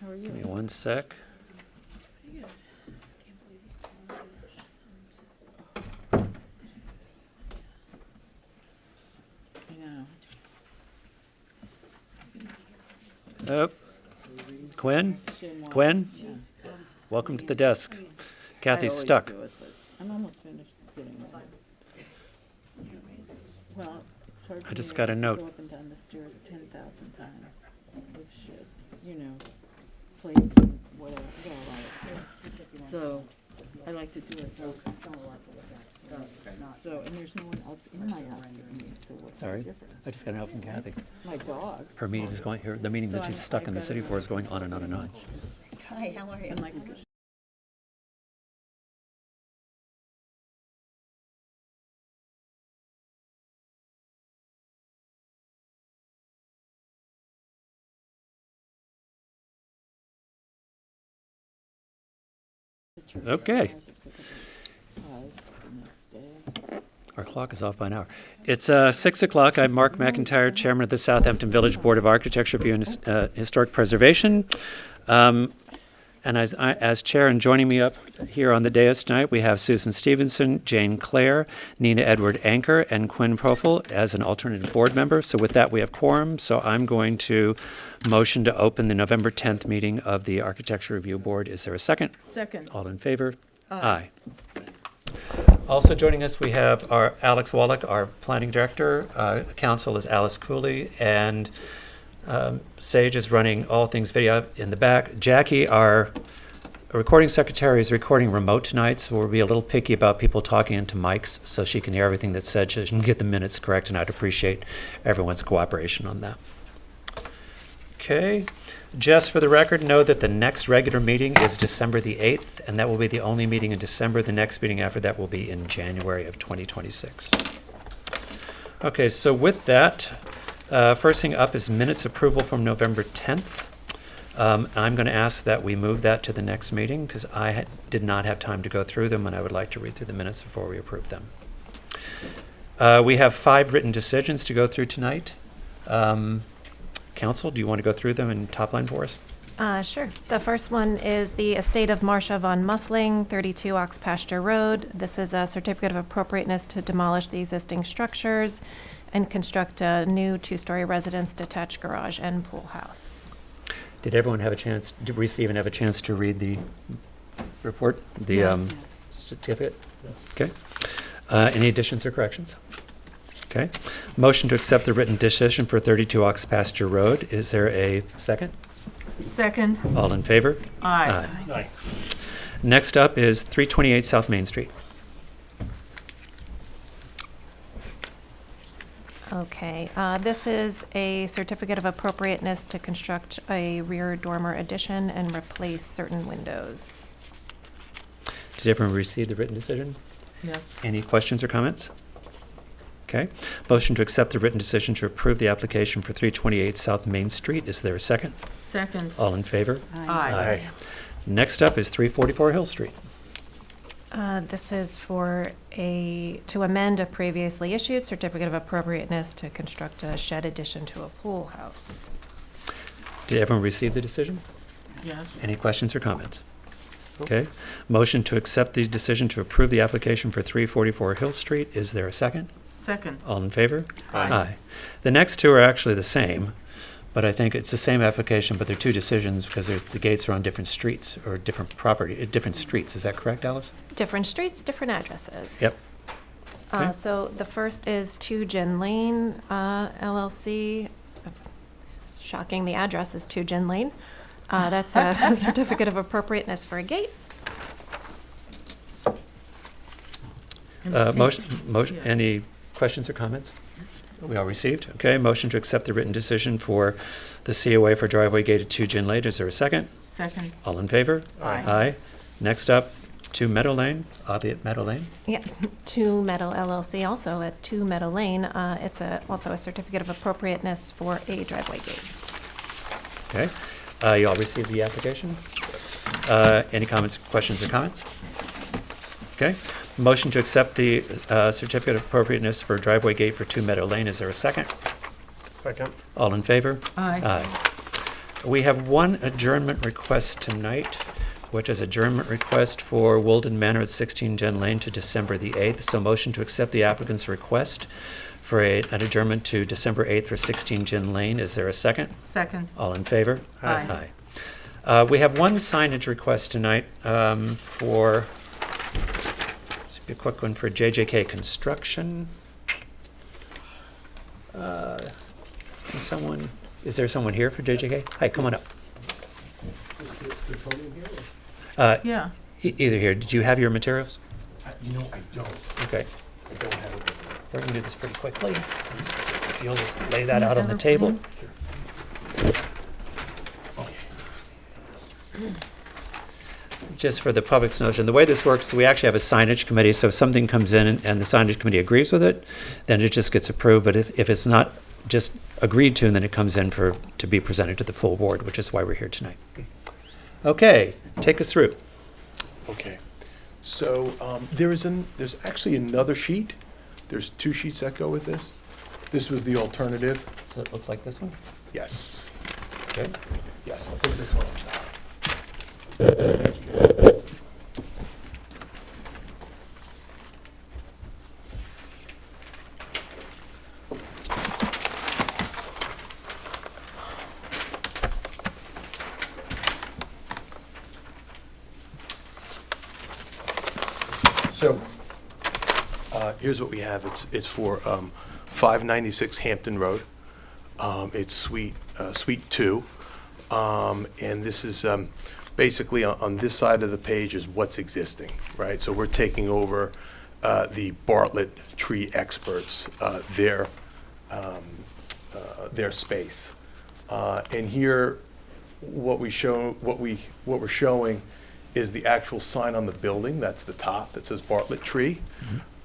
How are you? Give me one sec. Pretty good. Can't believe it's I know. Oh, Quinn? Quinn? Welcome to the desk. Kathy's stuck. I'm almost finished getting ready. Well, it's hard I for just me got to a note. go up and down the stairs 10,000 times with shit, you know, plates and whatever. I got a lot of stuff. So I like to do it. So, and there's no one else in my house with me, so what's the Sorry, difference? I just got a note from Kathy. My dog. Her meeting is going here. The meeting So that she's I'm- stuck I've in the got city it for on- is going on and on and on. Hi, how are you? I'm like, Okay, the next day. our clock is off by an hour. It's 6 o'clock. I'm Mark McIntyre, Chairman of the Southampton Village Board of Architecture, Review, and Historic Preservation. And as chair, and joining me up here on the dais tonight, we have Susan Stevenson, Jane Clare, Nina Edward Anker, and Quinn Profel as an alternative board member. So with that, we have quorum. So I'm going to motion to open the November 10th meeting of the Architecture Review Board. Is there a second? Second. All in favor? Aye. Also joining us, we have our Alex Wallach, our planning director. Council is Alice Cooley, and Sage is running all things video in the back. Jackie, our recording secretary, is recording remote tonight, so we'll be a little picky about people talking into mics so she can hear everything that's said, so she can get the minutes correct, and I'd appreciate everyone's cooperation on that. Okay. Just for the record, know that the next regular meeting is December the 8th, and that will be the only meeting in December. The next meeting after that will be in January of 2026. Okay, so with that, first thing up is minutes approval from November 10th. I'm going to ask that we move that to the next meeting because I did not have time to go through them, and I would like to read through the minutes before we approve them. We have 5 written decisions to go through tonight. Council, do you want to go through them in top line for us? Sure. The first one is the estate of Marcia von Muffling, 32 Ox Pasture Road. This is a certificate of appropriateness to demolish the existing structures and construct a new 2-story residence, detached garage, and pool house. Did everyone have a chance to receive and have a chance to read the report, the Yes. certificate? Okay. Any additions or corrections? Okay. Motion to accept the written decision for 32 Ox Pasture Road. Is there a second? Second. All in favor? Aye. Aye. Next up is 328 South Main Street. Okay. This is a certificate of appropriateness to construct a rear dormer addition and replace certain windows. Did everyone receive the written decision? Yes. Any questions or comments? Okay. Motion to accept the written decision to approve the application for 328 South Main Street. Is there a second? Second. All in favor? Aye. Next up is 344 Hill Street. This is to amend a previously issued certificate of appropriateness to construct a shed addition to a pool house. Did everyone receive the decision? Yes. Any questions or comments? Okay. Motion to accept the decision to approve the application for 344 Hill Street. Is there a second? Second. All in favor? Aye. The next two are actually the same, but I think it's the same application, but they're two decisions because the gates are on different streets or different property, different streets. Is that correct, Alice? Different streets, different addresses. Yep. Okay. So the first is 2 Gin Lane, LLC. It's shocking, the address is 2 Gin Lane. That's a certificate of appropriateness for a gate. Motion, Yeah. any questions or comments? We all received? Okay, motion to accept the written decision for the COA for driveway gate at 2 Gin Lane. Is there a second? Second. All in favor? Aye. Aye. Next up, 2 Meadow Lane, albeit Meadow Lane. Yeah, 2 Meadow LLC, also at 2 Meadow Lane. It's also a certificate of appropriateness for a driveway gate. Okay. You all received the application? Any comments, questions, or comments? Okay. Motion to accept the certificate of appropriateness for driveway gate for 2 Meadow Lane. Is there a second? Second. All in favor? Aye. We have one adjournment request tonight, which is adjournment request for Woolden Manor at 16 Jen Lane to December the 8th. So motion to accept the applicant's request for an adjournment to December 8th for 16 Jen Lane. Is there a second? Second. All in favor? Aye. We have one signage request tonight for, this will be a quick one, for JJK Construction. Is there someone here for JJK? Hi, come on up. Yeah. Either here. Did you have your materials? You know, I don't. Okay. I don't have it. We're going to do this pretty quickly. If you'll just lay that out on the table. Just for the public's notion, the way this works, we actually have a signage committee, so if something comes in and the signage committee agrees with it, then it just gets approved, but if it's not just agreed to, then it comes in to be presented to the full board, which is why we're here tonight. Okay, take us through. Okay. So there's actually another sheet. There's 2 sheets that go with this. This was the alternative. Does it look like this one? Yes. Okay. Yes, I'll put this one on top. So, here's what we have. It's for 596 Hampton Road. It's suite 2, and this is basically on this side of the page is what's existing, right? So we're taking over the Bartlett Tree Experts, their space, and here what we're showing is the actual sign on the building. That's the top that says Bartlett Tree.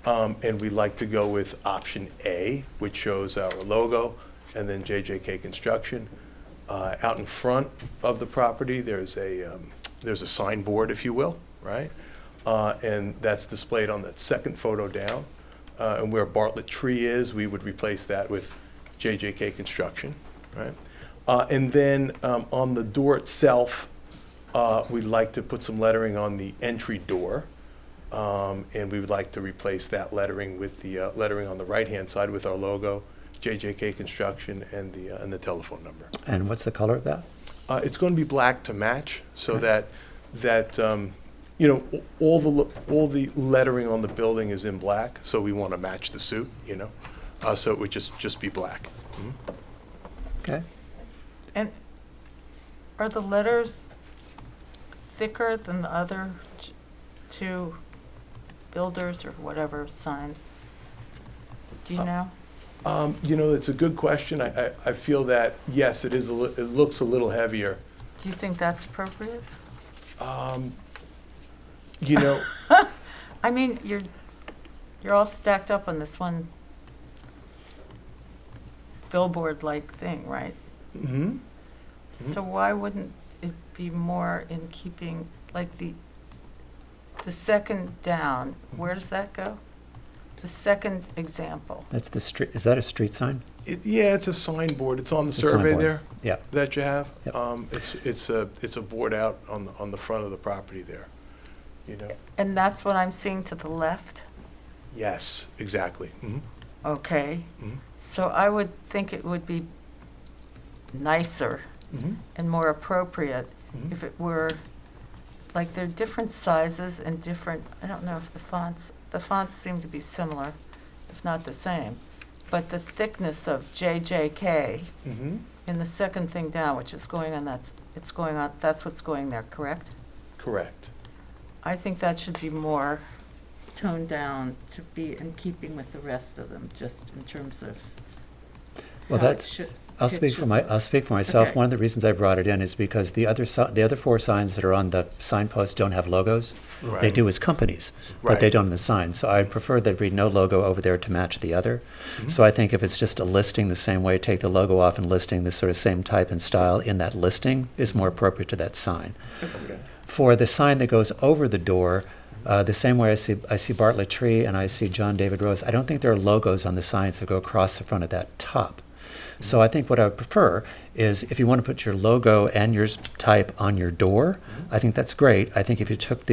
And we like to go with option A, which shows our logo, and then JJK Construction. Out in front of the property, there's a signboard, if you will, right? And that's displayed on that second photo down. And where Bartlett Tree is, we would replace that with JJK Construction, right? And then on the door itself, we'd like to put some lettering on the entry door, and we would like to replace that lettering with the lettering on the right-hand side with our logo, JJK Construction, and the telephone number. And what's the color of that? It's going to be black to match, so that you know, all the lettering on the building is in black, so we want to match the suit, you know, so it would just be black. Okay. And are the letters thicker than the other 2 builders or whatever signs? Do you know? You know, it's a good question. I feel that, yes, it is. It looks a little heavier. Do you think that's appropriate? You know, I mean, you're all stacked up on this one billboard-like thing, right? mm-hmm. So why wouldn't it be more in keeping, like the second down, where does that go? The second example. That's the street. Is that a street sign? Yeah, it's a signboard. It's on the It's a survey signboard. there Yeah. that you have. Yep. It's a board out on the front of the property there. You know. And that's what I'm seeing to the left? Yes, exactly. Mm-hmm. Okay. Mm-hmm. So I would think it would be nicer Mm-hmm. and more appropriate Mhm. if it were, like, they're different sizes and different, I don't know if the fonts seem to be similar, if not the same. But the thickness of JJK Mm-hmm. in the second thing down, which is going on, that's what's going there, correct? Correct. I think that should be more toned down to be in keeping with the rest of them, just in terms of Well, how it that's. should. I'll speak for myself. Okay. One of the reasons I brought it in is because the other 4 signs that are on the signpost don't have logos. Right. They do as companies, but they Right. don't in the sign. So I prefer there be no logo over there to match the other. Mhm. So I think if it's just a listing the same way, take the logo off and listing the sort of same type and style in that listing is more appropriate to that sign. Okay. For the sign that goes over the door, the same way I see Bartlett Tree and I see John David Rose, I don't think there are logos on the signs that go across the front of that top. So I think what I would prefer is if you want to put your logo and your type on your door, I think that's great. I think if you took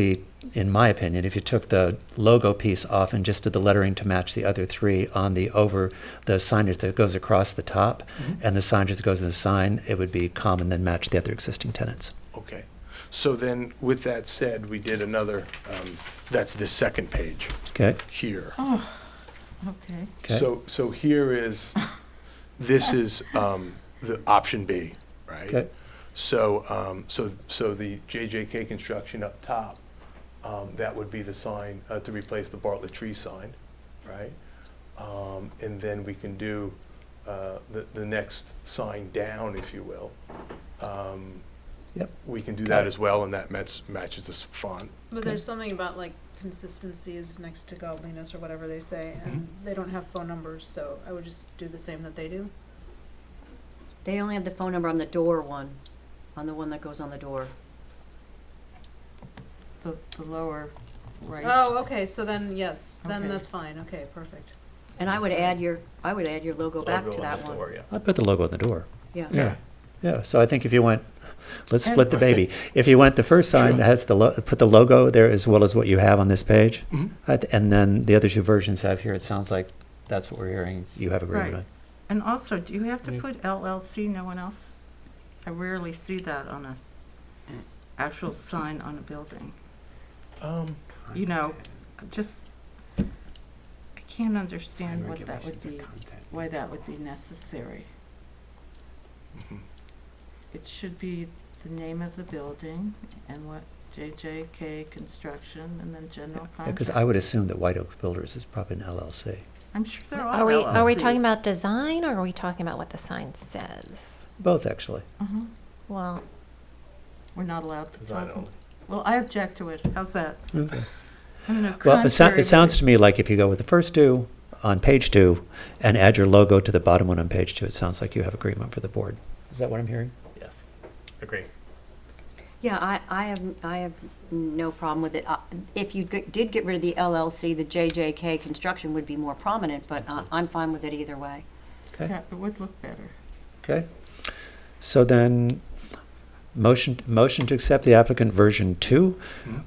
in my opinion, if you took the logo piece off and just did the lettering to match the other three on the signage that goes across the top and the signage that goes in the sign, it would be common, then match the other existing tenants. Okay. So then, with that said, we did another, that's the second page Okay? here. Oh, okay. Okay. So here is, this is the option B, right? Okay. So, so the JJK construction up top, that would be the sign to replace the Bartlett tree sign, right? And then we can do the next sign down, if you will. Yep. We can do that as well, and that matches this font. But there's something about like consistency is next to godliness or whatever they say, and they don't have phone numbers, so I would just do the same that they do. They only have the phone number on the door one, on the one that goes on the door. The lower right. Oh, okay, so then, yes, then Okay. that's fine, okay, perfect. And I would add your logo back to that one. I'd put the logo on the door. Yeah. Yeah. Yeah. So I think if you went, let's split the baby. If you went the first sign that has put the logo there as well as what you have on this page, and then the other two versions have here, it sounds like that's what we're hearing you have agreement Right. on. And also, do you have to Yeah. put LLC? No one else? I rarely see that on a actual sign on a building. You know, just, I can't understand what that would be, why that would be necessary. It should be the name of the building and what JJK Construction and then general Because contractor. I would assume that White Oak Builders is probably an LLC. I'm sure they're all Are we LLCs. talking about design, or are we talking about what the sign says? Both, actually. Mhm. Well, We're not allowed to talk. Well, I object to it. How's that? Okay. I'm in a Well, it contrary sounds mood. to me like if you go with the first two on page 2 and add your logo to the bottom one on page 2, it sounds like you have agreement for the board. Is that what I'm hearing? Yes, agree. Yeah, I have no problem with it. If you did get rid of the LLC, the JJK construction would be more prominent, but I'm fine with it either way. Okay. Yeah, it would look better. Okay. So then, motion to accept the applicant version 2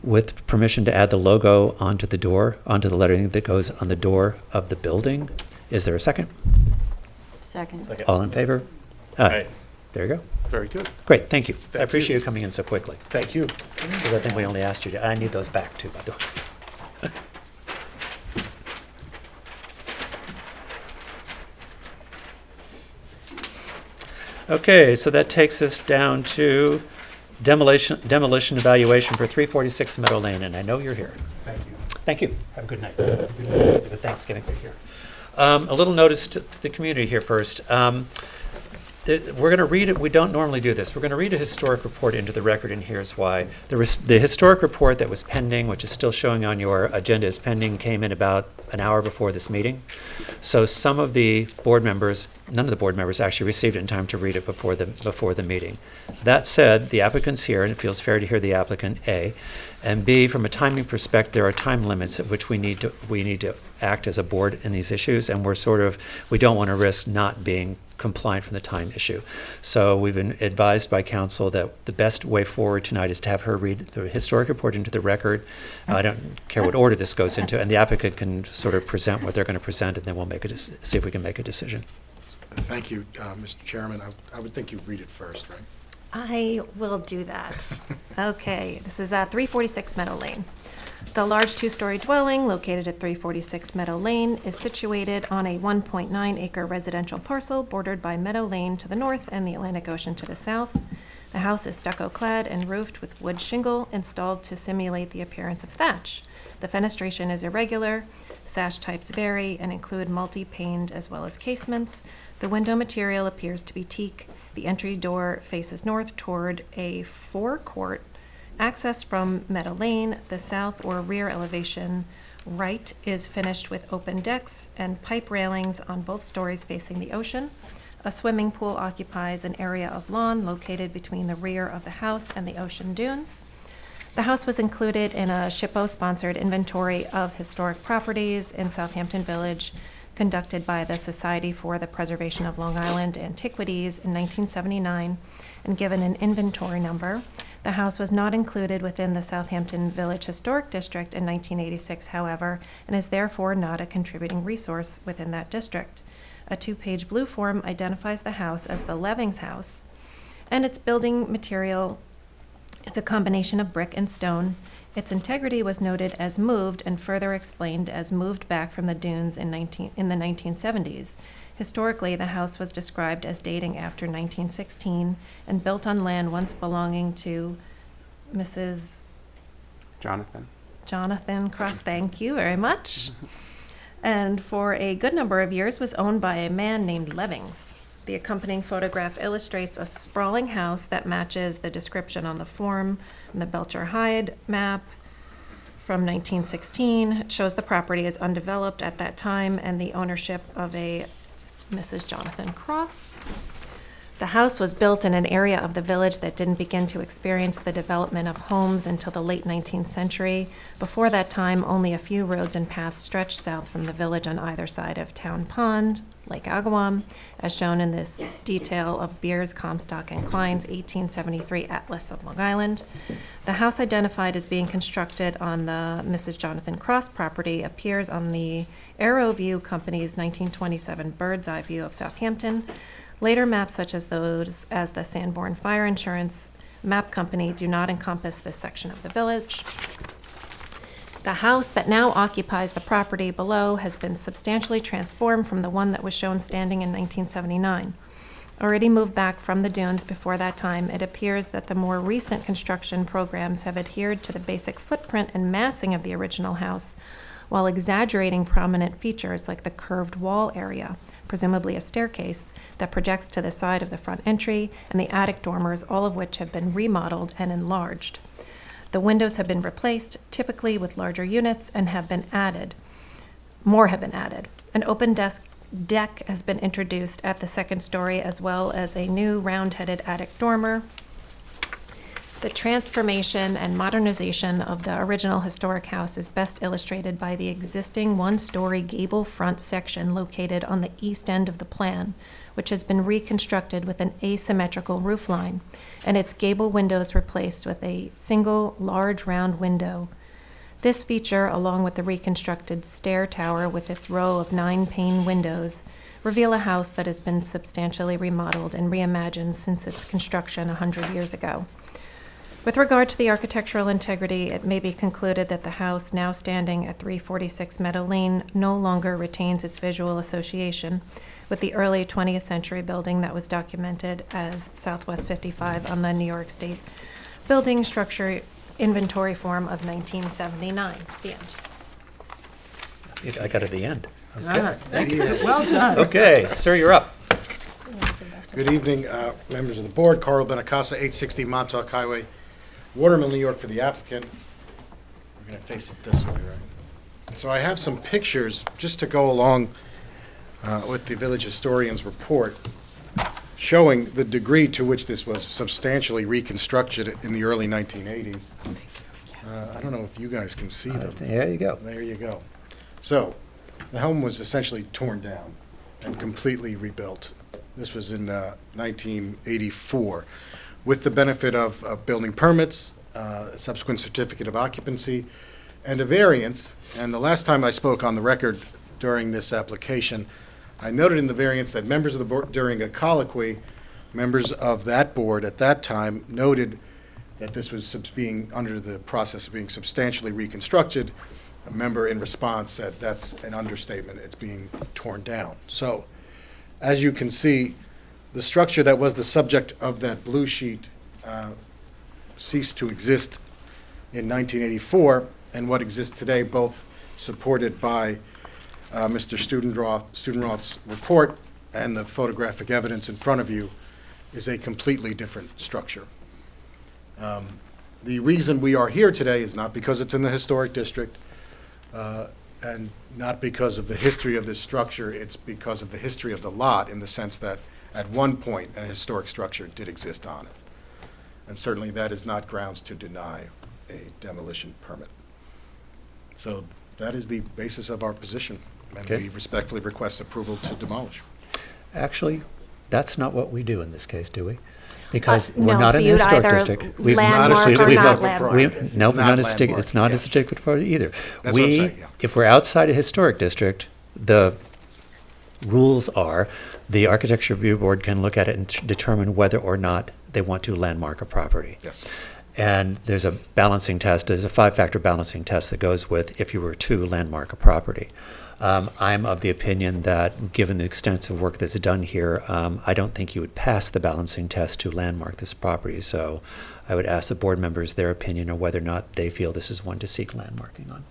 with permission to add the logo onto the door, onto the lettering that goes on the door of the building. Is there a second? Second. Second. All in favor? Aye. There you go. Very good. Great, thank you. I Thank you. appreciate you coming in so quickly, Thank you. because I think we only asked you to, I need those back too, by the way. Okay, so that takes us down to demolition evaluation for 346 Meadow Lane, and I know you're here. Thank you. Thank you. Have a good night. Good Thanksgiving. A little notice to the community here first. We're going to read it. We don't normally do this. We're going to read a historic report into the record, and here's why. The historic report that was pending, which is still showing on your agenda as pending, came in about an hour before this meeting. So some of the board members, none of the board members actually received it in time to read it before the meeting. That said, the applicant's here, and it feels fair to hear the applicant, A. And B, from a timing perspective, there are time limits at which we need to act as a board in these issues, and we don't want to risk not being compliant from the time issue. So we've been advised by council that the best way forward tonight is to have her read the historic report into the record. I don't care what order this goes into, and the applicant can sort of present what they're going to present, and then we'll see if we can make a decision. Thank you, Mr. Chairman. I would think you'd read it first, right? I will do that. Okay, this is 346 Meadow Lane. The large two-story dwelling located at 346 Meadow Lane is situated on a 1.9-acre residential parcel bordered by Meadow Lane to the north and the Atlantic Ocean to the south. The house is stucco-clad and roofed with wood shingle installed to simulate the appearance of thatch. The fenestration is irregular. Sash types vary and include multi-paned as well as casements. The window material appears to be teak. The entry door faces north toward a forecourt access from Meadow Lane. The south or rear elevation right is finished with open decks and pipe railings on both stories facing the ocean. A swimming pool occupies an area of lawn located between the rear of the house and the ocean dunes. The house was included in a SHPO-sponsored inventory of historic properties in Southampton Village conducted by the Society for the Preservation of Long Island Antiquities in 1979 and given an inventory number. The house was not included within the Southampton Village Historic District in 1986, however, and is therefore not a contributing resource within that district. A 2-page blue form identifies the house as the Levings House, and its building material is a combination of brick and stone. Its integrity was noted as moved and further explained as moved back from the dunes in the 1970s. Historically, the house was described as dating after 1916 and built on land once belonging to Mrs. Jonathan Cross. Thank you very much. And for a good number of years was owned by a man named Levings. The accompanying photograph illustrates a sprawling house that matches the description on the form in the Belcher Hyde map from 1916. It shows the property as undeveloped at that time and the ownership of a Mrs. Jonathan Cross. The house was built in an area of the village that didn't begin to experience the development of homes until the late 19th century. Before that time, only a few roads and paths stretched south from the village on either side of Town Pond, Lake Agawam, as shown in this detail of Beers, Comstock, and Klein's 1873 Atlas of Long Island. The house identified as being constructed on the Mrs. Jonathan Cross property appears on the Aero View Company's 1927 Bird's Eye View of Southampton. Later maps, such as those as the Sanborn Fire Insurance Map Company, do not encompass this section of the village. The house that now occupies the property below has been substantially transformed from the one that was shown standing in 1979. Already moved back from the dunes before that time, it appears that the more recent construction programs have adhered to the basic footprint and massing of the original house, while exaggerating prominent features like the curved wall area, presumably a staircase, that projects to the side of the front entry, and the attic dormers, all of which have been remodeled and enlarged. The windows have been replaced, typically with larger units, and have been added. More have been added. An open deck has been introduced at the second story, as well as a new round-headed attic dormer. The transformation and modernization of the original historic house is best illustrated by the existing one-story gable front section located on the east end of the plan, which has been reconstructed with an asymmetrical roofline, and its gable windows replaced with a single large round window. This feature, along with the reconstructed stair tower with its row of 9-pane windows, reveal a house that has been substantially remodeled and reimagined since its construction 100 years ago. With regard to the architectural integrity, it may be concluded that the house, now standing at 346 Meadow Lane, no longer retains its visual association with the early 20th century building that was documented as Southwest 55 on the New York State Building Structure Inventory Form of 1979. The end. I got to the end. Good. Well done. Okay, sir, you're up. Good evening, members of the board. Carl Benacasa, 860 Montauk Highway, Watermill, New York, for the applicant. We're going to face it this way, right? So I have some pictures just to go along with the village historian's report showing the degree to which this was substantially reconstructed in the early 1980s. I don't know if you guys can see them. There you go. There you go. So the home was essentially torn down and completely rebuilt. This was in 1984, with the benefit of building permits, a subsequent certificate of occupancy, and a variance. And the last time I spoke on the record during this application, I noted in the variance that members of the board, during a colloquy, members of that board at that time noted that this was being under the process of being substantially reconstructed. A member in response said, that's an understatement, it's being torn down. So, as you can see, the structure that was the subject of that blue sheet ceased to exist in 1984, and what exists today, both supported by Mr. Studenroth's report and the photographic evidence in front of you, is a completely different structure. The reason we are here today is not because it's in the historic district, and not because of the history of this structure, it's because of the history of the lot, in the sense that at one point an historic structure did exist on it. And certainly that is not grounds to deny a demolition permit. So that is the basis of our position. And Okay. we respectfully request approval to demolish. Actually, that's not what we do in this case, do we? Because No, we're not so in the you'd historic either district. We've- landmark we've- or we've- not we- landmark. Yes, No, it's we're not not a stick, landmark, it's not a yes. district party either. That's what I'm We, saying, yeah. if we're outside a historic district, the rules are the Architecture Review Board can look at it and determine whether or not they want to landmark a property. Yes. And there's a balancing test, there's a 5-factor balancing test that goes with if you were to landmark a property. I'm of the opinion that, given the extensive work that's done here, I don't think you would pass the balancing test to landmark this property. So I would ask the board members their opinion on whether or not they feel this is one to seek landmarking on.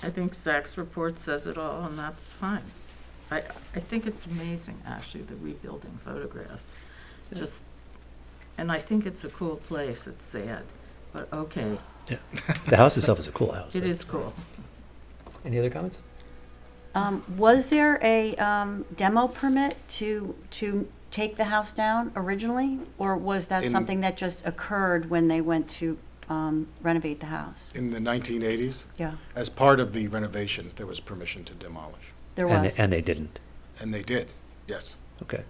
I think Zach's report says it all, and that's fine. I think it's amazing, actually, the rebuilding photographs. Just, and I think it's a cool place. It's sad, but okay, Yeah. The house itself is a cool house. it but- is cool. Any other comments? Was there a demo permit to take the house down originally? Or was that In- something that just occurred when they went to renovate the house? In the 1980s, Yeah, as part of the renovation, there was permission to demolish. there And was. and they didn't. And they did, yes. Okay.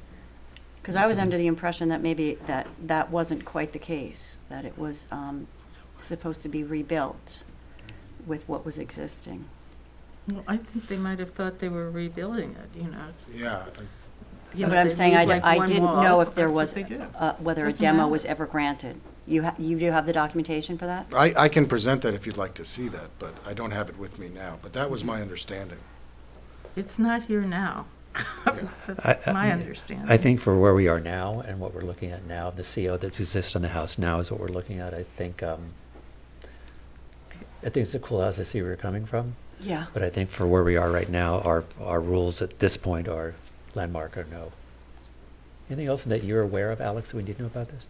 Because I was under the impression that maybe that wasn't quite the case, that it was supposed to be rebuilt with what was existing. Well, I think they might have thought they were rebuilding it, you know. Yeah. You know, But I'm they saying leave, I like, I one didn't wall, know if but there that's was, what they do. whether a Doesn't demo matter. was ever granted. You do have the documentation for that? I can present that if you'd like to see that, but I don't have it with me now. But that was my understanding. It's not here now. That's I- my understanding. I think for where we are now and what we're looking at now, the CO that exists in the house now is what we're looking at. I think it's a cool house. I see where you're coming from. Yeah. But I think for where we are right now, our rules at this point are landmark or no. Anything else that you're aware of, Alex, that we need to know about this?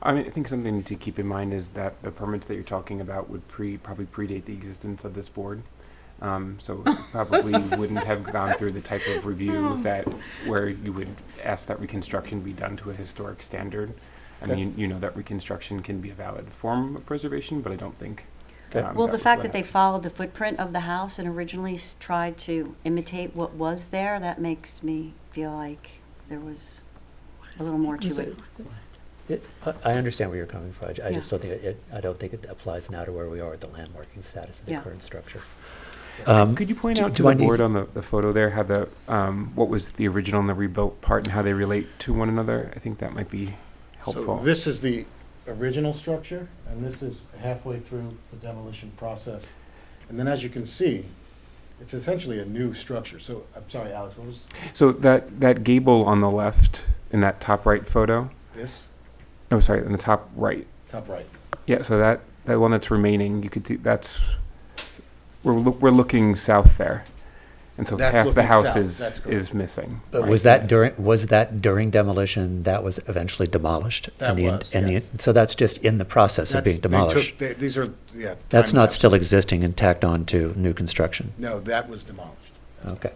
I mean, I think something to keep in mind is that the permits that you're talking about would probably predate the existence of this board. So it probably wouldn't have gone through the type of review where you would ask that reconstruction be done to a historic standard. I mean, you know that reconstruction can be a valid form of preservation, but I don't think. Okay. Well, that the was fact what that they happened. followed the footprint of the house and originally tried to imitate what was there, that makes me feel like there was a little more to it. I understand where you're coming from. I Yeah. just don't think I don't think it applies now to where we are at the landmarking status of the Yeah. current structure. Could you point do- out do to I the need- board on the photo there how the what was the original and the rebuilt part and how they relate to one another? I think that might be helpful. So this is the original structure, and this is halfway through the demolition process. And then as you can see, it's essentially a new structure. So, I'm sorry, Alex, what was So that gable on the left in that top right photo. this? Oh, sorry, in the top right. Top right. Yeah, so that one that's remaining, you could see that's we're looking south there, and so That's half the looking house south, that's correct. is missing. But right was there. that during demolition that was eventually demolished? That was, yes. So that's just in the process of being demolished. These are, yeah. That's time not lapse. still existing and tacked on to new construction. No, that was demolished. Okay.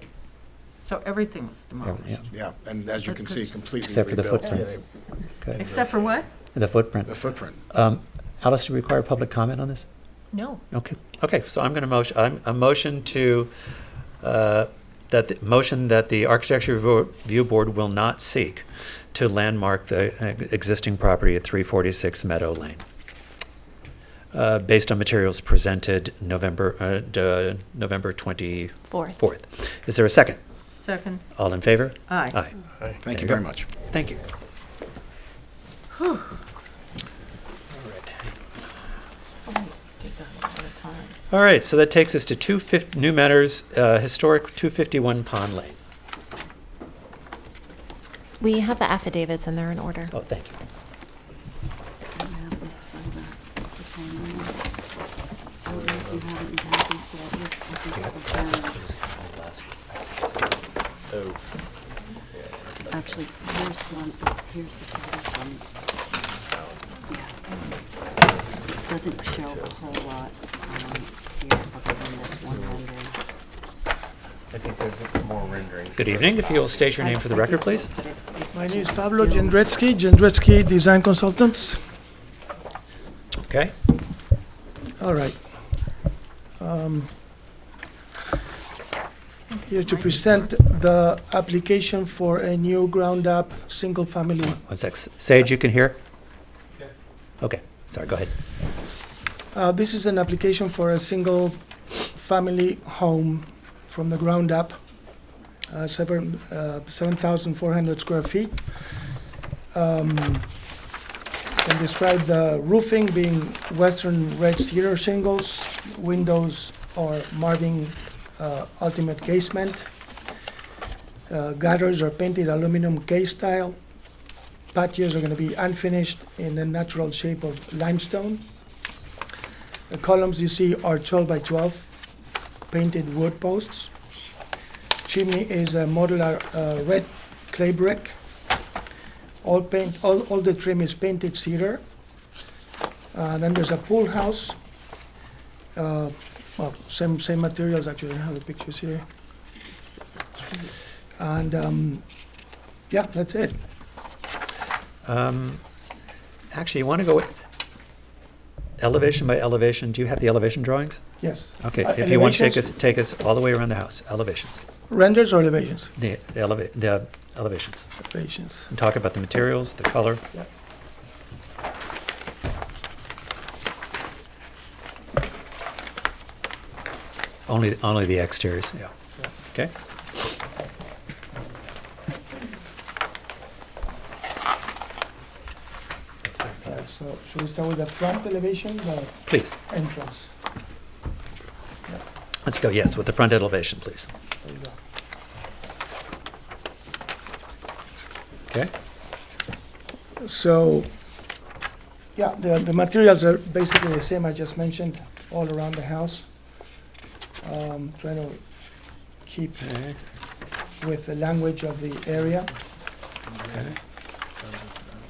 So everything was demolished. Yeah. Yeah, and as you But can see, this- completely Except for the rebuilt. footprint. Okay. Except for what? The footprint. The footprint. Alice, do you require public comment on this? No. Okay. Okay. So I'm going to motion to that the Architecture Review Board will not seek to landmark the existing property at 346 Meadow Lane, based on materials presented November 24th. Is there a second? Second, All in favor? aye. Aye. Thank you you go. very much. Thank you. All right, so that takes us to New Matters, historic 251 Pond Lane. We have the affidavits and they're in order. Oh, thank you. I have this for the plan. I don't know if you have it in copies, but I just, I think it was down. Actually, here's one, here's the photo from. Yeah. Doesn't show a whole lot here, other than this one rendering. I think there's more renderings. Good evening. If you'll state your name for the record, please. My name is Pablo Jendretsky Design Consultants. Okay. All right. Here to present the application for a new ground-up, single-family. One sec. Sage, you can hear? Okay, sorry, go ahead. This is an application for a single-family home from the ground up, 7,400 square feet. Can describe the roofing being western red cedar shingles, windows are Marvin ultimate casement. Gutters are painted aluminum case tile. Patios are going to be unfinished in the natural shape of limestone. The columns you see are 12 by 12 painted wood posts. Chimney is a modular red clay brick. All the trim is painted cedar. Then there's a pool house. Well, same materials actually. I have the pictures here. And yeah, that's it. Actually, you want to go elevation by elevation? Do you have the elevation drawings? Yes. Okay, if you want to Elevations? take us all the way around the house, elevations. Renders or elevations? The elevations. Elevations. And talk about the materials, the color. Yeah. Only the exteriors, yeah. Okay. So should we start with the front elevation, the Please, entrance? let's go, yes, with the front elevation, please. There you go. Okay? So, yeah, the materials are basically the same I just mentioned all around the house. Trying to keep Okay. with the language of the area. Okay.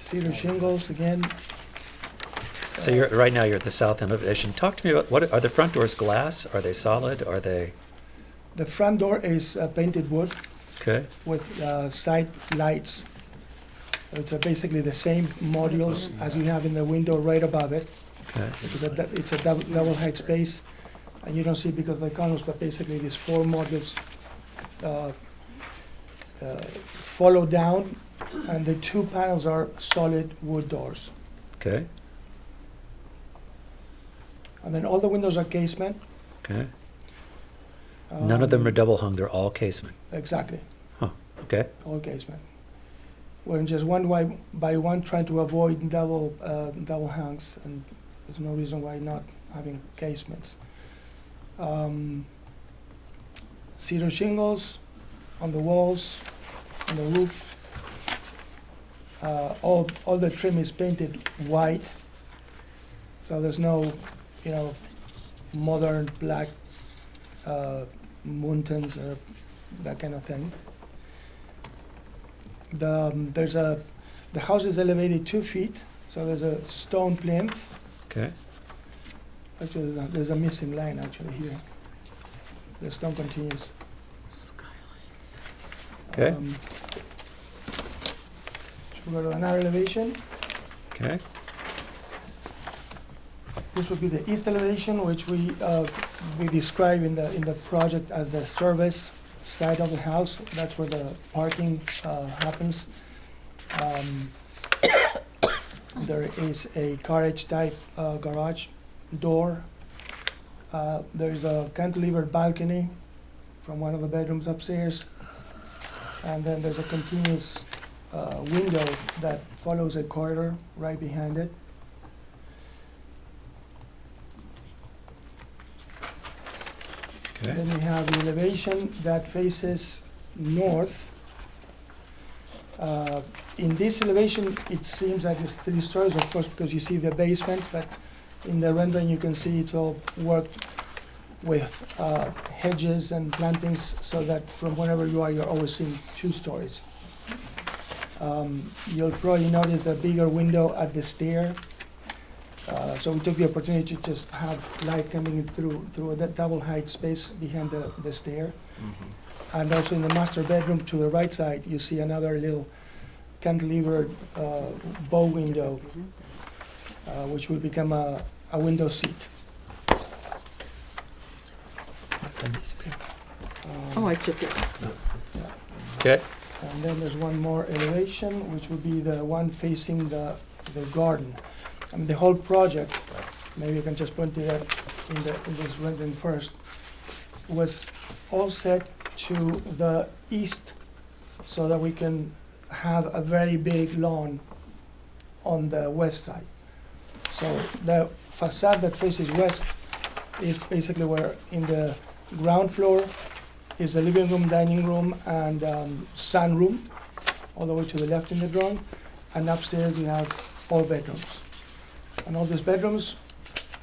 Cedar shingles again. So right now you're at the south elevation. Talk to me about, are the front doors glass? Are they solid? Are they, The front door is painted wood okay? with side lights. It's basically the same modules as you have in the window right above it. Okay. It's a double height space, and you don't see because of the columns, but basically these four modules follow down, and the two panels are solid wood doors. Okay, And then all the windows are casement. okay. None of them are double hung, they're all casement. Exactly, Okay, all casement. We're just one by one trying to avoid double hangs, and there's no reason why not having casements. Cedar shingles on the walls, on the roof. All the trim is painted white, so there's no, modern black mountains or that kind of thing. The house is elevated 2 feet, so there's a stone plinth. okay. Actually, there's a missing line actually here. The stone continues. Okay. Should we go to another elevation? Okay, This would be the east elevation, which we describe in the project as the service side of the house. That's where the parking happens. There is a carriage type garage door. There's a cantilevered balcony from one of the bedrooms upstairs. And then there's a continuous window that follows a corridor right behind it. okay. Then we have the elevation that faces north. In this elevation, it seems like it's 3 stories, of course, because you see the basement, but in the rendering, you can see it's all worked with hedges and plantings, so that from wherever you are, you're always seeing 2 stories. You'll probably notice a bigger window at the stair. So we took the opportunity to just have light coming in through that double height space behind the stair. And also in the master bedroom to the right side, you see another little cantilevered bow window, which will become a window seat. Oh, I took it. Okay, And then there's one more elevation, which would be the one facing the garden. I mean, the whole project, maybe you can just point to that in this rendering first, was all set to the east so that we can have a very big lawn on the west side. So the facade that faces west is basically where in the ground floor is the living room, dining room, and sunroom, all the way to the left in the drawing. And upstairs you have all bedrooms. And all these bedrooms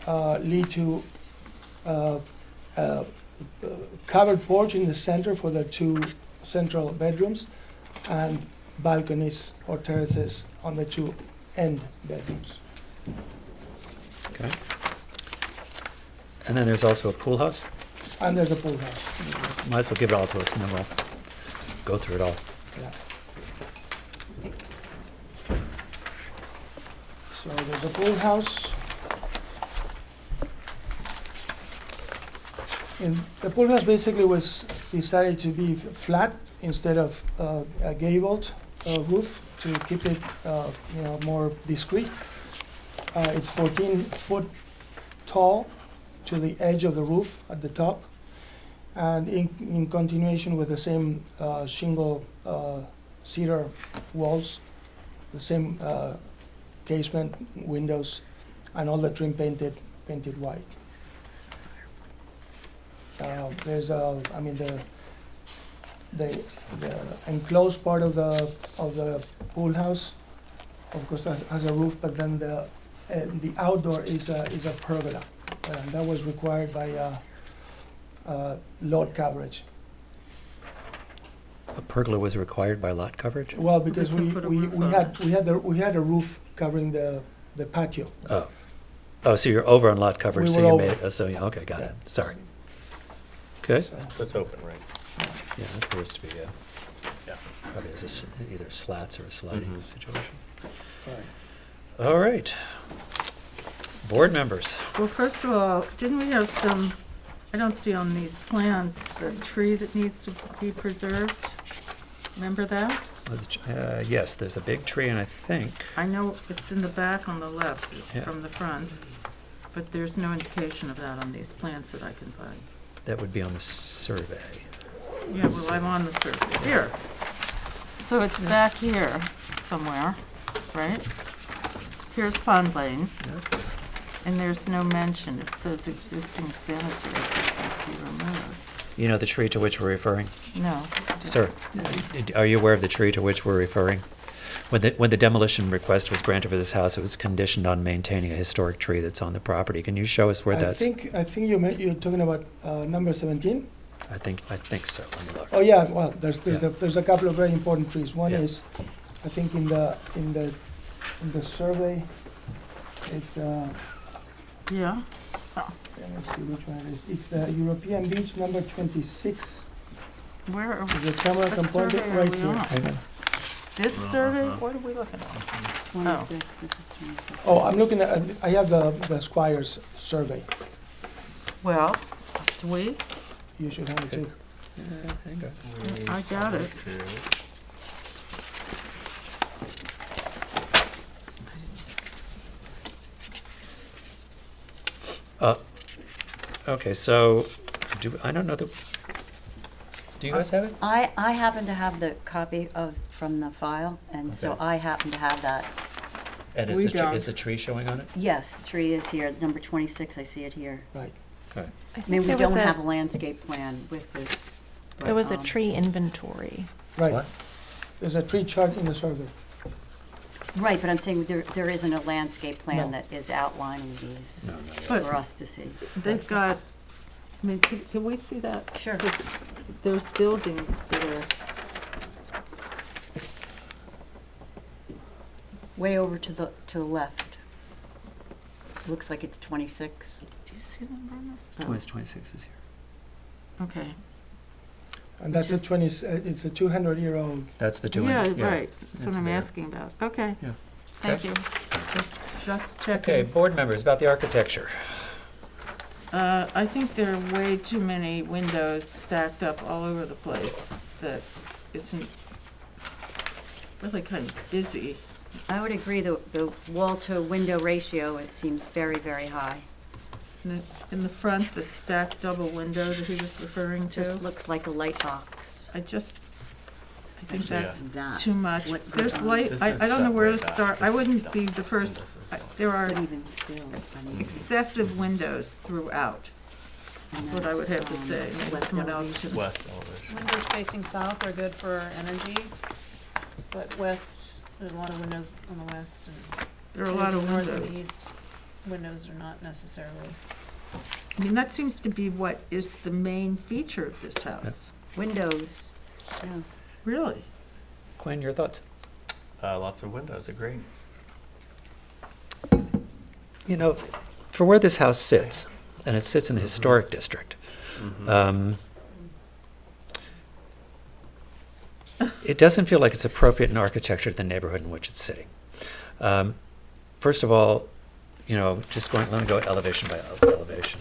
lead to covered porch in the center for the two central bedrooms, and balconies or terraces on the two end bedrooms. okay. And then there's also a pool house. And there's a pool house. Might as well give it all to us and then we'll go through it all. Yeah. So there's a pool house. And the pool house basically was decided to be flat instead of a gabled roof to keep it more discreet. It's 14 foot tall to the edge of the roof at the top, and in continuation with the same shingle cedar walls, the same casement, windows, and all the trim painted white. There's the enclosed part of the pool house, of course, has a roof, but then the outdoor is a pergola. That was required by lot coverage. A pergola was required by lot coverage? Well, because We we can put a roof we on had a roof covering the patio. Oh. Oh, so you're over on lot coverage, We so were you over. made it, so, yeah, okay, got it, sorry. Okay, So, So it's open, right? yeah, that appears to be, Yeah. probably is either slats or a sliding Mhm. situation. right. All right. Board members. Well, first of all, didn't we have some, I don't see on these plans, the tree that needs to be preserved? Remember that? Yes, there's a big tree, and I think, I know it's in the back on the left Yeah. from the front, but there's no indication of that on these plans that I can find. that would be on the survey. Yeah, well, I'm on the survey. Here. So it's back here somewhere, right? Here's Pond Lane, and there's no mention. It says existing sanitary system to be removed. You know the tree to which we're referring? No. Sir, are you aware of the tree to which we're referring? When the demolition request was granted for this house, it was conditioned on maintaining a historic tree that's on the property. Can you show us where that's? I think you're talking about number 17. I think so. Let me look. Oh yeah, well, there's Yeah. there's a couple of very important trees. One Yeah. is, I think in the survey, it's Yeah? let me see which one it is. It's the European Beach number 26. Where are we? The camera What can point it survey are right we here. on? Hang on. This survey? What are we looking at? 26, this is 26. Oh, I'm looking at, I have the Squires survey. Well, do we? You should have it too. Hang on. I got it. Okay, so, I don't know the, do you guys have it? I happen to have the copy from the file, and so Okay. I happen to have that. And We is don't. the tree showing on it? Yes, the tree is here, number 26, I see it here. Right. Okay. I I mean, think we there was don't have a a, landscape plan with this. there was a but, tree inventory. Right. What? There's a tree chart in the survey. Right, but I'm saying there isn't a landscape plan No. that is outlining these No, no. But for us to see. they've got, I mean, can we see that? Sure. There's buildings that are, Way over to the left. Looks like it's 26. do you see them on this? It's 26 is here. Okay. And that's Just- it's a 200-year-old. That's the two. Yeah, in- right. That's what it's I'm there. asking about. Okay. Yeah. Thank you. Just checking. Okay, board members, about the architecture. I think there are way too many windows stacked up all over the place that isn't really kind of busy. I would agree, the wall-to-window ratio, it seems very, very high. In the front, the stacked double window that he was referring Just to, looks like a light box. I think that's That. too much. What There's goes on. light, This I is don't know where to separate. start. I wouldn't be the first, there are But even still, I mean. excessive windows throughout. and What I would have to that's, say, maybe west someone else elevation. can. West elevation. Windows facing south are good for energy, but west, there's a lot of windows on the west and. There are a lot of north windows. and east. Windows are not necessarily. I mean, that seems to be what is the main feature of this house. Windows, yeah. Really? Quinn, your thoughts? Lots of windows, agreed. You know, for where this house sits, and it sits in the historic district, it doesn't feel like it's appropriate in architecture to the neighborhood in which it's sitting. First of all, you know, just going, let me go elevation by elevation.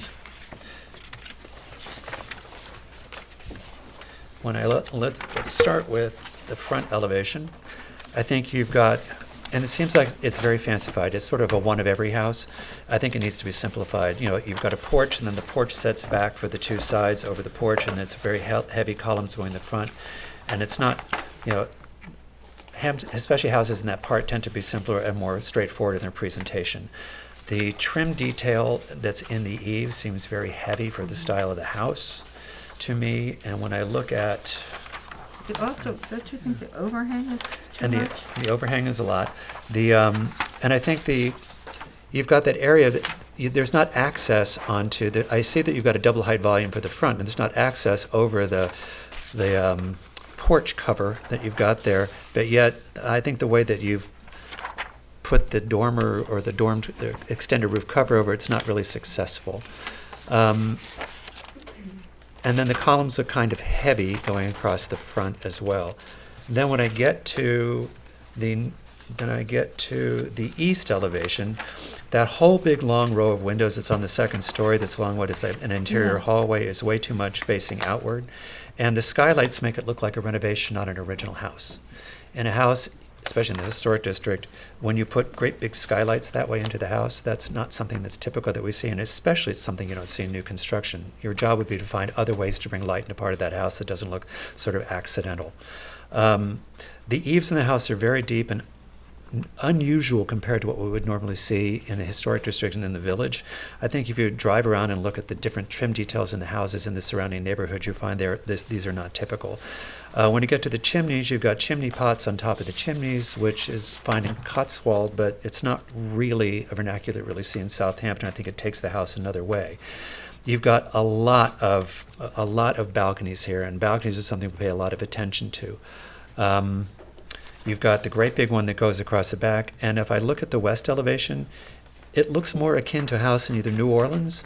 When I let's start with the front elevation. I think you've got, and it seems like it's very fancified. It's sort of a one of every house. I think it needs to be simplified. You know, you've got a porch, and then the porch sets back for the two sides over the porch, and there's very heavy columns going in the front. And it's not, you know, especially houses in that part tend to be simpler and more straightforward in their presentation. The trim detail that's in the eaves seems very heavy for the style of the house to me. And when I look at, It also, don't you think the overhang is too and much? the overhang is a lot. And I think you've got that area that there's not access onto the. I see that you've got a double height volume for the front, and there's not access over the porch cover that you've got there. But yet, I think the way that you've put the dormer or the extended roof cover over, it's not really successful. And then the columns are kind of heavy going across the front as well. Then when I get to the east elevation, that whole big long row of windows that's on the second story, that's along what is an interior hallway, is way too much facing outward. And the skylights make it look like a renovation, not an original house. In a house, especially in the historic district, when you put great big skylights that way into the house, that's not something that's typical that we see, and especially it's something you don't see in new construction. Your job would be to find other ways to bring light into part of that house that doesn't look sort of accidental. The eaves in the house are very deep and unusual compared to what we would normally see in the historic district and in the village. I think if you drive around and look at the different trim details in the houses in the surrounding neighborhood, you find these are not typical. When you get to the chimneys, you've got chimney pots on top of the chimneys, which is fine in Cotswold, but it's not really a vernacular that really see in Southampton. I think it takes the house another way. You've got a lot of balconies here, and balconies is something we pay a lot of attention to. You've got the great big one that goes across the back, and if I look at the west elevation, it looks more akin to a house in either New Orleans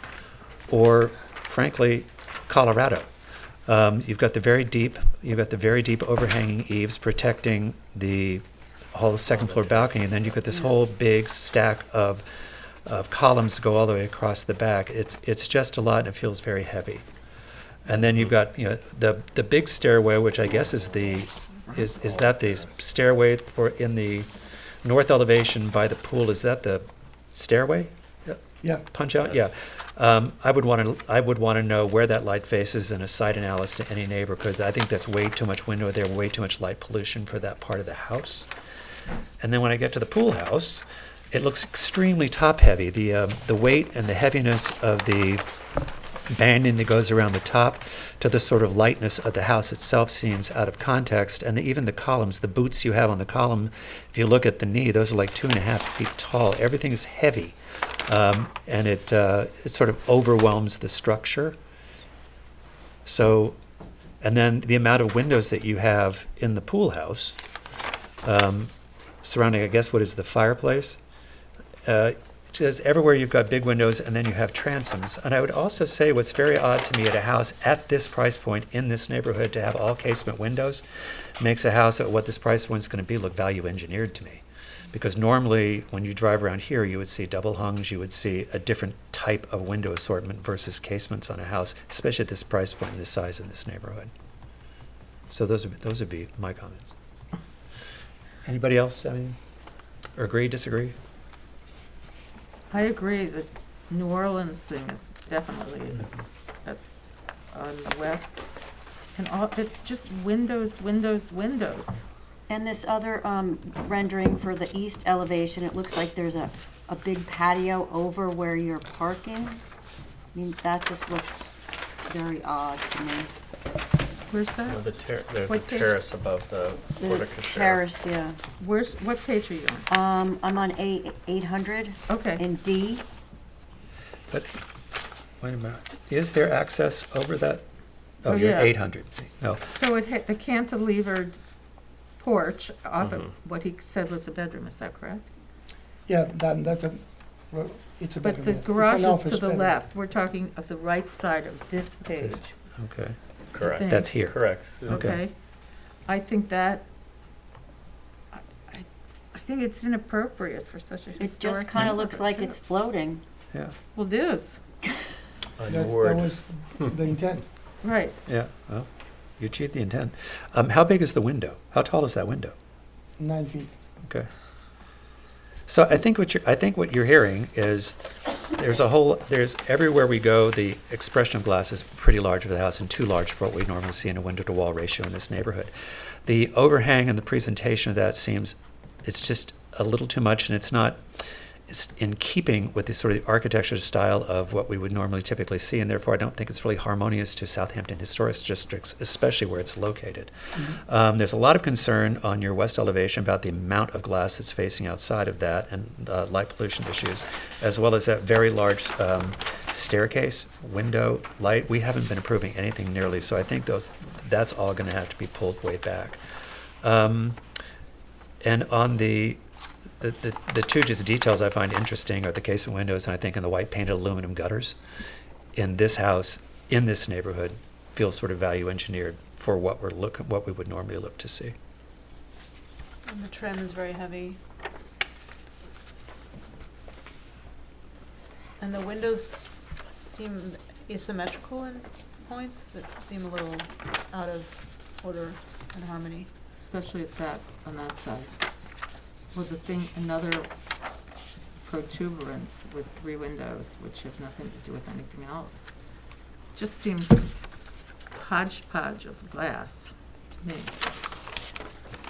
or, frankly, Colorado. You've got the very deep overhanging eaves protecting the whole second floor balcony, and then you've got this whole big stack of columns go all the way across the back. It's just a lot, and it feels very heavy. And then you've got, you know, the big stairway, which I guess is the stairway for in the north elevation by the pool? Is that the stairway? Yeah. Punch out? Yeah. I would want to know where that light faces and a site analysis to any neighbor, because I think that's way too much window there, way too much light pollution for that part of the house. And then when I get to the pool house, it looks extremely top heavy. The weight and the heaviness of the banding that goes around the top to the sort of lightness of the house itself seems out of context. And even the columns, the boots you have on the column, if you look at the knee, those are like 2.5 feet tall. Everything is heavy. And it sort of overwhelms the structure. So, and then the amount of windows that you have in the pool house, surrounding, I guess, what is the fireplace, just everywhere you've got big windows, and then you have transoms. And I would also say what's very odd to me at a house at this price point in this neighborhood to have all casement windows makes a house at what this price point is going to be look value engineered to me. Because normally when you drive around here, you would see double hungs, you would see a different type type of window assortment versus casements on a house, especially at this price point and this size in this neighborhood. So those would be my comments. Anybody else, I mean, or agree, disagree? I agree that New Orleans thing is definitely, that's on the west. And all, it's just windows, windows, windows. And this other rendering for the east elevation, it looks like there's a big patio over where you're parking. I mean, that just looks very odd to me. Where's that? No, there's a What page? terrace above the The porte cochere. terrace, yeah. What page are you on? I'm on 800 Okay. in D. But, wait a minute, is there access over that? Oh, Oh, you're yeah. 800, no. So it had a cantilevered porch off of Mhm. what he said was a bedroom, is that correct? Yeah, that's a, well, it's a But bedroom. the yeah. It's an garage is office to the bedroom. left. We're talking of the right side of this page. Okay, Correct. thing. that's here. Correct. Okay. I think that, I, I think it's inappropriate for such a It historic just kind of looks like neighborhood, it's too. floating. Yeah, Well, it is, On That wood. was the intent. right. yeah, well, you achieved the intent. How big is the window? How tall is that window? 9 feet. Okay. So I think what you're hearing is there's everywhere we go, the expression of glass is pretty large for the house and too large for what we normally see in a window to wall ratio in this neighborhood. The overhang and the presentation of that it's just a little too much, and it's in keeping with the sort of architecture style of what we would normally typically see, and therefore I don't think it's really harmonious to Southampton historic districts, especially where it's located. There's a lot of concern on your west elevation about the amount of glass that's facing outside of that and light pollution issues, as well as that very large staircase, window, light. We haven't been approving anything nearly, so I think that's all going to have to be pulled way back. And on the two just details I find interesting are the casement windows, and I think in the white painted aluminum gutters in this house, in this neighborhood, feels sort of value engineered for what we would normally look to see. And the trim is very heavy. And the windows seem asymmetrical in points that seem a little out of order and harmony. Especially on that side. Well, another protuberance with 3 windows, which have nothing to do with anything else. Just seems hodgepodge of glass to me.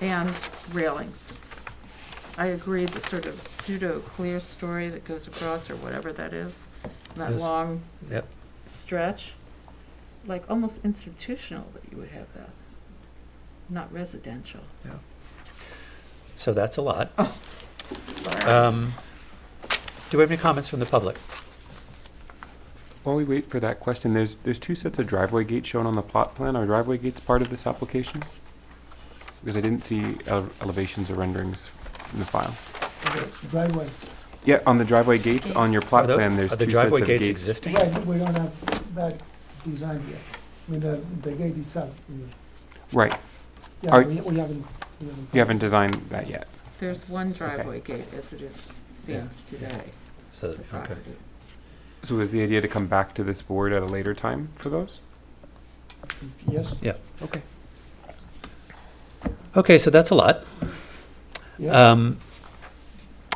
And railings. I agree, the sort of pseudo-clear story that goes across, or whatever that is, that Yes. long Yep. stretch, like almost institutional that you would have that, not residential. Yeah. So that's a lot. Sorry. Do we have any comments from the public? While we wait for that question, there's 2 sets of driveway gates shown on the plot plan. Are driveway gates part of this application? Because I didn't see elevations or renderings in the file. Driveway. Yeah, on the driveway gates on your plot plan, there's Are the 2 driveway sets of gates gates. existing? Right, we don't have that design yet. I mean, the gate itself. Right. Yeah, Are- we haven't. You haven't designed that yet. There's one driveway gate as it stands today. So, the okay. property. So is the idea to come back to this board at a later time for those? Yes, Yeah. Okay. Okay, so that's a lot. yes.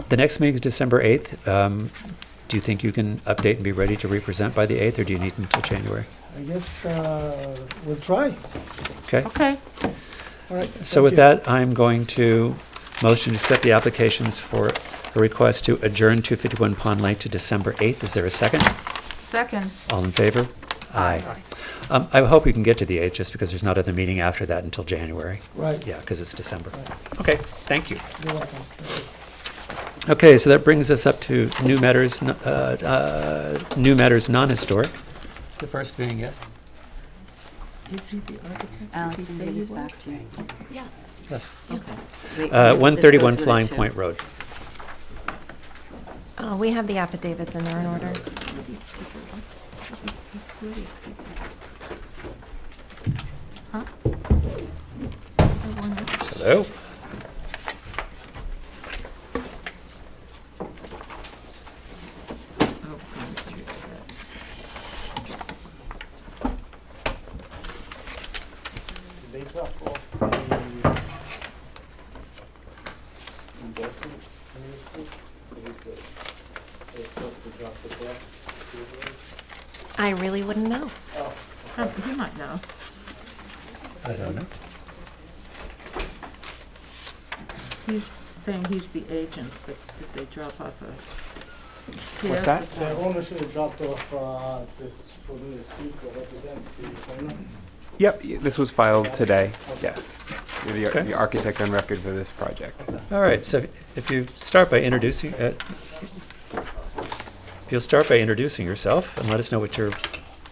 The next meeting is December 8th. Do you think you can update and be ready to represent by the 8th, or do you need until January? I guess we'll try. Okay. Okay, All right. So thank with you. that, I'm going to motion to set the applications for a request to adjourn 251 Pond Lake to December 8th. Is there a second? second. All in favor? Aye. I hope we can get to the 8th, just because there's not another meeting after that until January. Right. Yeah, because it's December. Right. Okay, thank you. You're welcome. Thank you. Okay, so that brings us up to new matters non-historic. The first being, yes? Is he the architect? Did Alex, he I'm say giving he this was? back to you. Yes. Yes. Okay. Wait, this 131 goes with it Flying too. Point Road. We have the affidavits in there in order. Who are these people? Who are these people? Huh? I wonder. Hello? Oh, Pine Street. I really wouldn't know. He might know. I don't know. He's saying he's the agent, but did they drop off a? What's that? The owner should have dropped off this for me to speak or represent the owner. Yep, this was filed today, yes. You're Okay. the architect on record for this project. All right, so if you start by introducing, if you'll start by introducing yourself and let us know what your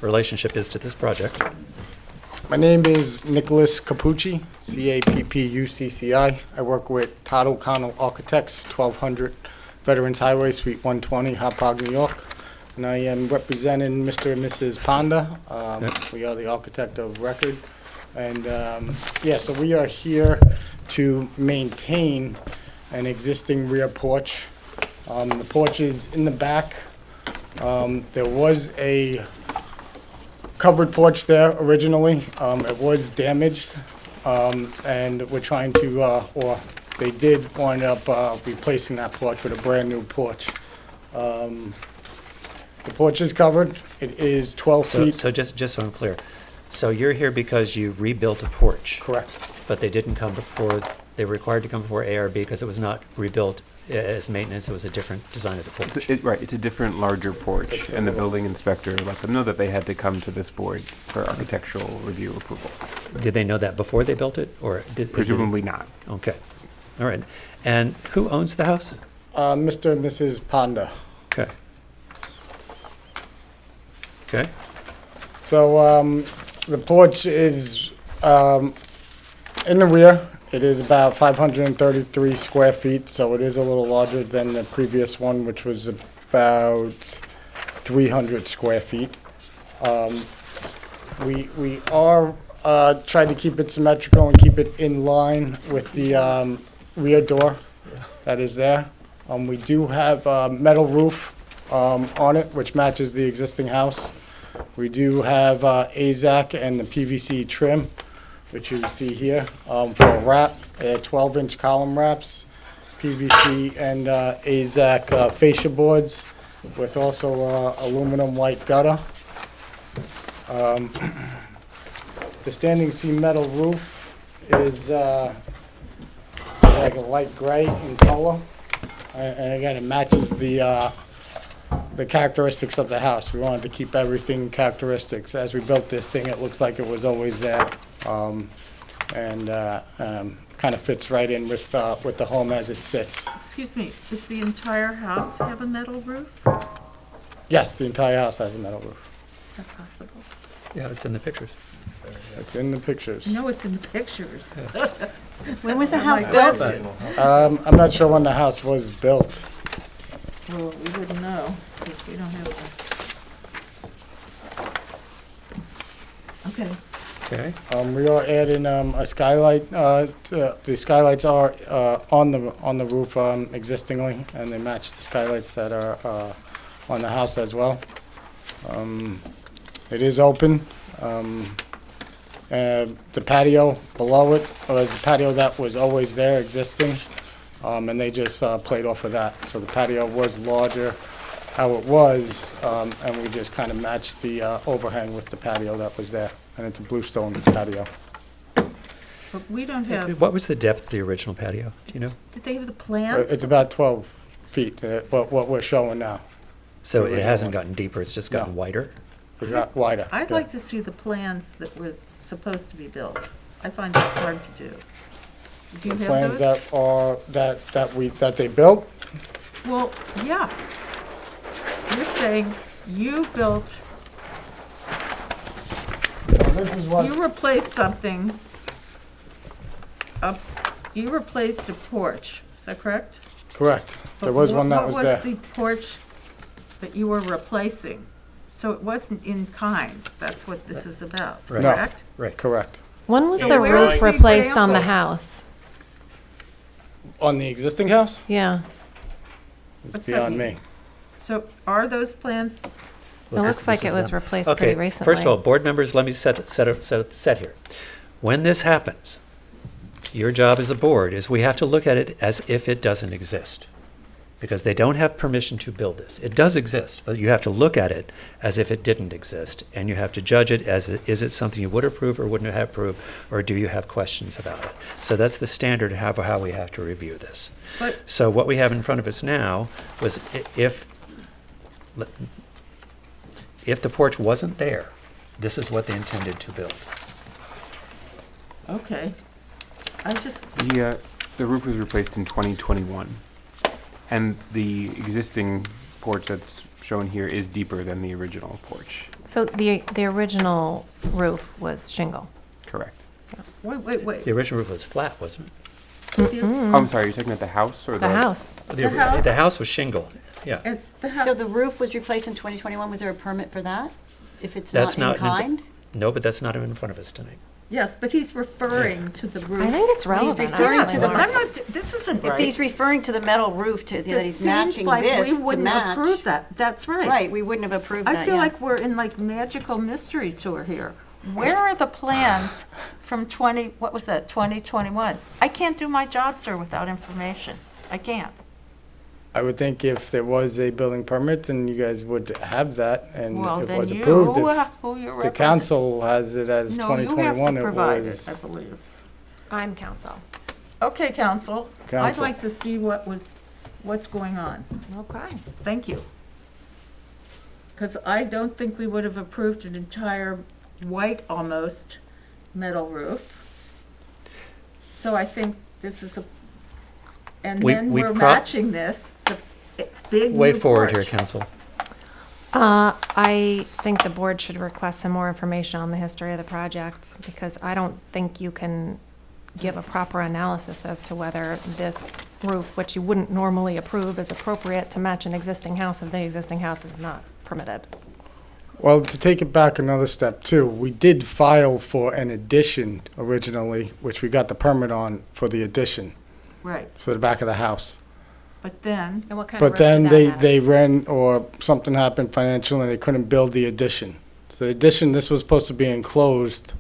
relationship is to this project. My name is Nicholas Capucci, Cappucci. I work with Todd O'Connell Architects, 1200 Veterans Highway, Suite 120, Hauppauge, New York. And I am representing Mr. and Mrs. Ponda. Yep. We are the architect of record. And, yeah, so we are here to maintain an existing rear porch. The porch is in the back. There was a covered porch there originally. It was damaged, and we're trying to, or they did wind up replacing that porch with a brand-new porch. The porch is covered. It is 12 So, feet. so just so I'm clear, so you're here because you rebuilt a porch, Correct. but they didn't come before, they were required to come before ARB because it was not rebuilt as maintenance, it was a different design of the porch. Right, it's a different, larger porch, and the building inspector let them know that they had to come to this board for architectural review approval. Did they know that before they built it, or did? Presumably not. Okay, all right. And who owns the house? Mr. and Mrs. Ponda. Okay. Okay, So the porch is in the rear. It is about 533 square feet, so it is a little larger than the previous one, which was about 300 square feet. We are trying to keep it symmetrical and keep it in line with the rear door that is there. We do have a metal roof on it, which matches the existing house. We do have AZAC and the PVC trim, which you see here, for a wrap. They're 12-inch column wraps, PVC and AZAC fascia boards with also aluminum white gutter. The standing seam metal roof is like a light gray in color. And again, it matches the characteristics of the house. We wanted to keep everything characteristics. As we built this thing, it looks like it was always there. Kind of fits right in with the home as it sits. Excuse me, does the entire house have a metal roof? Yes, the entire house has a metal roof. Is that possible? yeah, it's in the pictures. It's in the pictures. No, it's in the pictures. When was the My house built? question. I'm not sure when the house was built. Well, we wouldn't know, because we don't have the. Okay, Okay, We are adding a skylight. The skylights are on the roof existingly, and they match the skylights that are on the house as well. It is open. The patio below it was the patio that was always there existing, and they just played off of that. So the patio was larger how it was, and we just kind of matched the overhang with the patio that was there. And it's a bluestone patio. but we don't have, what was the depth of the original patio, do you know? did they have the plans? It's about 12 feet, what we're showing now. So The it original hasn't one. gotten deeper, it's just gotten No. wider? It got wider. I'd yeah. like to see the plans that were supposed to be built. I find this hard to do. Do you The have plans those? that are, that they built, Well, yeah. You're saying you built, this is what, you replaced something, you replaced a porch, is that correct? correct. There But was one that was What there. was the porch that you were replacing? So it wasn't in kind, that's what this is about, Right. No. correct? Right. Correct. When was So the where roof is the replaced on the example? house? On the existing house, Yeah, it's What's that beyond mean? me. So are those plans, it Well, looks this like it is was them. replaced pretty Okay, recently. first of all, board members, let me set here. When this happens, your job as a board is we have to look at it as if it doesn't exist. because they don't have permission to build this. It does exist, but you have to look at it as if it didn't exist, and you have to judge it as, is it something you would approve or wouldn't have approved, or do you have questions about it? So that's the standard of how we have to review this. But So what we have in front of us now was if the porch wasn't there, this is what they intended to build. okay, I just, The roof was replaced in 2021, and the existing porch that's shown here is deeper than the original porch. So the original roof was shingle. Correct. wait. The original roof was flat, wasn't it? Oh, I'm sorry, you're talking about the house or The house. The house? The house was shingle, yeah. And the So house, the roof was replaced in 2021, was there a permit for that? If it's That's not in not kind? No, but that's not in front of us tonight. yes, but he's referring to the roof. I think it's relevant. referring actually. to the- I'm not, this isn't If right. he's referring to the metal roof, that It he's seems matching like this we to wouldn't match. approve that, that's right. Right, we wouldn't have approved that, I feel yeah. like we're in like magical mystery tour here. Where are the plans from 2021? I can't do my job, sir, without information. I can't. I would think if there was a building permit, then you guys would have that, and Well, it then was you, approved. If who you're the representing. council has it as No, you have 2021, to it provide it, I was. believe. I'm counsel. Okay, council. I'd Counsel. like to see what's going on. Okay. Thank you. Because I don't think we would have approved an entire white almost metal roof. So I think this is and We- then we we're pro- matching this, the big Way new forward here, porch. council. I think the board should request some more information on the history of the project, because I don't think you can give a proper analysis as to whether this roof, which you wouldn't normally approve, is appropriate to match an existing house if the existing house is not permitted. Well, to take it back another step too, we did file for an addition originally, which we got the permit on for the addition, Right, for the back of the house. but then, And what kind of But roof then did they, that have? they ran, or something happened financially, and they couldn't build the addition. So the addition, this was supposed to be enclosed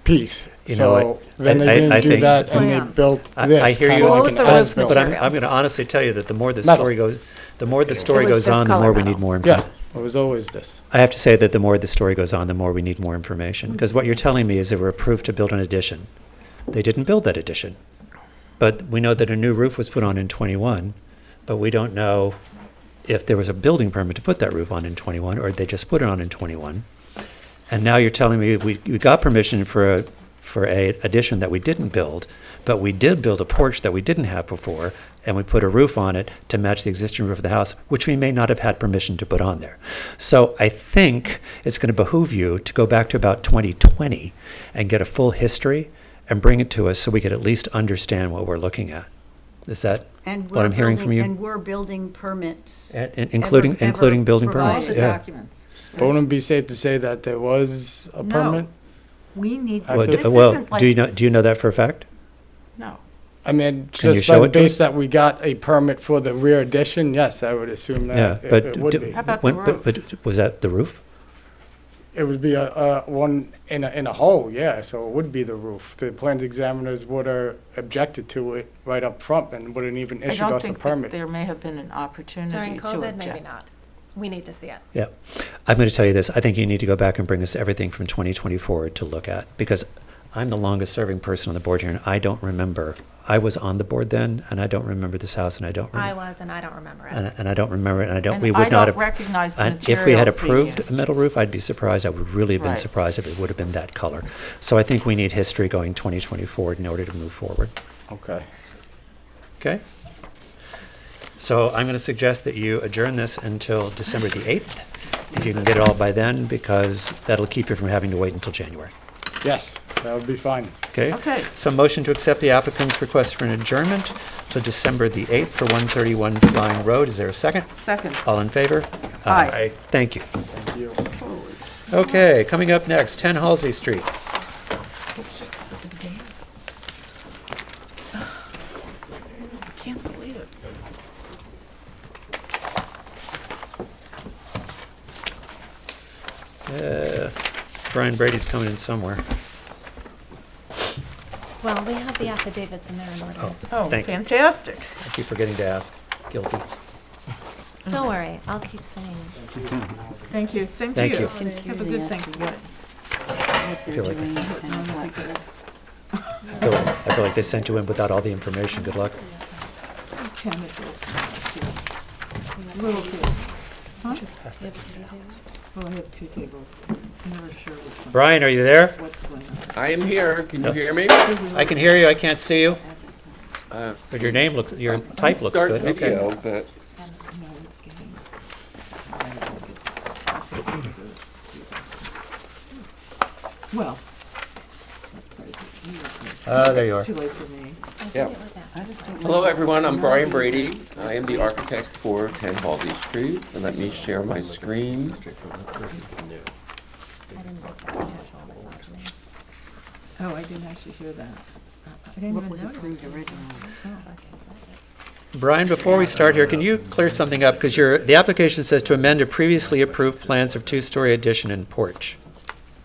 piece. You know So what? then they I didn't do think- that, and Plans. they built I this, hear kind you. of What like was an the roof as-built. But I'm material? going to honestly tell you that the more the Metal. story goes, the more the story It was goes this on, the color more we metal. need more Yeah, information. it was always this. I have to say that the more the story goes on, the more we need more information. Because what you're telling me is they were approved to build an addition. They didn't build that addition. But we know that a new roof was put on in '21, but we don't know if there was a building permit to put that roof on in '21, or they just put it on in '21. And now you're telling me we got permission for a addition that we didn't build, but we did build a porch that we didn't have before, and we put a roof on it to match the existing roof of the house, which we may not have had permission to put on there. So I think it's going to behoove you to go back to about 2020 and get a full history and bring it to us so we could at least understand what we're looking at. Is that And what I'm hearing from you? And we're building permits. including building all permits? the Yeah. documents. But wouldn't it be safe to say that there was a No. permit? We need, Well, this Well, isn't like, do you know that for a fact? no. I mean, Can you just show by the it to base us? that we got a permit for the rear addition, yes, I would assume Yeah, that but it would d- be. How about the roof? but was that the roof? It would be a one in a hole, yeah, so it would be the roof. The plans examiners would have objected to it right up front and wouldn't even I issued don't us a think that permit. there may have been an opportunity to During object. COVID, maybe not. We need to see it. Yeah. I'm going to tell you this. I think you need to go back and bring us everything from 2020 forward to look at, because I'm the longest serving person on the board here, and I don't remember. I was on the board then, and I don't remember this house, and I don't I remember. was, and I don't remember it. And I don't remember it, and I don't, And we I would not don't have. recognize the And if we had materials being approved a used. metal roof, I'd be surprised. I would really have been Right. surprised if it would have been that color. So I think we need history going 2020 forward in order to move forward. Okay. Okay? So I'm going to suggest that you adjourn this until December the 8th, if you can get it all by then, because that'll keep you from having to wait until January. Yes, that would be fine. Okay? Okay. So motion to accept the applicant's request for an adjournment to December the 8th for 131 Flying Road. Is there a second? Second. All in favor? Aye. Thank you. Thank you. Okay, coming up next, 10 Halsey Street. It's just the big day. I can't believe it. Brian Brady's coming in somewhere. Well, we have the affidavits in there in order. Oh, Oh, Thank you. fantastic. I keep forgetting to ask. Guilty. Don't worry, I'll keep saying it. Thank you, same to Thank you. you. It's Have a confusing good as to Thanksgiving. what they're feel like- doing and what. I feel like they sent you in without all the information. Good luck. Chemicals. Little bit. Huh? Well, I have 2 tables. I'm never sure which one. Brian, are you there? What's going on. I am here. Can you hear me? I can hear you. I can't see you. Uh, But your name looks, your type looks Start good. Okay. video, but No, I was getting. Well. There you are. It's too late for me. yeah. I just don't know. Hello, everyone. I'm Brian Brady. I am the architect for 10 Halsey Street. And let me share my screen. Oh, I didn't actually hear that. I didn't What even was notice. approved originally? Brian, before we start here, can you clear something up? Because the application says to amend a previously approved plans of 2-story addition and porch.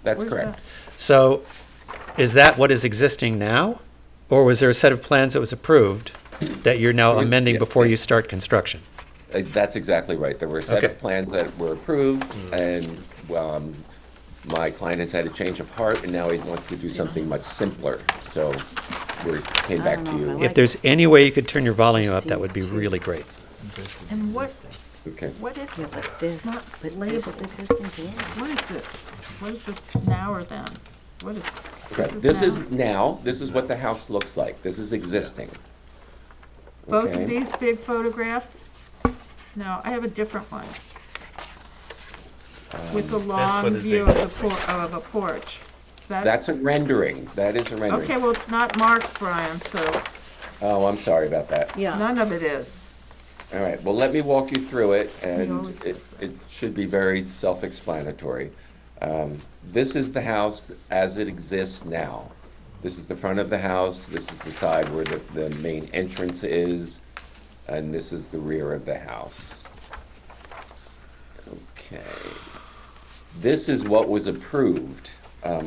That's Where's correct. So is that what is existing now? Or was there a set of plans that was approved that you're now amending Yeah. before you start construction? That's exactly right. There were a set Okay. of plans that were approved, and my client has had a change of heart, and now he wants to do something much simpler. So we came back to I don't know you. if I If there's any way you could turn your volume up, that would be Seems to- really great. And what Okay. is, Yeah, but this, it's not but this labeled. is existing too. What is this? What is this now or then? What is Okay. this? This is now? now, this is what the house looks like. This is existing. Both Okay. of these big photographs? No, I have a different one. With the long one is view of a porch. Is that- That's a rendering. That is a rendering. Okay, well, it's not marked, Brian, so Oh, I'm sorry about that. Yeah. none of it is. All right, well, let me walk you through it, and always it, says that. it should be very self-explanatory. This is the house as it exists now. This is the front of the house, this is the side where the main entrance is, and this is the rear of the house. Okay. This is what was approved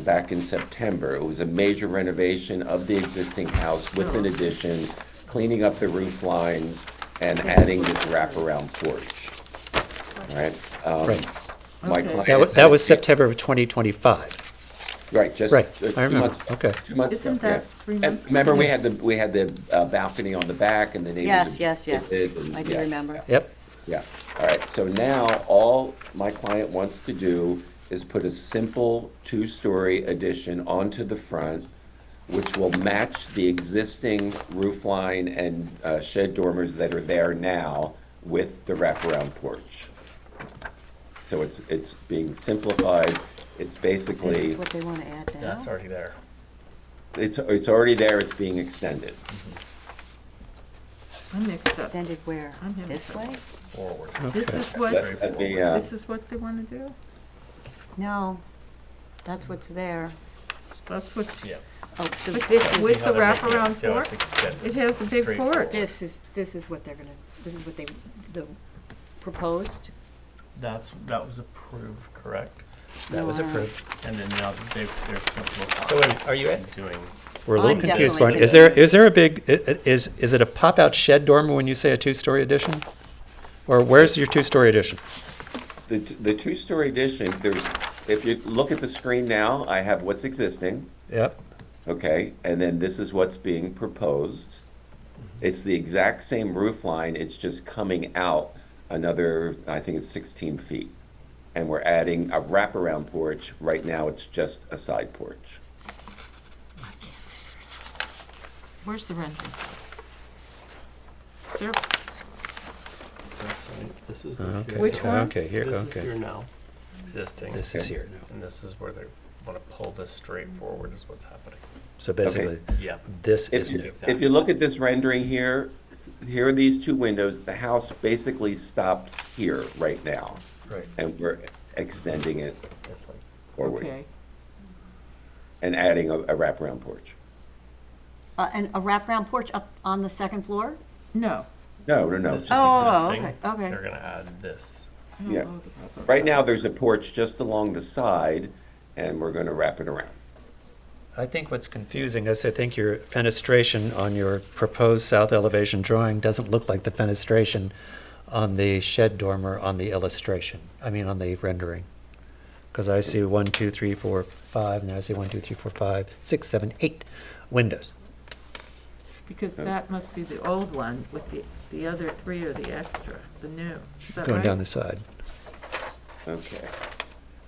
back in September. It was a major renovation of the existing house with an addition, cleaning up the roof lines, and adding this wraparound porch. All right? Right. My Okay. client That was, has that had- was September of 2025. Right, just Right, 2 I remember. months. Okay. 2 months ago, Isn't yeah. that 3 And months? remember, we had the balcony on the back, and the neighbors. Yes, yes, yes. and- I do yeah. remember. Yep. Yeah, all right, so now all my client wants to do is put a simple 2-story addition onto the front, which will match the existing roof line and shed dormers that are there now with the wraparound porch. So it's being simplified, it's This basically, is what they want to add now? That's already there. it's already there, it's being extended. I'm mixed up. Extended where? I'm having This trouble. way? Forward. This is what, That'd be, this is what they want to do? No, that's what's there. That's what's, Yeah. Oh, so But this is, with See how the they're making it, wraparound see how it's porch? extended. It has a big Straightforward. porch. this is what they're gonna, this is what the proposed? That was approved, correct? That was No, approved. And then now they're simplifying. So wait, are you and doing, We're a little I'm confused, definitely Brian. Is there a big, is it a pop-out shed dormer when you say a 2-story addition? Or where's your 2-story addition? The 2-story addition, if you look at the screen now, I have what's existing. Yep. Okay, and then this is what's being proposed. It's the exact same roof line, it's just coming out another, I think it's 16 feet. And we're adding a wraparound porch. Right now, it's just a side porch. Where's the rendering? There, that's right, this is. Okay. Which one? Okay, here, This is okay. here now, existing. This is here now. And this is where they want to pull this straight forward is what's happening. So basically, Yeah. this If is you, new. if you look at this rendering here, here are these 2 windows. The house basically stops here right now. Right. And we're extending it It's like, forward okay. and adding a wraparound porch. And a wraparound porch up on the second floor? No. No. It's just Oh, existing. okay, okay. They're gonna add this. I don't Yeah. know the- Right now, there's a porch just along the side, and we're gonna wrap it around. I think what's confusing is I think your fenestration on your proposed south elevation drawing doesn't look like the fenestration on the shed dormer on the illustration, on the rendering. Because I see 1, 2, 3, 4, 5, and then I see 1, 2, 3, 4, 5, 6, 7, 8 windows. Because that must be the old one with the other 3 are the extra, the new. Is that Going right? down the side. Okay.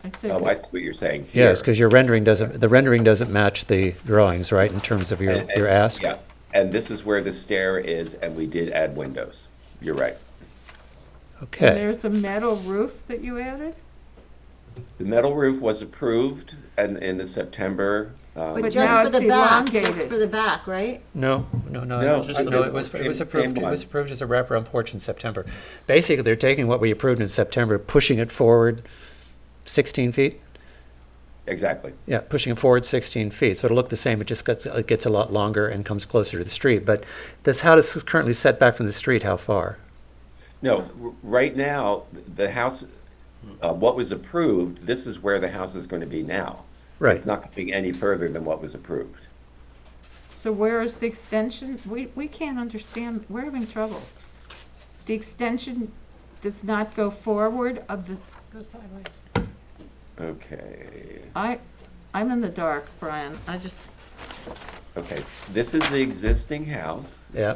I'd say Oh, I see what you're saying here. Yes, because the rendering doesn't match the drawings, right, in terms of your ask? Yeah, and this is where the stair is, and we did add windows. You're right. And Okay. there's a metal roof that you added? The metal roof was approved in the September. But But now just for it's the back, just elongated. for the back, right? No. No, It just was the same approved. It one. was approved as a wraparound porch in September. Basically, they're taking what we approved in September, pushing it forward 16 feet. Exactly. Yeah, pushing it forward 16 feet. So it'll look the same. It just gets a lot longer and comes closer to the street. But how does this currently set back from the street? How far? No, right now, the house, what was approved, this is where the house is going to be now. Right. It's not going to be any further than what was approved. So where is the extension? We can't understand, we're having trouble. The extension does not go forward of the, Go sideways. Okay. I'm in the dark, Brian. Okay, this is the existing house. Yeah.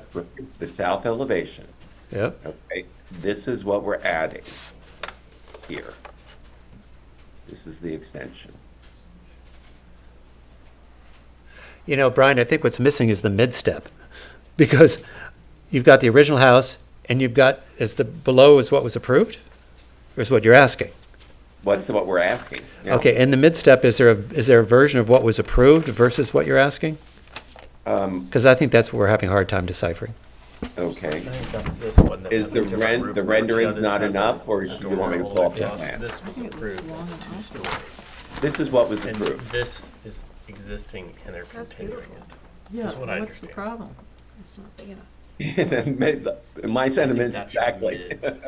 The south elevation. Yeah. Okay, this is what we're adding here. This is the extension. Brian, I think what's missing is the mid-step. Because you've got the original house, and you've got, below is what was approved? Or is what you're asking? What we're asking. Yeah. Okay, in the mid-step, is there a version of what was approved versus what you're asking? Because I think that's what we're having a hard time deciphering. Okay. I think that's this one. that Is has a the different roof. the Yeah, renderings this not has enough, or a do you want me to dormer pull all up the way the across. plan? This was approved as 2-story. This is what was And approved. this is existing, and they're That's continuing beautiful. it. yeah, That's what I what's the understand. problem? It's not big enough. My sentiments That's exactly. mid,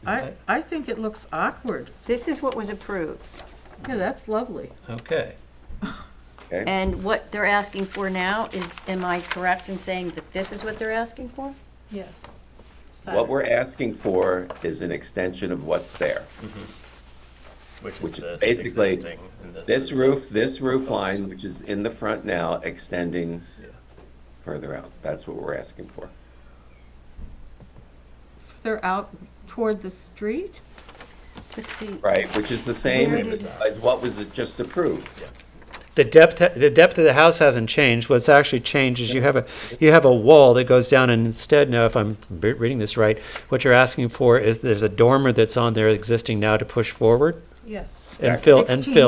right? I think it looks awkward. This is what was approved. Yeah, that's lovely. Okay. Okay. And what they're asking for now is, am I correct in saying that this is what they're asking for? Yes. It's What we're fabulous. asking for is an extension of what's there. Which Which is is this basically existing, and This is- roof line, which is in the front now, extending Yeah. further out. That's what we're asking for. They're out toward the street? Let's see. Right, which is the same as what was just approved. The depth of the house hasn't changed. What's actually changed is you have a wall that goes down, and instead, now if I'm reading this right, what you're asking for is there's a dormer that's on there existing now to push forward Yes. and Exactly. fill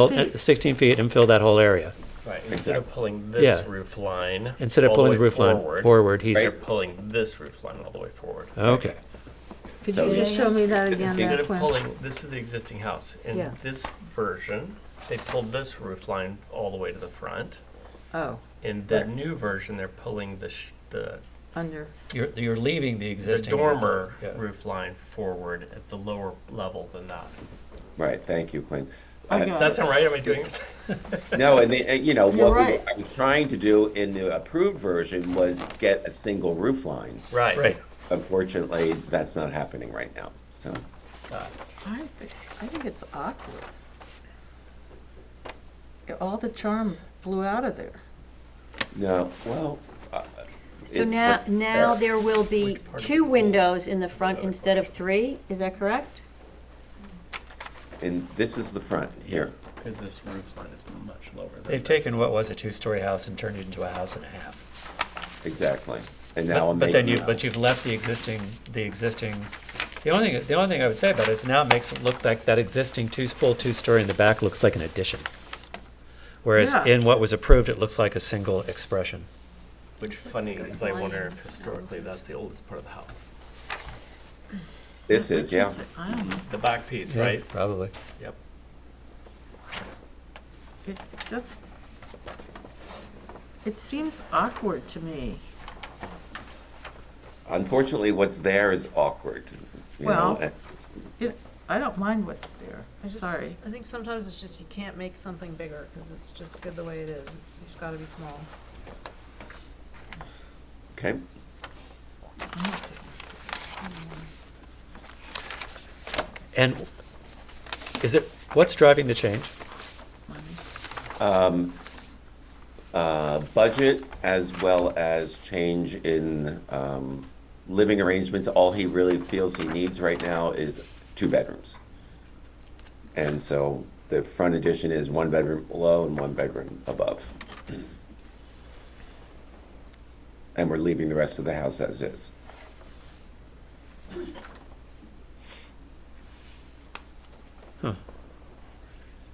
16 feet. 16 feet and fill that whole area. Right, instead of pulling Yeah. this roof line. Instead of all pulling the way roof line forward, he's They're pulling this roof line all the way forward. okay. Could So- you just show me that again, Instead that of plan? pulling, this is the existing house. In Yeah. this version, they pulled this roof line all the way to the front. Oh, In the Right. new version, they're pulling the under, You're leaving the existing dormer yeah. roof line forward at the lower level than that. Right, thank you, Quinn. I got Does that sound right? Am I doing? No, and You're what right. I was trying to do in the approved version was get a single roof line. Right. Right. Unfortunately, that's not happening right now, so. I think it's awkward. All the charm blew out of there. No, well. So it's now, what's now there. there will be Which part of 2 it's windows in the front instead of 3, is that correct? And this is the front here. Because this roof line is much lower than They've this. taken what was a 2-story house and turned it into a house and a half. Exactly. And now I'm But then making. you've left the existing. The only thing I would say about it is now it makes it look like that existing full 2-story in the back looks like an addition. Whereas Yeah. in what was approved, it looks like a single expression. Which funny, because I wonder if historically that's the oldest part of the house. This is, yeah. I don't know. The back piece, Yeah, right? Probably. Yep. It just, it seems awkward to me. Unfortunately, what's there is awkward. you Well, know, I don't mind what's there. Sorry. I think sometimes it's just you can't make something bigger because it's just good the way it is. It's just got to be small. Okay. I'm not taking it And what's driving the change? Budget as well as change in living arrangements. All he really feels he needs right now is 2 bedrooms. And so the front addition is 1 bedroom below and 1 bedroom above. And we're leaving the rest of the house as is. Huh.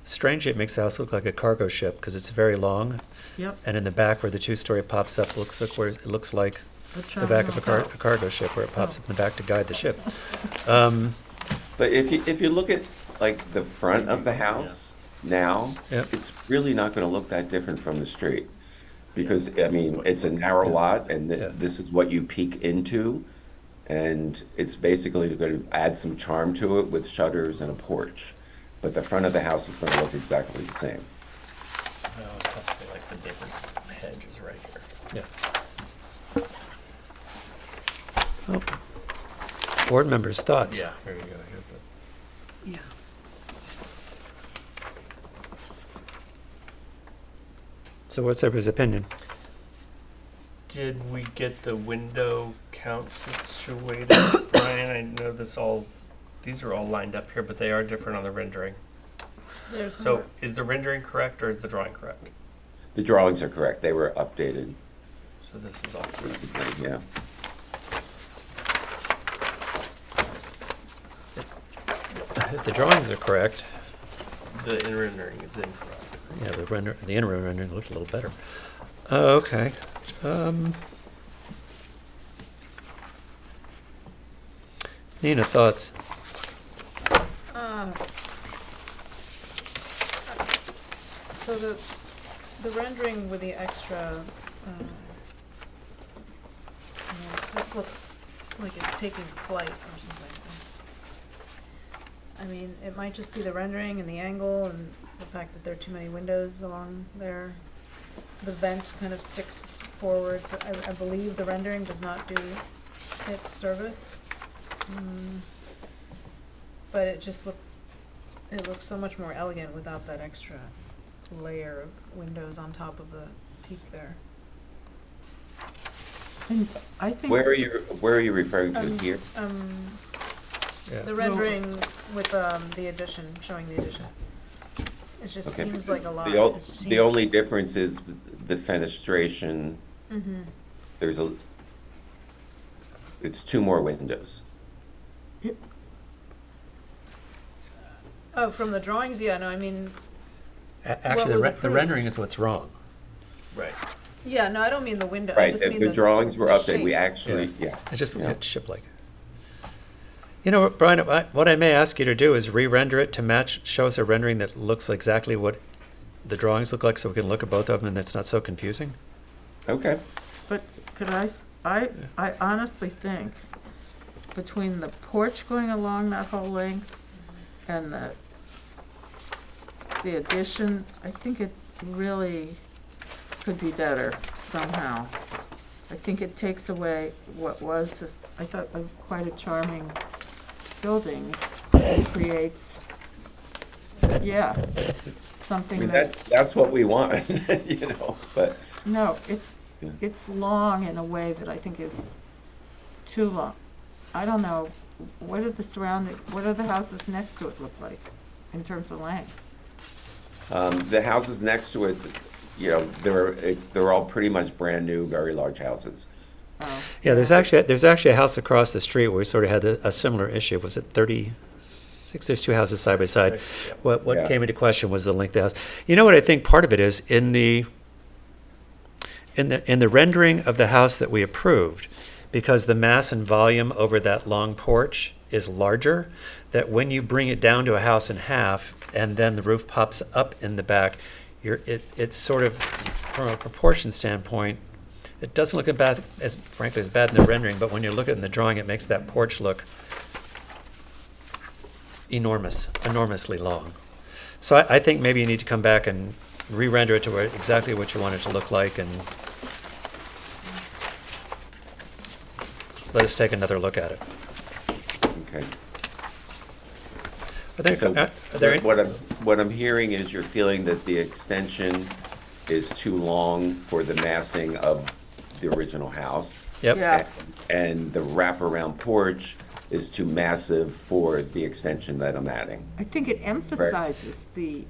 Strangely, it makes the house look like a cargo ship because it's very long. Yep. And in the back where the 2-story pops up, it looks like A the back of a terminal house. cargo ship where it pops up in the back to guide the ship. But if you look at like the front of the house now, Yeah. it's really not going to look that different from the street. Because, I mean, it's a narrow lot and Yeah. this is what you peek into. And it's basically going to add some charm to it with shutters and a porch. But the front of the house is going to look exactly the same. No, it's obviously like the neighbor's hedge is right here. Yeah. Oh. Board members' thoughts? Yeah, here you go. Here's the. Yeah. So what's everybody's opinion? Did we get the window count situated, Brian? I know these are all lined up here, but they are different on the rendering. There's So more. is the rendering correct or is the drawing correct? The drawings are correct. They were updated So this is all correct. recently, yeah. If the drawings are correct, The rendering is incorrect. yeah, the interim rendering looked a little better. Okay. Nina, thoughts? So the rendering with the extra, this looks like it's taking flight or something. I mean, it might just be the rendering and the angle and the fact that there are too many windows along there. The vent kind of sticks forward, so I believe the rendering does not do it service. But it looks so much more elegant without that extra layer of windows on top of the peak there. And I think. Where are you referring to here? Yeah. The rendering with the addition, showing the addition. It just Okay. seems like a lot. The only difference is the fenestration. Mm-hmm. It's 2 more windows. Oh, from the drawings, yeah, no, I mean, Actually, was the approved? rendering is what's wrong. Right. yeah, no, I don't mean the window, I Right, just mean the drawings were the updated. We shape. actually, yeah. It just Yeah. looked ship-like. You know, Brian, what I may ask you to do is re-render it to match, show us a rendering that looks exactly what the drawings look like so we can look at both of them and it's not so confusing. Okay. But could I honestly think between the porch going along that whole length and the addition, I think it really could be better somehow. I think it takes away what was, I thought, quite a charming building. It creates, yeah, I something mean, that. that's what we want, but. No, Yeah. it's long in a way that I think is too long. I don't know, what are the houses next to it look like in terms of length? The houses next to it, they're all pretty much brand new, very large houses. Oh, Yeah, there's actually a house across the street where we sort of had a similar issue. Was it 36? There's 2 houses side by side. Right, yeah. What Yeah. came into question was the length of the house. You know what I think part of it is in the rendering of the house that we approved, because the mass and volume over that long porch is larger, that when you bring it down to a house in half and then the roof pops up in the back, it's sort of, from a proportion standpoint, it doesn't look frankly as bad in the rendering, but when you look at it in the drawing, it makes that porch look enormously long. So I think maybe you need to come back and re-render it to exactly what you want it to look like, and let us take another look at it. Okay. Are there, So are there any- what I'm hearing is you're feeling that the extension is too long for the massing of the original house. Yep. Yeah. And the wraparound porch is too massive for the extension that I'm adding. I think it emphasizes the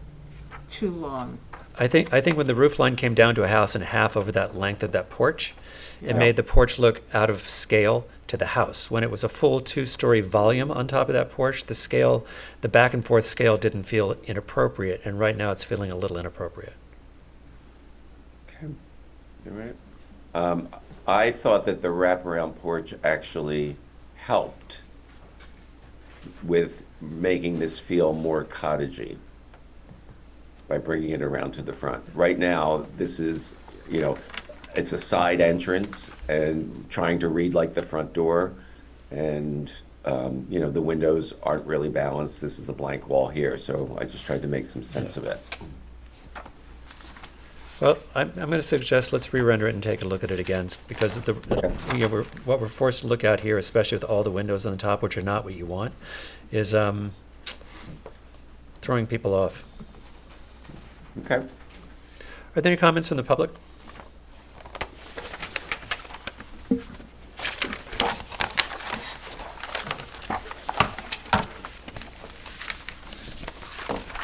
too long. I think when the roof line came down to a house and half over that length of that porch, it Yeah. made the porch look out of scale to the house. When it was a full 2-story volume on top of that porch, the back and forth scale didn't feel inappropriate, and right now it's feeling a little inappropriate. Okay. All right. I thought that the wraparound porch actually helped with making this feel more cottagey by bringing it around to the front. Right now, this is, it's a side entrance and trying to read like the front door. And, the windows aren't really balanced. This is a blank wall here, so I just tried to make some sense of it. Well, I'm going to suggest let's re-render it and take a look at it again, because of what we're forced to look at here, especially with all the windows on the top, which are not what you want, is throwing people off. Okay. Are there any comments from the public?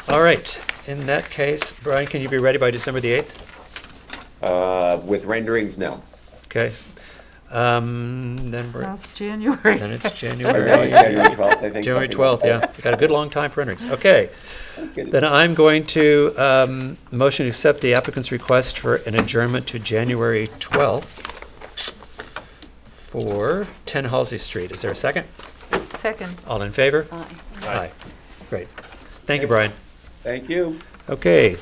All right. In that case, Brian, can you be ready by December the 8th? With renderings, no. Okay. Then Last January. then it's Or no, it's January. January 12th, I think. January something 12th, like that. yeah. We've got a good long time for renderings. Okay. That's good. Then I'm going to motion to accept the applicant's request for an adjournment to January 12th for 10 Halsey Street. Is there a second? Second. All in favor? Aye. Aye. Great. Thank you, Brian. Thank you. Okay.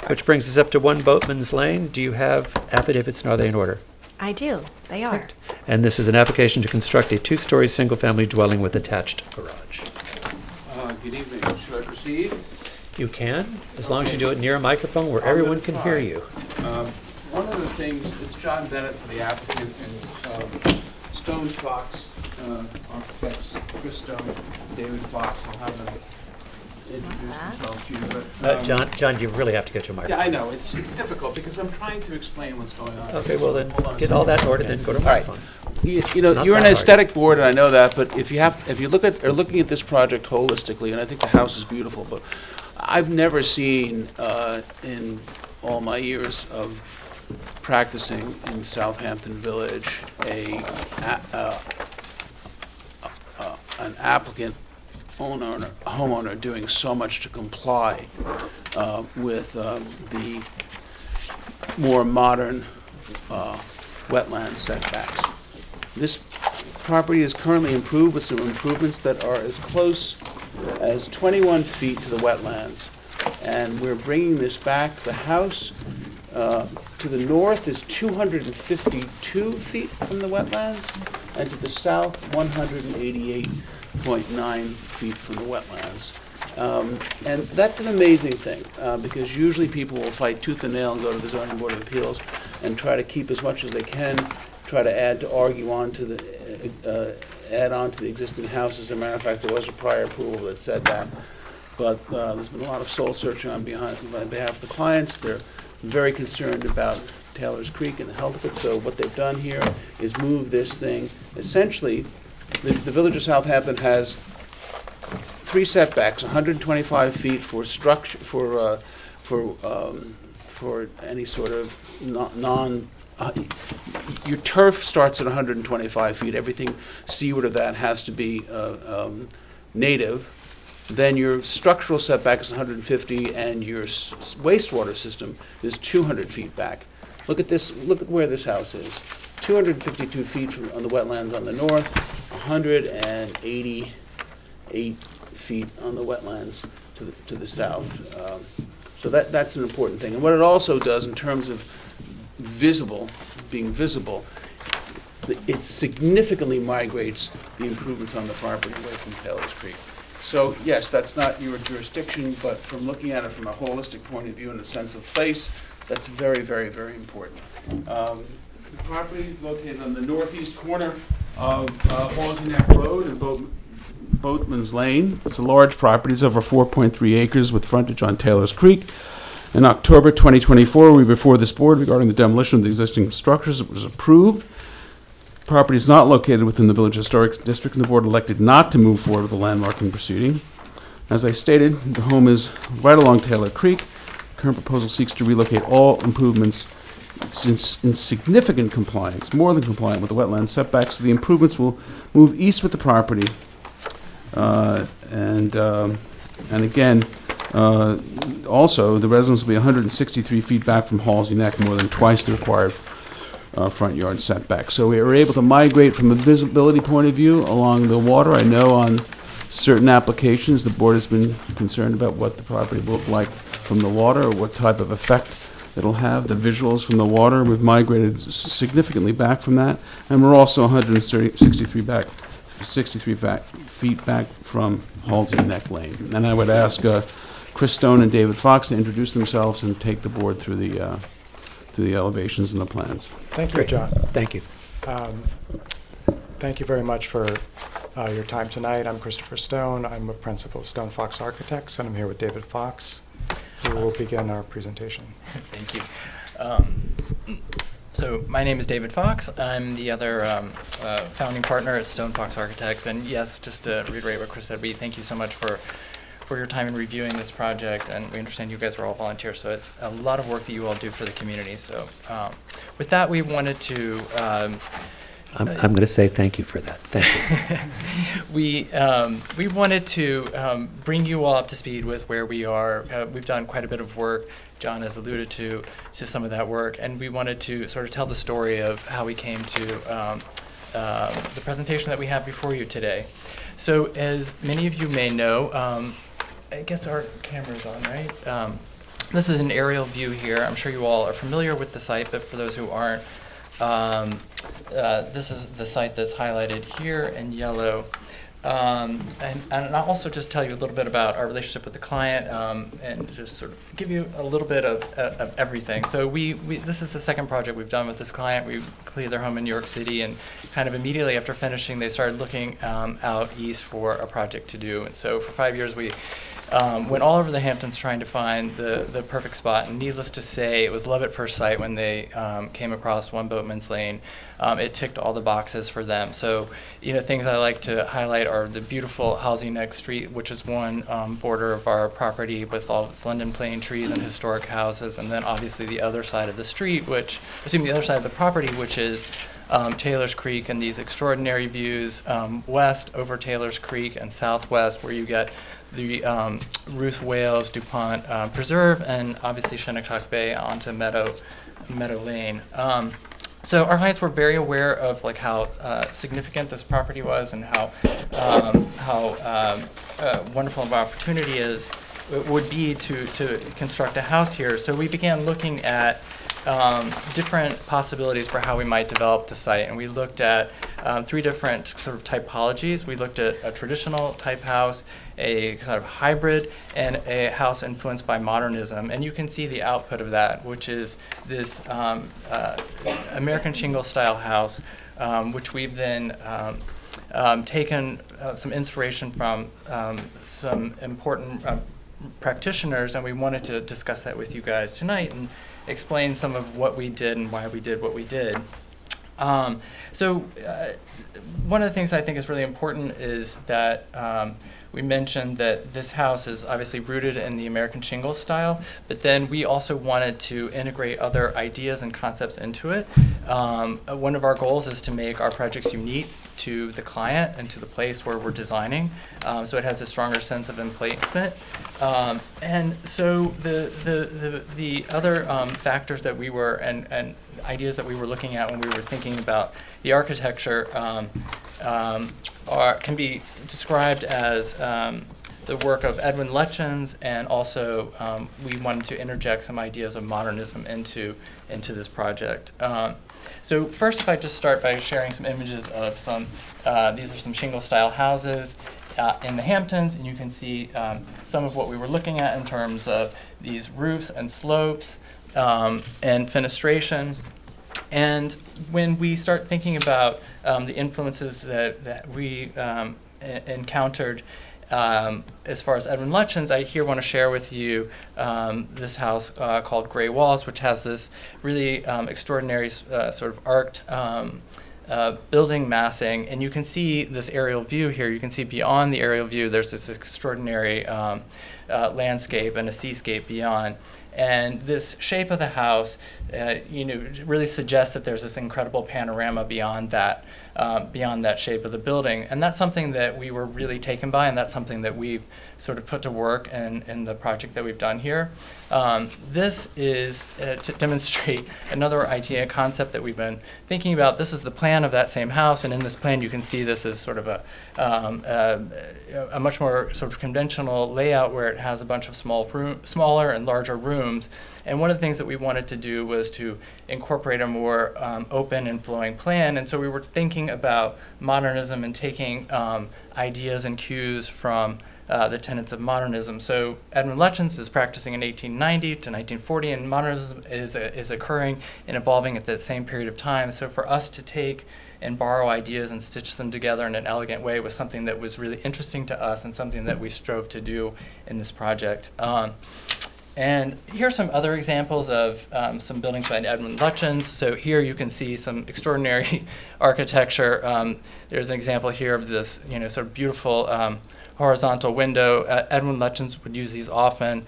Which brings us up to 1 Boatman's Lane. Do you have affidavits, and are they in order? I do. They are. And this is an application to construct a 2-story single-family dwelling with attached garage. Good evening. Should I proceed? You can, as long as you do it near a microphone where everyone can hear you. One of the things, it's John Bennett for the applicant and Stone Fox Architects, Chris Stone, David Fox. I'll have them introduce themselves to you. But, John, you really have to get to a yeah, microphone. I know. It's difficult because I'm trying to explain what's going on. Okay, well then, Hold on a get all second. that in order, then go to All right. microphone. You It's know, not you're an that hard. aesthetic board, and I know that, but if you are looking at this project holistically, and I think the house is beautiful, but I've never seen, in all my years of practicing in Southampton Village, an applicant, homeowner doing so much to comply with the more modern wetland setbacks. This property is currently improved with some improvements that are as close as 21 feet to the wetlands. And we're bringing this back. The house to the north is 252 feet from the wetlands, and to the south, 188.9 feet from the wetlands. And that's an amazing thing, because usually people will fight tooth and nail and go to the zoning board of appeals and try to keep as much as they can, try to add on to the existing house. As a matter of fact, there was a prior approval that said that. But there's been a lot of soul searching on behalf of the clients. They're very concerned about Taylor's Creek and the health of it. So what they've done here is move this thing. Essentially, the Village of Southampton has 3 setbacks: 125 feet for structure, for any sort of your turf starts at 125 feet. Everything seaward of that has to be native. Then your structural setback is 150, and your wastewater system is 200 feet back. Look at this. Look at where this house is. 252 feet on the wetlands on the north, 188 feet on the wetlands to the south. So that's an important thing. And what it also does in terms of being visible, it significantly migrates the improvements on the property away from Taylor's Creek. So yes, that's not your jurisdiction, but from looking at it from a holistic point of view and a sense of place, that's very, very, very important. The property is located on the northeast corner of Halsey Neck Road and Boatman's Lane. It's a large property. It's over 4.3 acres with frontage on Taylor's Creek. In October 2024, we were before this board regarding the demolition of the existing structures. It was approved. Property is not located within the Village Historic District, and the board elected not to move forward with the landmarking proceeding. As I stated, the home is right along Taylor Creek. Current proposal seeks to relocate all improvements in significant compliance, more than compliant with the wetland setbacks. So the improvements will move east with the property. And again, also, the residence will be 163 feet back from Halsey Neck, more than twice the required front yard setback. So we were able to migrate from a visibility point of view along the water. I know on certain applications, the board has been concerned about what the property will look like from the water, or what type of effect it'll have. The visuals from the water, we've migrated significantly back from that, and we're also 163 feet back from Halsey Neck Lane. And I would ask Chris Stone and David Fox to introduce themselves and take the board through the elevations and the plans. Thank you, Great. John. Thank you. Thank you very much for your time tonight. I'm Christopher Stone. I'm a principal of Stone Fox Architects, and I'm here with David Fox, who will begin our presentation. Thank you. So my name is David Fox. I'm the other founding partner at Stone Fox Architects. And yes, just to reiterate what Chris said, we thank you so much for your time in reviewing this project. And we understand you guys are all volunteers, so it's a lot of work that you all do for the community. So with that, we wanted to... I'm going to say thank you for that. Thank you. We wanted to bring you all up to speed with where we are. We've done quite a bit of work. John has alluded to some of that work, and we wanted to sort of tell the story of how we came to the presentation that we have before you today. So as many of you may know, I guess our camera's on, right? This is an aerial view here. I'm sure you all are familiar with the site, but for those who aren't, this is the site that's highlighted here in yellow. And I'll also just tell you a little bit about our relationship with the client, and just sort of give you a little bit of everything. So this is the second project we've done with this client. We completed their home in New York City, and kind of immediately after finishing, they started looking out east for a project to do. And so for 5 years, we went all over the Hamptons trying to find the perfect spot. And needless to say, it was love at first sight when they came across One Boatman's Lane. It ticked all the boxes for them. So, things I like to highlight are the beautiful Halsey Neck Street, which is one border of our property with all its London plane trees and historic houses. And then obviously the other side of the street, the other side of the property, which is Taylor's Creek, and these extraordinary views west over Taylor's Creek and southwest, where you get the Ruth Wales DuPont Preserve, and obviously Shinnecock Bay onto Meadow Lane. So our clients were very aware of how significant this property was, and how wonderful of an opportunity it would be to construct a house here. So we began looking at different possibilities for how we might develop the site, and we looked at 3 different sort of typologies. We looked at a traditional type house, a kind of hybrid, and a house influenced by modernism. And you can see the output of that, which is this American shingle style house, which we've then taken some inspiration from some important practitioners, and we wanted to discuss that with you guys tonight and explain some of what we did and why we did what we did. So one of the things I think is really important is that we mentioned that this house is obviously rooted in the American shingle style, but then we also wanted to integrate other ideas and concepts into it. One of our goals is to make our projects unique to the client and to the place where we're designing, so it has a stronger sense of emplacement. And so the other factors that we were and ideas that we were looking at when we were thinking about the architecture can be described as the work of Edwin Letchins, and also we wanted to interject some ideas of modernism into this project. So first, if I just start by sharing some images of these are some shingle style houses, in the Hamptons, and you can see some of what we were looking at in terms of these roofs and slopes and fenestration. And when we start thinking about the influences that we encountered as far as Edwin Lutyens, I here want to share with you this house called Gray Walls, which has this really extraordinary sort of arced building massing. And you can see this aerial view here. You can see beyond the aerial view, there's this extraordinary landscape and a seascape beyond. And this shape of the house, really suggests that there's this incredible panorama beyond that shape of the building. And that's something that we were really taken by, and that's something that we've sort of put to work in the project that we've done here. This is to demonstrate another idea, concept that we've been thinking about. This is the plan of that same house, and in this plan you can see this is sort of a much more sort of conventional layout where it has a bunch of smaller and larger rooms. And one of the things that we wanted to do was to incorporate a more open and flowing plan. And so we were thinking about modernism and taking ideas and cues from the tenets of modernism. So Edwin Lutyens is practicing in 1890 to 1940, and modernism is occurring and evolving at that same period of time. So for us to take and borrow ideas and stitch them together in an elegant way was something that was really interesting to us and something that we strove to do in this project. And here are some other examples of some buildings by Edwin Lutyens. So here you can see some extraordinary architecture. There's an example here of this, sort of beautiful horizontal window. Edwin Lutyens would use these often.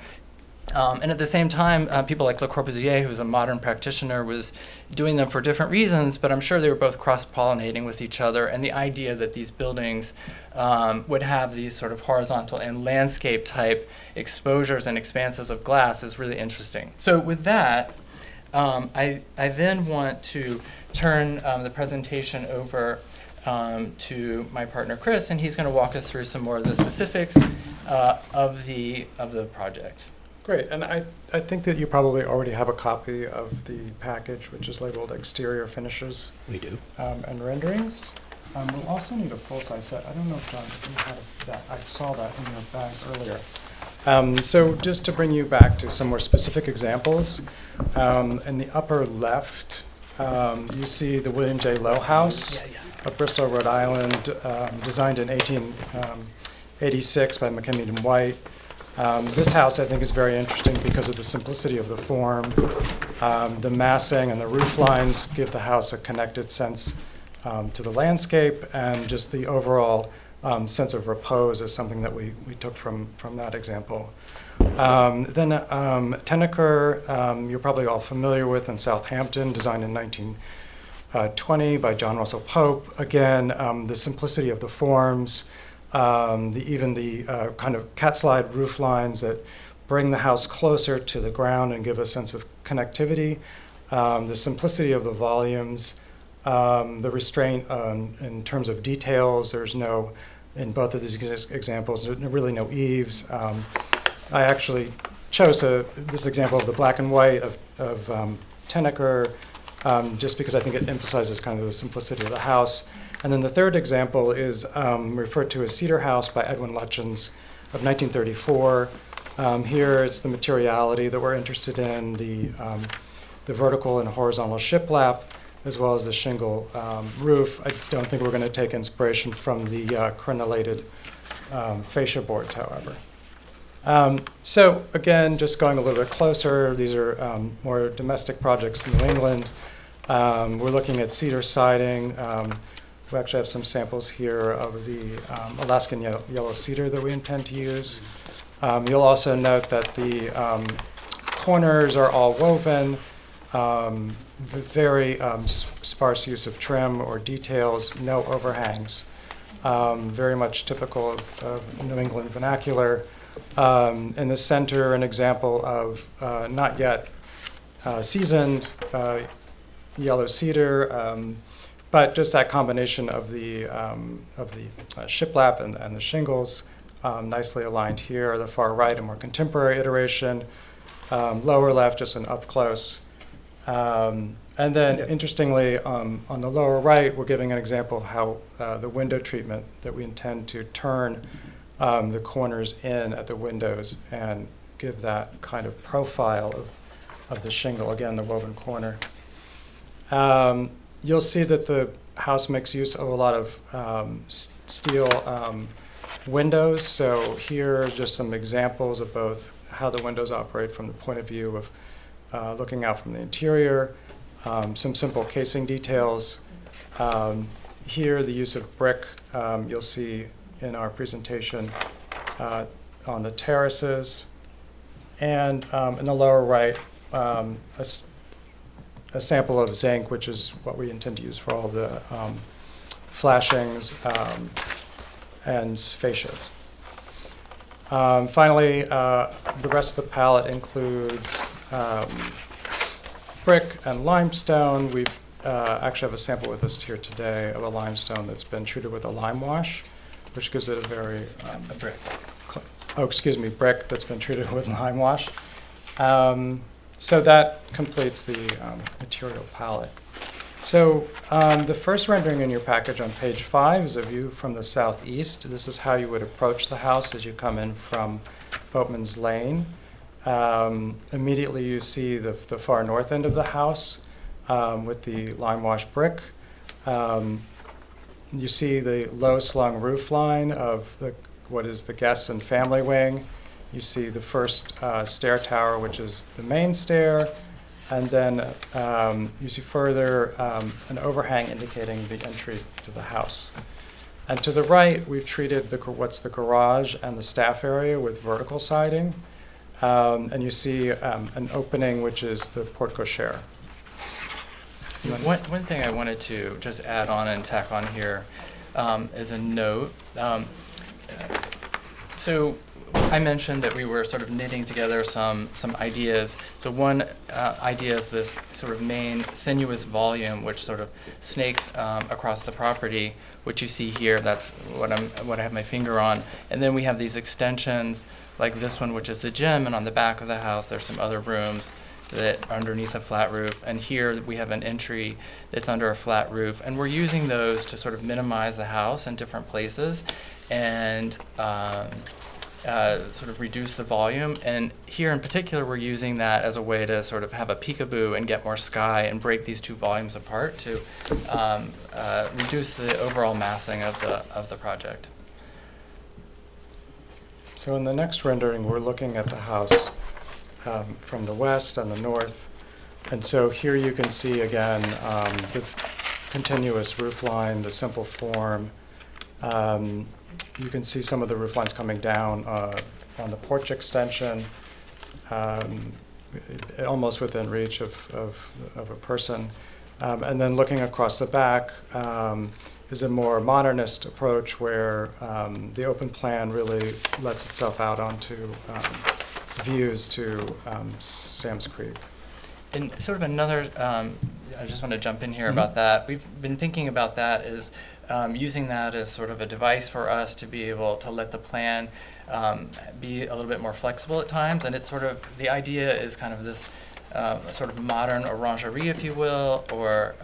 And at the same time, people like Le Corbusier, who's a modern practitioner, was doing them for different reasons, but I'm sure they were both cross-pollinating with each other. And the idea that these buildings would have these sort of horizontal and landscape-type exposures and expanses of glass is really interesting. So with that, I then want to turn the presentation over to my partner, Chris, and he's going to walk us through some more of the specifics of the project. Great, and I think that you probably already have a copy of the package, which is labeled Exterior Finishes. We do. And Renderings. We'll also need a full-size set. I don't know if, John, you have that. I saw that in your bag earlier. So just to bring you back to some more specific examples, in the upper left, you see the William J. Lowe House of Bristol, Rhode Island, designed in 1886 by McKinney and White. This house, I think, is very interesting because of the simplicity of the form. The massing and the roof lines give the house a connected sense to the landscape, and just the overall sense of repose is something that we took from that example. Then Tennecker, you're probably all familiar with, in Southampton, designed in 1920 by John Russell Pope. Again, the simplicity of the forms, even the kind of cat slide roof lines that bring the house closer to the ground and give a sense of connectivity, the simplicity of the volumes, the restraint in terms of details. There's no, in both of these examples, really no eaves. I actually chose this example of the black and white of Tennecker just because I think it emphasizes kind of the simplicity of the house. And then the third example is referred to as Cedar House by Edwin Lutyens of 1934. Here it's the materiality that we're interested in, the vertical and horizontal shiplap, as well as the shingle roof. I don't think we're going to take inspiration from the crenellated fascia boards, however. So again, just going a little bit closer, these are more domestic projects in New England. We're looking at cedar siding. We actually have some samples here of the Alaskan yellow cedar that we intend to use. You'll also note that the corners are all woven, very sparse use of trim or details, no overhangs. Very much typical of New England vernacular. In the center, an example of not yet seasoned yellow cedar, but just that combination of the shiplap and the shingles, nicely aligned here. The far right, a more contemporary iteration. Lower left, just an up close. And then, Yeah. interestingly, on the lower right, we're giving an example of how the window treatment that we intend to turn the corners in at the windows and give that kind of profile of the shingle, again, the woven corner. You'll see that the house makes use of a lot of steel windows. So here are just some examples of both how the windows operate from the point of view of looking out from the interior, some simple casing details. Here, the use of brick, you'll see in our presentation on the terraces. And in the lower right, a sample of zinc, which is what we intend to use for all the flashings and fascias. Finally, the rest of the palette includes brick and limestone. We actually have a sample with us here today of a limestone that's been treated with a lime wash, which gives it a very brick. Brick that's been treated with lime wash. So that completes the material palette. So the first rendering in your package on page 5 is a view from the southeast. This is how you would approach the house as you come in from Boatman's Lane. Immediately you see the far north end of the house with the lime wash brick. You see the low slung roof line of what is the guest and family wing. You see the first stair tower, which is the main stair, and then you see further an overhang indicating the entry to the house. And to the right, we've treated what's the garage and the staff area with vertical siding, and you see an opening, which is the porte cochere. One thing I wanted to just add on and tack on here is a note. So I mentioned that we were sort of knitting together some ideas. So one idea is this sort of main sinuous volume, which sort of snakes across the property, which you see here. That's what I have my finger on. And then we have these extensions, like this one, which is the gym, and on the back of the house, there's some other rooms that are underneath a flat roof. And here we have an entry that's under a flat roof, and we're using those to sort of minimize the house in different places and sort of reduce the volume. And here in particular, we're using that as a way to sort of have a peekaboo and get more sky and break these two volumes apart to reduce the overall massing of the project. So in the next rendering, we're looking at the house from the west and the north. And so here you can see again the continuous roof line, the simple form. You can see some of the roof lines coming down on the porch extension, almost within reach of a person. And then looking across the back is a more modernist approach where the open plan really lets itself out onto views to Sam's Creek. And sort of another, I just want to jump in here about that. We've been thinking about that as using that as sort of a device for us to be able to let the plan be a little bit more flexible at times. And it's sort of, the idea is kind of this sort of modern orangerie, if you will, or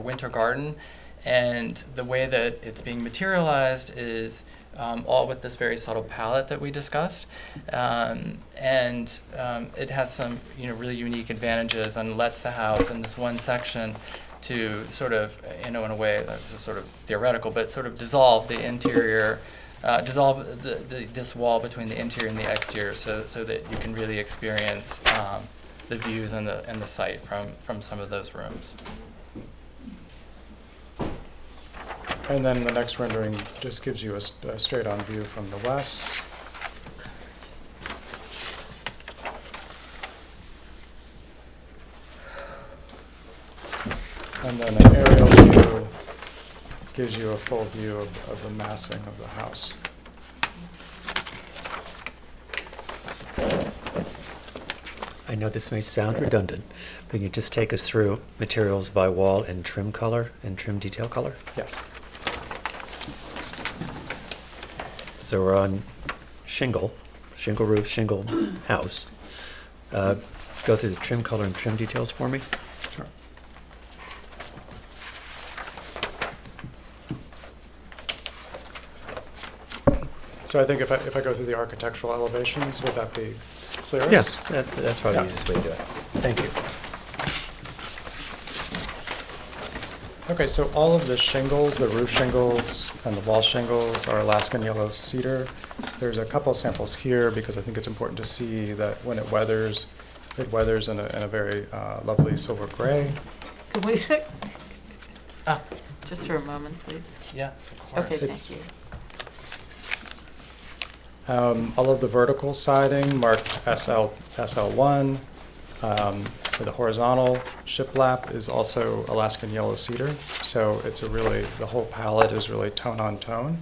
winter garden. And the way that it's being materialized is all with this very subtle palette that we discussed. And it has some really unique advantages and lets the house in this one section to sort of, in a way, this is sort of theoretical, but sort of dissolve the interior, dissolve this wall between the interior and the exterior so that you can really experience the views and the site from some of those rooms. And then the next rendering just gives you a straight-on view from the west. And then an aerial view gives you a full view of the massing of the house. I know this may sound redundant, but can you just take us through materials by wall and trim color and trim detail color? Yes. So we're on shingle roof, shingle house. Go through the trim color and trim details for me. Sure. So I think if I go through the architectural elevations, would that be clearest? Yeah, that's probably the easiest way to do it. Thank you. Okay, so all of the shingles, the roof shingles and the wall shingles are Alaskan yellow cedar. There's a couple samples here because I think it's important to see that when it weathers in a very lovely silver gray. Can we, Ah, just for a moment, please? yes, of course. Okay, thank It's- you. All of the vertical siding marked SL1. The horizontal shiplap is also Alaskan yellow cedar. So it's the whole palette is really tone on tone.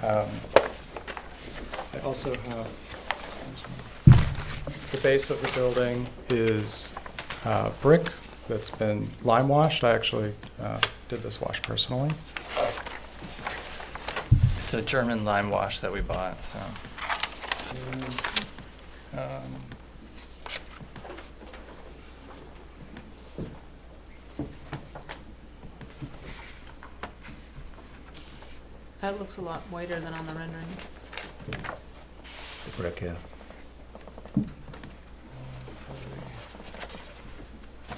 I also have, the base of the building is brick that's been lime washed. I actually did this wash personally. It's a German lime wash that we bought, so. That looks a lot whiter than on the rendering. The brick, yeah.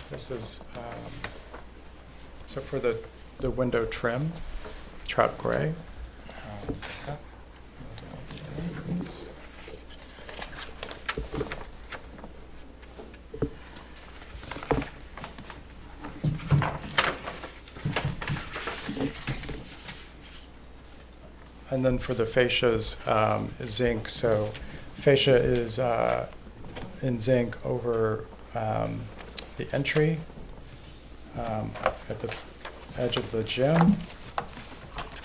This is, so for the window trim, trout gray. So, And then for the fascias, zinc. So fascia is in zinc over the entry at the edge of the gym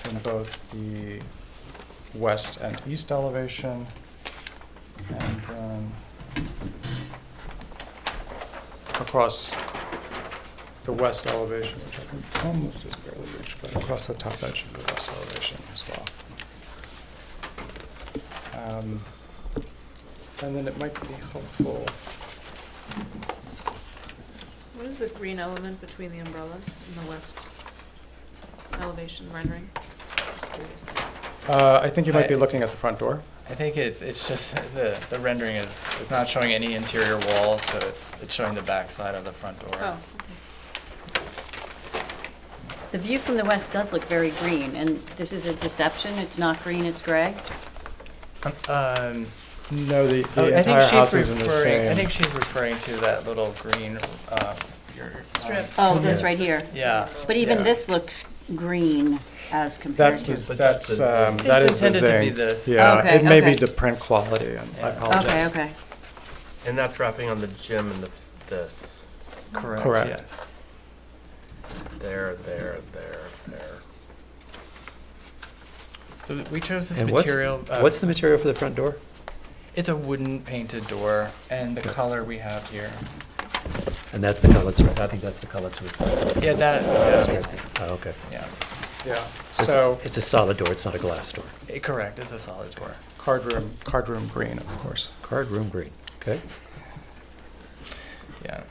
in both the west and east elevation, and then across the west elevation, which I can almost just barely reach, but across the top edge of the west elevation as well. And then it might be helpful. What is the green element between the umbrellas in the west elevation rendering? Just curious. I think you might be looking at the front door. I think it's just the rendering is not showing any interior walls, so it's showing the back side of the front door. Oh, okay. The view from the west does look very green, and this is a deception. It's not green, it's gray. No, the I think entire she's house is in the referring. same. I think she's referring to that little green Strip. Oh, this right here. Yeah. But even yeah. this looks green as compared That's to. that is the intended to be zinc. this. Yeah, Okay, it may be okay. the print quality, and I Yeah. apologize. Okay, okay. And that's wrapping on the gym and this. Correct. Correct. Yes. There. So we chose this And material. what's the material for the front door? It's a wooden painted door, and the color we have here. And that's the color, I think that's the color it's referring. Yeah, that. Oh, okay. Yeah. Yeah. It's- So It's a solid door, it's not a glass door. Correct. It's a solid door. card room green, of course. Card room green, okay. Yeah.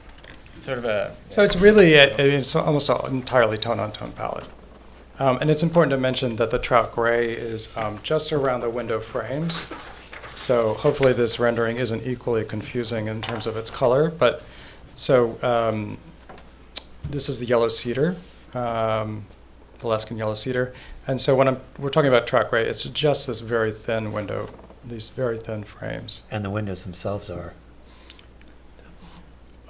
It's sort of a. So it's really it's almost an entirely tone-on-tone palette. And it's important to mention that the trout gray is just around the window frames. So hopefully this rendering isn't equally confusing in terms of its color. But so this is the yellow cedar, Alaskan yellow cedar. And so when we're talking about trout gray, it's just this very thin window, these very thin frames. And the windows themselves are,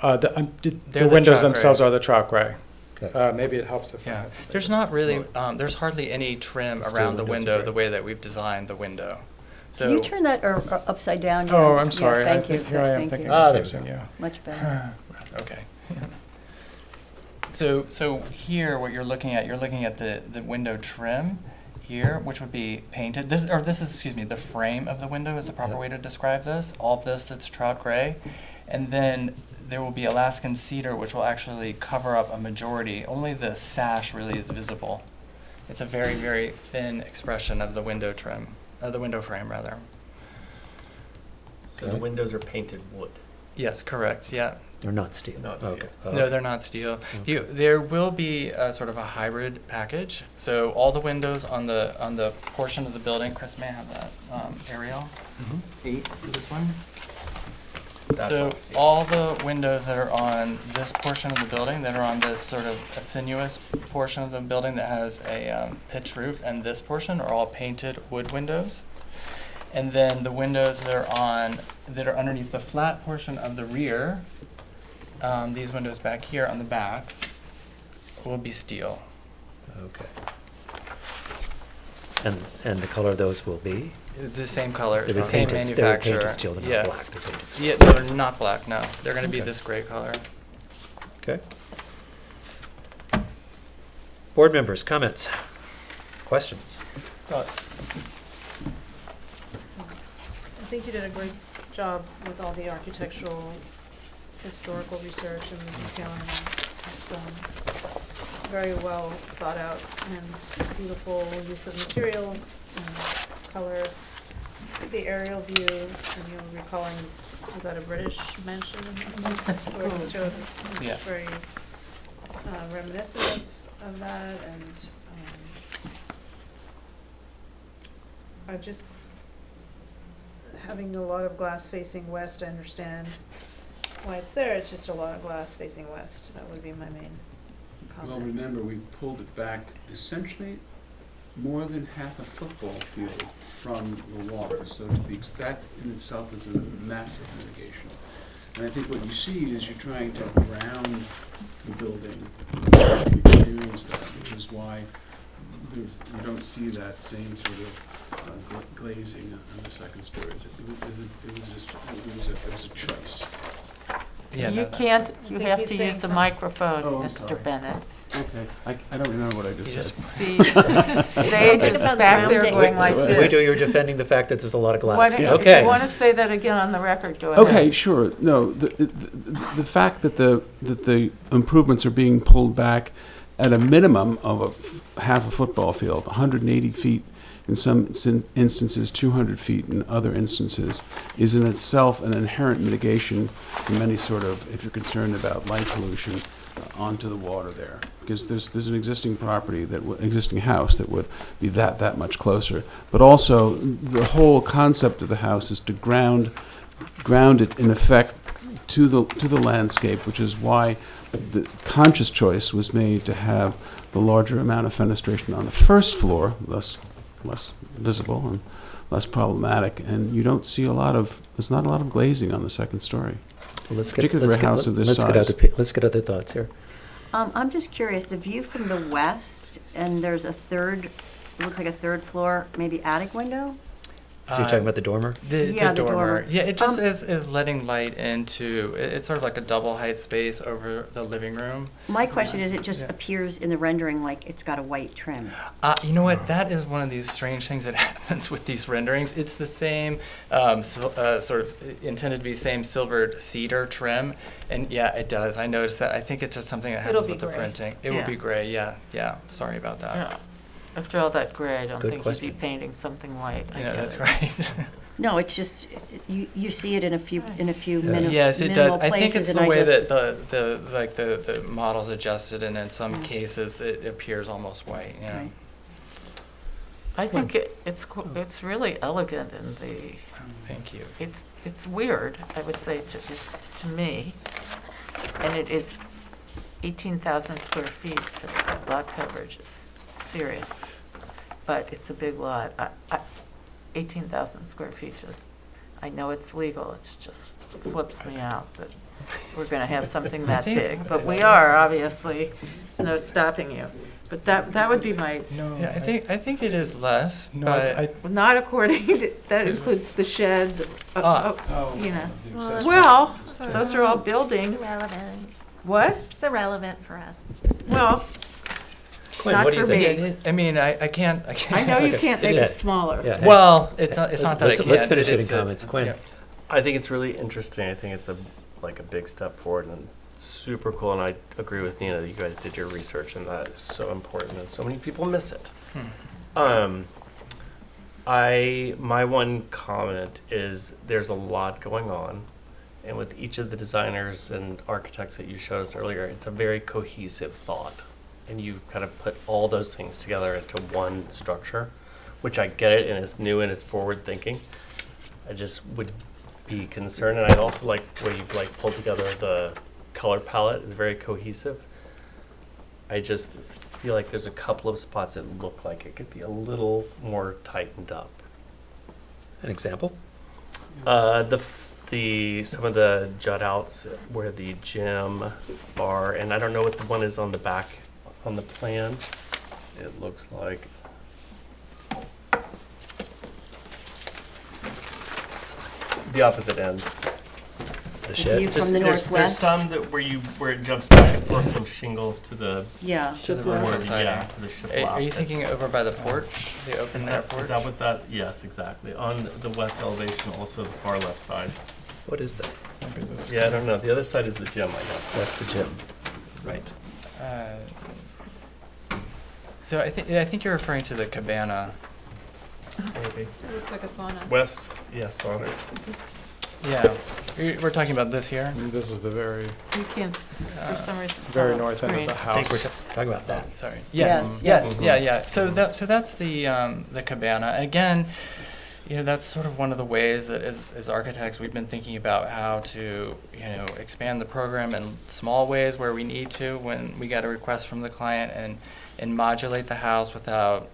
The They're the windows trout themselves gray. are the trout gray. okay. Maybe it helps if I Yeah. had something. There's not really. There's hardly any trim The steel around the windows window are the way that we've designed the window. So. Can you turn that upside down? Oh, Yeah, I'm sorry. thank you. Here I am Thank thinking you. of there we fixing go. you. Much better. Okay. So here, what you're looking at the window trim here, which would be painted. This is, excuse me, the frame of the window is the proper Yeah. way to describe this. All of this that's trout gray, and then there will be Alaskan cedar, which will actually cover up a majority. Only the sash really is visible. It's a very, very thin expression of the window trim, the window frame rather. So the windows are painted wood. Yes, correct. Yeah, They're not steel. Not steel. Okay. No, they're not steel. There will be sort of a hybrid package. So all the windows on the portion of the building, Chris may have that aerial. 8 for this one. That's So all steel. all the windows that are on this portion of the building, that are on this sort of a sinuous portion of the building that has a pitched roof, and this portion are all painted wood windows. And then the windows that are underneath the flat portion of the rear, these windows back here on the back, will be steel. Okay. And the color of those will be? The same color, it's They're the same painted- manufacturer. They're painted steel, they're Yeah. not black, they're painted steel. Yeah, no, they're not black, no. They're gonna be Okay. this gray color. Okay. Board members, comments, questions? Thoughts? I think you did a great job with all the architectural, historical research and the detailing. It's very well thought out and beautiful use of materials and color. The aerial view, and you're recalling, was that a British mansion? Sort of showed us, Yeah. it's very reminiscent of that, and I just, having a lot of glass facing west, I understand why it's there, it's just a lot of glass facing west, that would be my main Well, comment. remember, we pulled it back essentially more than half a football field from the water, so that in itself is a massive mitigation. And I think what you see is you're trying to ground the building, experience that, which is why you don't see that same sort of glazing on the second story. It was a choice. Yeah, no, You that's can't, right. you think have he's to saying use the some- microphone, Oh, I'm Mr. sorry. Bennett. Okay, I don't remember what I just said. The sage is about back there grounding. going like this. We do, you're defending the fact that there's a lot of Why glass. don't you- Okay. If you want to say that again on the record, go ahead. Okay, sure. No, the fact that the improvements are being pulled back at a minimum of half a football field, 180 feet in some instances, 200 feet in other instances, is in itself an inherent mitigation from any sort of, if you're concerned about light pollution, onto the water there. Because there's an existing property, existing house that would be that much closer. But also, the whole concept of the house is to ground it in effect to the landscape, which is why the conscious choice was made to have the larger amount of fenestration on the first floor, less visible and less problematic, and you don't see there's not a lot of glazing on the second story. Well, let's particularly for a house of this let's size. let's get other thoughts here. I'm just curious, the view from the west, and there's a third, it looks like a third floor, maybe attic window? So you're talking about the dormer? The Yeah, the dormer. dormer. Yeah, it just is letting light into, it's sort of like a double height space over the living room. My question is, it just Yeah. appears in the rendering like it's got a white trim. You know what? That is one of these strange things that happens with these renderings. It's the same sort of intended to be same silvered cedar trim, and yeah, it does. I noticed that. I think it's just something that It'll happens be with the gray. printing. It Yeah. will be gray. Yeah, yeah. Sorry about that. Yeah. After all that gray, I don't Good think question. you'd be painting something white. I Yeah, get that's it. right. No, it's just, you see it in a few Yeah. minimal Yes, it does. places. I think it's and the way just- that the model's adjusted, and in some cases it appears almost white. You know. Right. I think it's really elegant in the, Thank you. it's weird, I would say, to me. And it is 18,000 square feet for the lot coverage. It's serious. But it's a big lot. 18,000 square feet just, I know it's legal, it just flips me out that we're going to have something that big. But we are, obviously. There's no stopping you. But that would be my, No, Yeah, I think it is less. no, but not according to, that includes the shed, you know. Well, Well, it's those are all buildings. irrelevant. What? It's irrelevant for us. Well, Quinn, not what do for you think? me. I mean, I can't. I know you can't make Yeah. it smaller. Yeah. Well, it's not that I can't. Let's finish It's- hitting comments. Quinn? yeah. I think it's really interesting. I think it's a big step forward and super cool. And I agree with Nina that you guys did your research and that is so important and so many people miss it. My one comment is there's a lot going on, and with each of the designers and architects that you showed us earlier, it's a very cohesive thought. And you kind of put all those things together into one structure, which I get it, and it's new and it's forward thinking. I just would be concerned, and I also like where you've like pulled together the color palette is very cohesive. I just feel like there's a couple of spots that look like it could be a little more tightened up. An example? The some of the jut outs where the gym are, and I don't know what the one is on the back on the plan. It looks like the opposite end. The shed? view from the There's northwest. some that where it jumps back and forth some shingles to the Yeah. To the more rear side. yeah, to the Are shiplap. you thinking over by the porch, the open air porch? Is that what that? Yes, exactly. On the west elevation, also the far left side. What is that? Maybe this. Yeah, I don't know. The other side is the gym, I know. That's the gym. Right. So I think you're referring to the cabana. Maybe. It looks like a sauna. West, yes, saunas. Yeah, we're talking about this here. This is the very, You can't, for some reason, it's very not on north end of screen. the I think we're house. talking about that. Sorry. Yes, Yes. yes. Yeah. So that's the cabana. And again, that's sort of one of the ways that as architects we've been thinking about how to expand the program in small ways where we need to when we get a request from the client and modulate the house without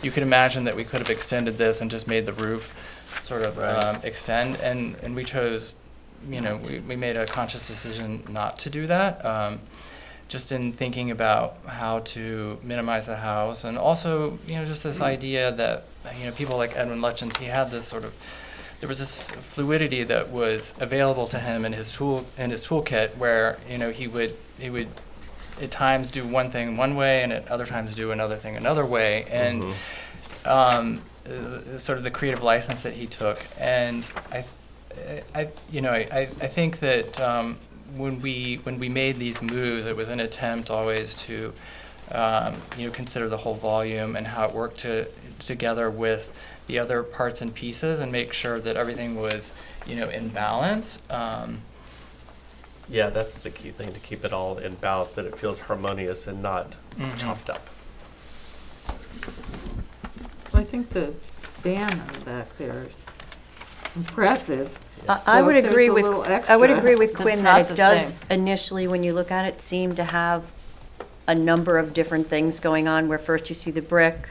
you could imagine that we could have extended this and just made the roof sort of extend and we chose we made a conscious decision not to do that. Just in thinking about how to minimize the house, and also, just this idea that, people like Edwin Lutyens, he had this there was this fluidity that was available to him in his toolkit, where, he would at times do one thing one way, and at other times do another thing another way, and sort of the creative license that he took, and I think that. When we made these moves, it was an attempt always to, consider the whole volume and how it worked together with the other parts and pieces, and make sure that everything was, in balance. Yeah, that's the key thing, to keep it all in balance, that it feels harmonious and not chopped up. Well, I think the span on the back there is impressive. I So would if there's agree a with, little I would extra, agree with that's Quinn not that the it does same. initially, when you look at it, seem to have a number of different things going on, where first you see the brick,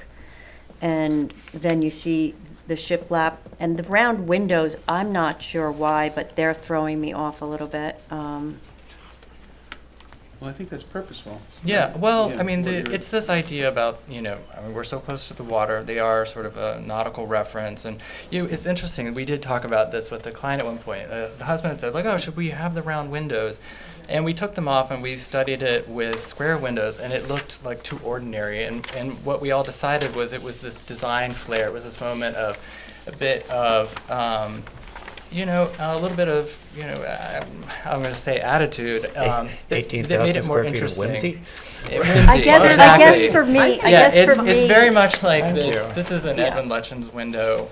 and then you see the shiplap, and the round windows, I'm not sure why, but they're throwing me off a little bit. Well, I think that's purposeful. Yeah, well, Yeah, I mean, what you're- it's this idea about, we're so close to the water. They are sort of a nautical reference. And, it's interesting. We did talk about this with the client at one point. The husband had said, oh, should we have the round windows? And we took them off and we studied it with square windows, and it looked like too ordinary. And what we all decided was it was this design flair. It was this moment of a bit of, a little bit of, I'm going to say attitude. That made 18,000 it more square feet of interesting. whimsy? I guess for me, It's very much like Thank this. you. This is an Yeah. Edwin Lutyens window,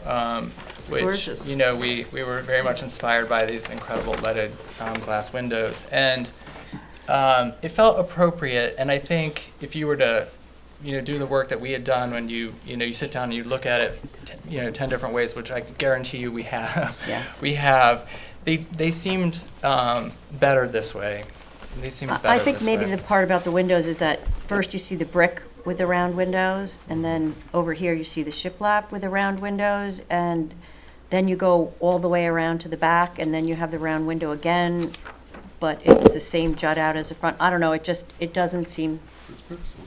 which gorgeous. we were very much inspired by these incredible leaded glass windows, and it felt appropriate. And I think if you were to do the work that we had done, when you sit down and you look at it 10 different ways, which I guarantee you we have. Yes. We have. They seemed better this way. They seemed better I think this maybe way. the part about the windows is that first you see the brick with the round windows, and then over here you see the shiplap with the round windows, and then you go all the way around to the back, and then you have the round window again, but it's the same jut out as the front. I don't know, it doesn't seem, It's purposeful.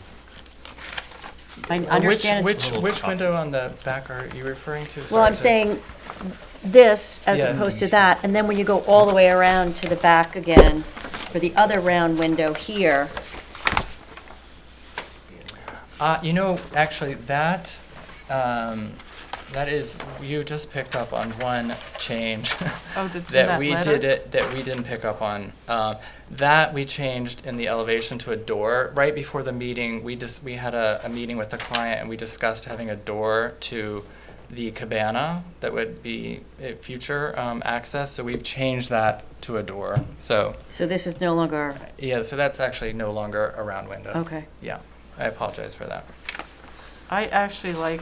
I understand. Which window on the back are you referring to? Well, Sorry I'm to- saying this as Yes. opposed to that, and then when you go all the way around to the back again for the other round window here, Actually, that is, you just picked up on one change Oh, that's in that that we letter? that we didn't pick up on. That we changed in the elevation to a door. Right before the meeting, we had a meeting with the client, and we discussed having a door to the cabana that would be a future access. So we've changed that to a door. So So this is no longer, yeah, so that's actually no longer a round window. okay. Yeah, I apologize for that. I actually like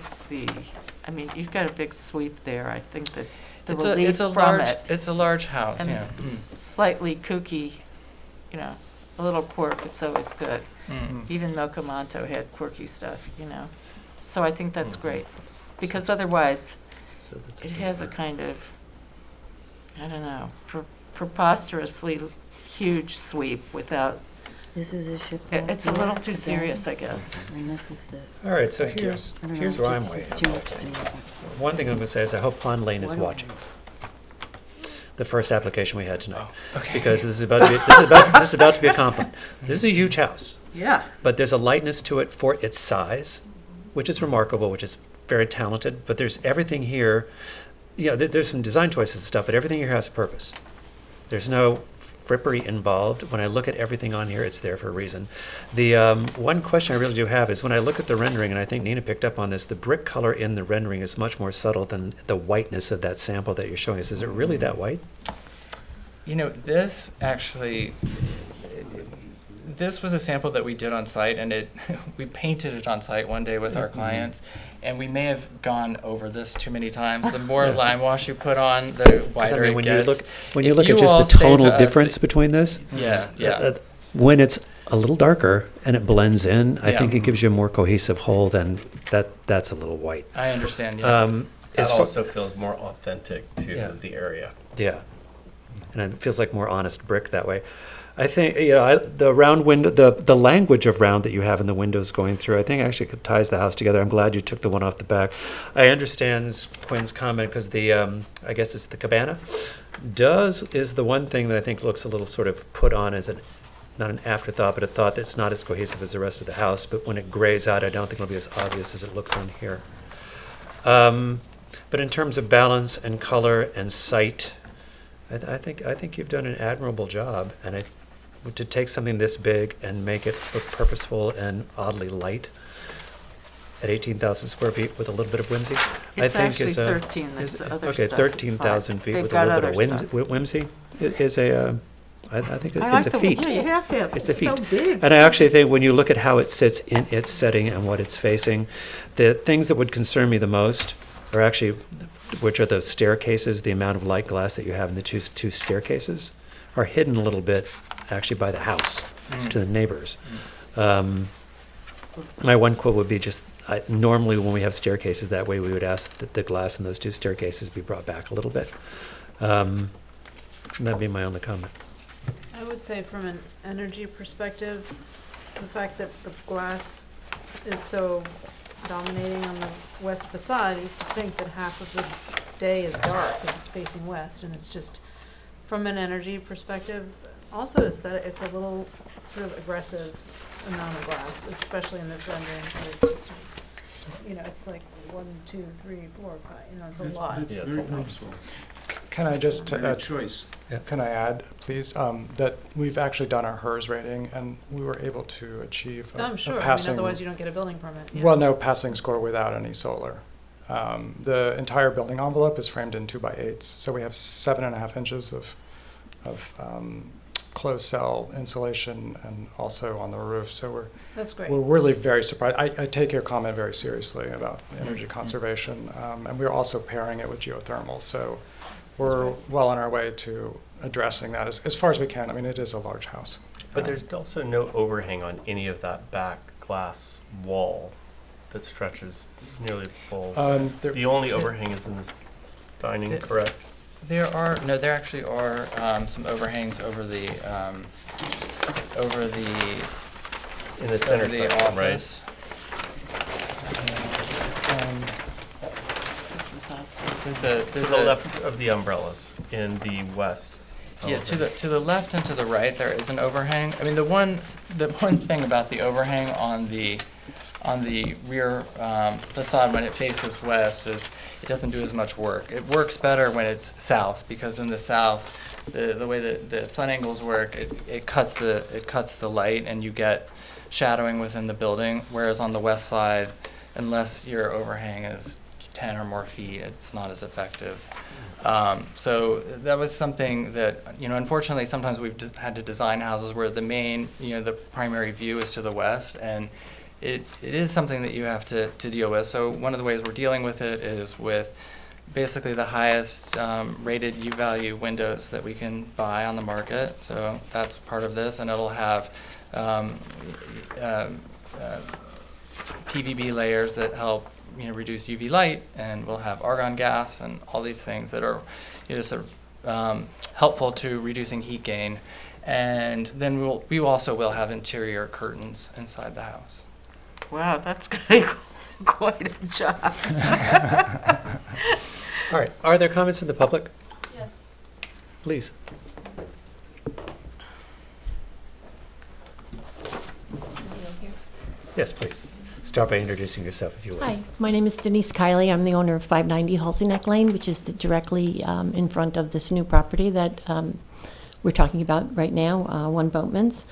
I mean, you've got a big sweep there. I think that the It's relief a from large it, it's a large house. and Yeah. it's slightly kooky, you know, a little quirk, it's always good. Mm. Even Mokomanto had quirky stuff, you know. So I think that's great, because otherwise, So that's it has a kind of, I don't know, preposterously huge sweep without, This is a ship. it's a little too serious, I guess. And this is the, All right, so Thank you. here's I don't know, here's where I'm just- waiting. it's too much to do. One thing I'm going to say is I hope Pond Lane is watching the first application we had tonight, Okay. because this is about to be this is about to be a compliment. This is a huge house, Yeah. but there's a lightness to it for its size, which is remarkable, which is very talented. But there's everything here. Yeah, there's some design choices and stuff, but everything here has a purpose. There's no frippery involved. When I look at everything on here, it's there for a reason. The one question I really do have is when I look at the rendering, and I think Nina picked up on this, the brick color in the rendering is much more subtle than the whiteness of that sample that you're showing us. Is it really that white? You know, this actually, this was a sample that we did on site, and we painted it on site one day with our clients, and we may have gone over this too many times. The more lime wash you put on, the wider it when gets. when you If look at just all the say to tonal us difference that- between this, Yeah, yeah. when it's a little darker and it blends in, I Yeah. think it gives you a more cohesive whole than that's a little white. I understand, yeah. That As far- also feels more authentic to Yeah. the area. Yeah, and it feels like more honest brick that way. I think the round window, the language of round that you have in the windows going through, I think actually ties the house together. I'm glad you took the one off the back. I understand Quinn's comment because the I guess it's the cabana is the one thing that I think looks a little sort of put on as not an afterthought, but a thought that's not as cohesive as the rest of the house. But when it grays out, I don't think it'll be as obvious as it looks on here. But in terms of balance and color and sight, I think you've done an admirable job, and to take something this big and make it look purposeful and oddly light at 18,000 square feet with a little bit of whimsy, I It's think actually is a 13, that's the other okay. stuff is 13,000 fine. feet They've with a got little bit of other stuff. whimsy is a. I think I it's like a feat. Yeah, you have to have, It's a it's so feat. big. And I actually think when you look at how it sits in its setting and what it's facing, the things that would concern me the most are actually, which are the staircases, the amount of light glass that you have in the two staircases are hidden a little bit actually by the house to the neighbors. My one quote would be just, normally when we have staircases that way, we would ask that the glass in those two staircases be brought back a little bit. That'd be my only comment. I would say from an energy perspective, the fact that the glass is so dominating on the west facade, you think that half of the day is dark if it's facing west, and it's just, from an energy perspective, also is that it's a little sort of aggressive amount of glass, especially in this rendering, where it's just, you know, it's like 1, 2, 3, 4, 5, you know, it's a lot. Yeah, it's a lot. Can I just, choice. can I add, please, that we've actually done our HERS rating, and we were able to achieve a I'm sure, I mean, passing. otherwise you don't get a building permit. Yeah. Well, no passing score without any solar. The entire building envelope is framed in 2x8s, so we have 7.5 inches of closed cell insulation, and also on the roof. So That's great. we're really very surprised. I take your comment very seriously about energy conservation, and we're also pairing it with geothermal. So we're well on our way to addressing that as far as we can. I mean, it is a large house. But there's also no overhang on any of that back glass wall that stretches nearly full. The only overhang is in this dining, correct? There actually are some overhangs over the In the center over the section, right? office. There's To the left of the umbrellas in the west. Yeah, to the left and to the right there is an overhang. I mean, the one thing about the overhang on the rear facade when it faces west is it doesn't do as much work. It works better when it's south, because in the south, the way that the sun angles work, it cuts the light and you get shadowing within the building. Whereas on the west side, unless your overhang is 10 or more feet, it's not as effective. So that was something that, unfortunately, sometimes we've had to design houses where the main, the primary view is to the west, and it is something that you have to deal with. So one of the ways we're dealing with it is with basically the highest rated U-value windows that we can buy on the market. So that's part of this, and it'll have PVB layers that help reduce UV light, and we'll have argon gas and all these things that are sort of helpful to reducing heat gain. And then we also will have interior curtains inside the house. Wow, that's going to be quite a job. All right, are there comments from the public? Yes. Please. Yes, please. Start by introducing yourself, if you will. Hi, my name is Denise Kiley. I'm the owner of 590 Halsey Neck Lane, which is directly in front of this new property that we're talking about right now, One Boatman's.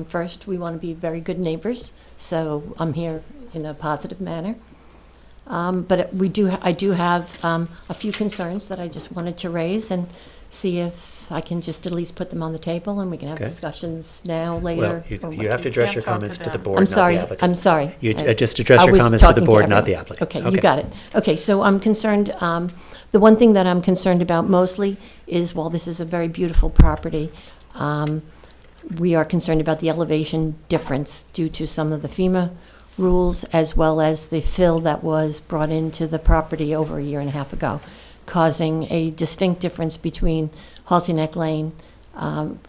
First, we want to be very good neighbors, so I'm here in a positive manner. But I do have a few concerns that I just wanted to raise and see if I can just at least put them on the table, and we can have Okay. discussions now, later. Well, or you have to address can't your talk to comments to the them. board, I'm not sorry. the applicant. I'm sorry. You I- just address I your was comments to the talking to board, not the everyone. applicant. Okay, you got it. Okay, so I'm concerned, the one thing that I'm concerned about mostly is, while this is a very beautiful property, we are concerned about the elevation difference due to some of the FEMA rules, as well as the fill that was brought into the property over a year and a half ago, causing a distinct difference between Halsey Neck Lane,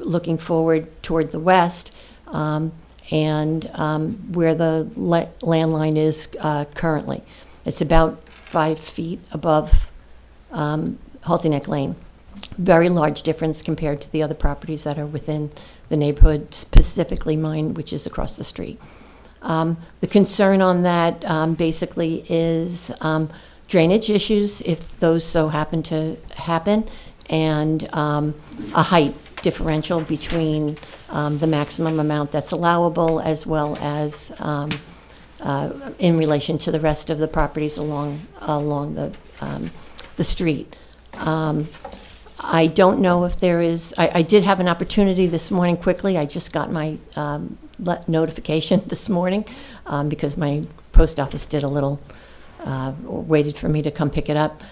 looking forward toward the west, and where the landline is currently. It's about 5 feet above Halsey Neck Lane. Very large difference compared to the other properties that are within the neighborhood, specifically mine, which is across the street. The concern on that basically is drainage issues, if those so happen to happen, and a height differential between the maximum amount that's allowable, as well as in relation to the rest of the properties along the street. I don't know if there is, I did have an opportunity this morning quickly. I just got my notification this morning because my post office did a little, waited for me to come pick it up.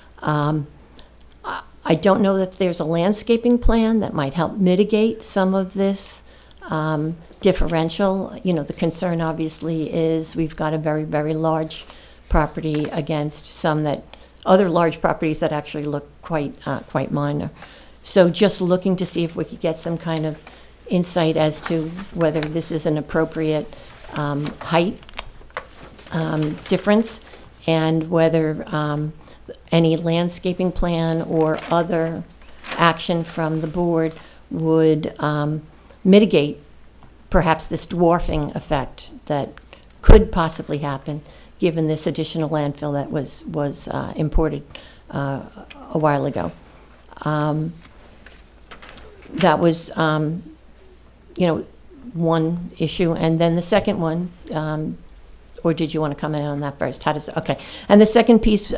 I don't know if there's a landscaping plan that might help mitigate some of this differential. The concern obviously is we've got a very, very large property against some other large properties that actually look quite minor. So just looking to see if we could get some kind of insight as to whether this is an appropriate height difference, and whether any landscaping plan or other action from the board would mitigate perhaps this dwarfing effect that could possibly happen given this additional landfill that was imported a while ago. That was, one issue. And then the second one, or did you want to comment on that first? Okay. And the second piece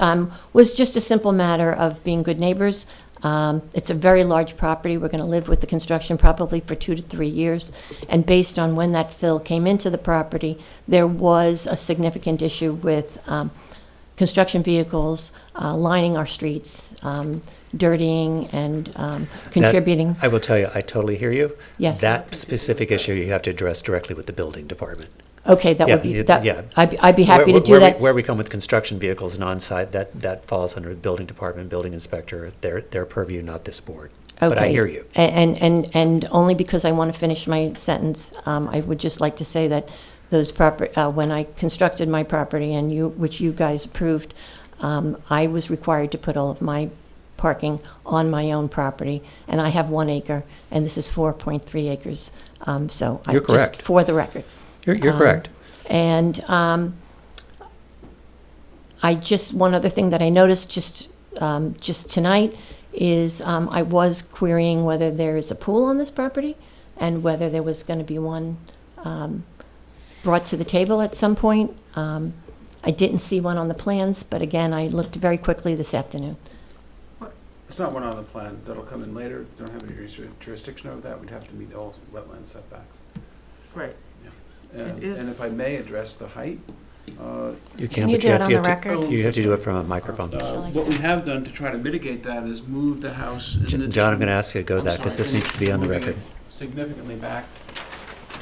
was just a simple matter of being good neighbors. It's a very large property. We're going to live with the construction probably for 2 to 3 years. And based on when that fill came into the property, there was a significant issue with construction vehicles lining our streets, dirtying and contributing. I will tell you, I totally hear you. Yes. That specific issue you have to address directly with the building department. Okay, that would be, Yeah. I'd be happy to do where that. Where we come with construction vehicles and on-site, that falls under the building department, building inspector, their purview, not this board. But I Okay. hear you. And only because I want to finish my sentence, I would just like to say that those when I constructed my property which you guys approved, I was required to put all of my parking on my own property, and I have 1 acre, and this is 4.3 acres. So You're correct. Just for the record. You're correct. And one other thing that I noticed just tonight is I was querying whether there is a pool on this property and whether there was going to be one brought to the table at some point. I didn't see one on the plans, but again, I looked very quickly this afternoon. It's not one on the plan. That'll come in later. Don't have any jurisdiction over that. We'd have to meet all wetland setbacks. Right. And It is- if I may address the height, You Can can't, you but do it on the have to- record? You have to do it from a microphone. what we have done to try to mitigate that is move the house. in addition- John, I'm going to ask you to go I'm that, because sorry, this needs to be on the moving record. it significantly back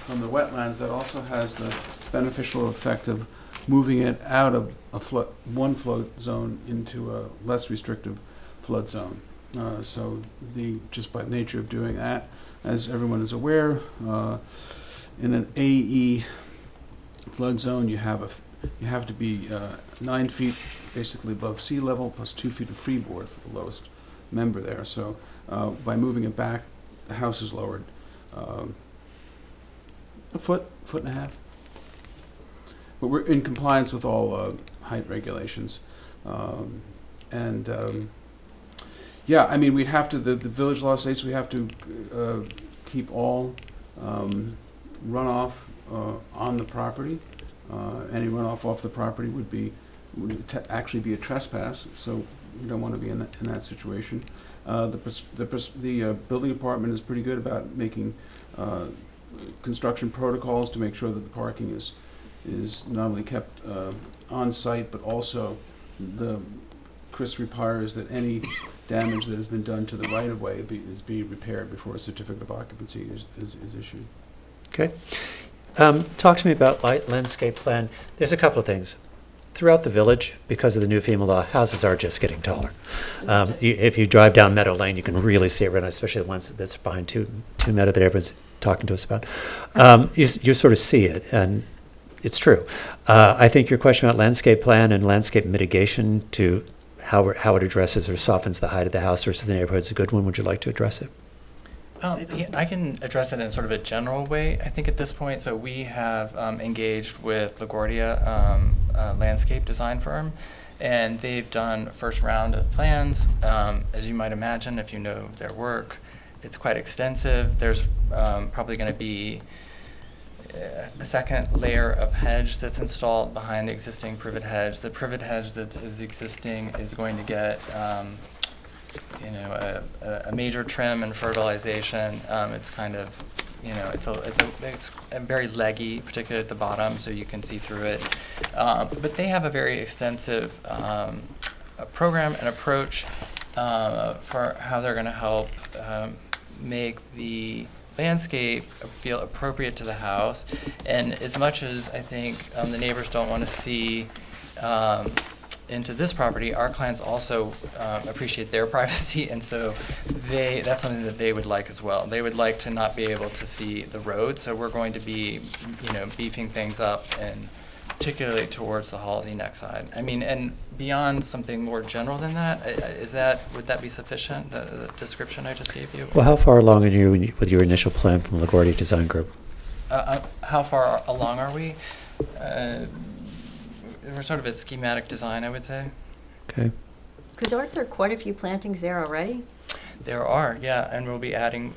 from the wetlands. That also has the beneficial effect of moving it out of one flood zone into a less restrictive flood zone. So just by nature of doing that, as everyone is aware, in an AE flood zone, you have to be 9 feet basically above sea level plus 2 feet of freeboard for the lowest member there. So by moving it back, the house is lowered a foot and a half. But we're in compliance with all height regulations. Yeah, I mean, we'd have to, the village law states we have to keep all runoff on the property. Any runoff off the property would actually be a trespass, so we don't want to be in that situation. The building department is pretty good about making construction protocols to make sure that the parking is not only kept on site, but also Chris requires that any damage that has been done to the right-of-way is being repaired before a certificate of occupancy is issued. Okay. Talk to me about landscape plan. There's a couple of things. Throughout the village, because of the new FEMA law, houses are just getting taller. If you drive down Meadow Lane, you can really see it right now, especially the ones that's behind two Meadow that everyone's talking to us about. You sort of see it, and it's true. I think your question about landscape plan and landscape mitigation to how it addresses or softens the height of the house versus the neighborhood is a good one. Would you like to address it? Yeah, I can address it in sort of a general way, I think, at this point. So we have engaged with LaGuardia, a landscape design firm, and they've done a first round of plans. As you might imagine, if you know their work, it's quite extensive. There's probably going to be a second layer of hedge that's installed behind the existing privet hedge. The privet hedge that is existing is going to get a major trim and fertilization. It's kind of, it's a very leggy, particularly at the bottom, so you can see through it. But they have a very extensive program and approach for how they're going to help make the landscape feel appropriate to the house. And as much as I think the neighbors don't want to see into this property, our clients also appreciate their privacy, and so that's something that they would like as well. They would like to not be able to see the road, so we're going to be, beefing things up, and particularly towards the Halsey neck side. I mean, and beyond something more general than that, would that be sufficient, the description I just gave you? Well, how far along are you with your initial plan from LaGuardia Design Group? How far along are we? We're sort of at schematic design, I would say. Okay. Because aren't there quite a few plantings there already? There are, yeah, and they'll be adding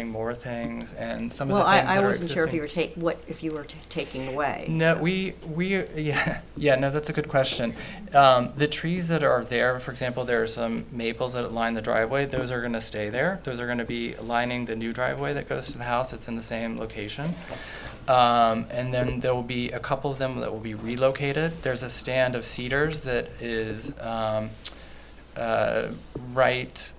more things, and some of the Well, things that I are wasn't sure existing. if you were taking away. No, so. no, that's a good question. The trees that are there, for example, there are some maples that line the driveway. Those are going to stay there. Those are going to be lining the new driveway that goes to the house. It's in the same location. And then there will be a couple of them that will be relocated. There's a stand of cedars that is right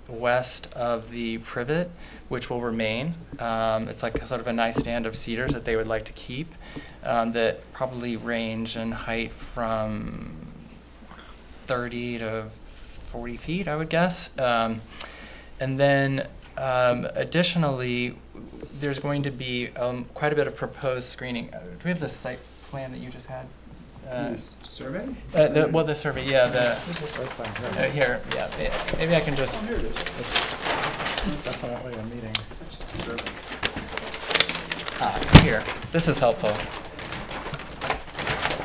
west of the privet, which will remain. It's like sort of a nice stand of cedars that they would like to keep, that probably range in height from 30 to 40 feet, I would guess. And then additionally, there's going to be quite a bit of proposed screening. Do we have the site plan that you just had? Survey? The survey, yeah. There's a site plan Here, yeah. Maybe I can just. It's definitely a meeting. Here. This is helpful.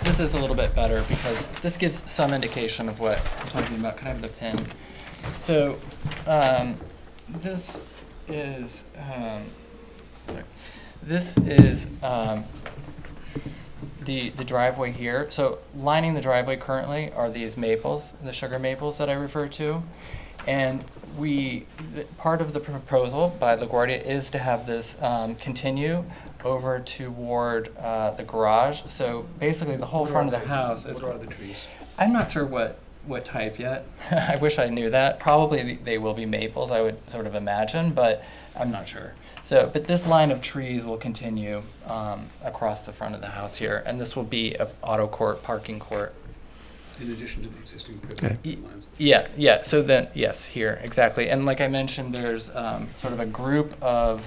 This is a little bit better because this gives some indication of what I'm talking about. Can I have the pen? So, this is. the driveway here. So lining the driveway currently are these maples, the sugar maples that I referred to. And part of the proposal by LaGuardia is to have this continue over toward the garage. So basically the whole front of the house is... What are the trees? I'm not sure what type yet. I wish I knew that. Probably they will be maples, I would sort of imagine, but I'm not sure. So, but this line of trees will continue across the front of the house here, and this will be an auto court, parking court. In addition to the existing Okay. lines. Yeah. So then, yes, here, exactly. And like I mentioned, there's sort of a group of,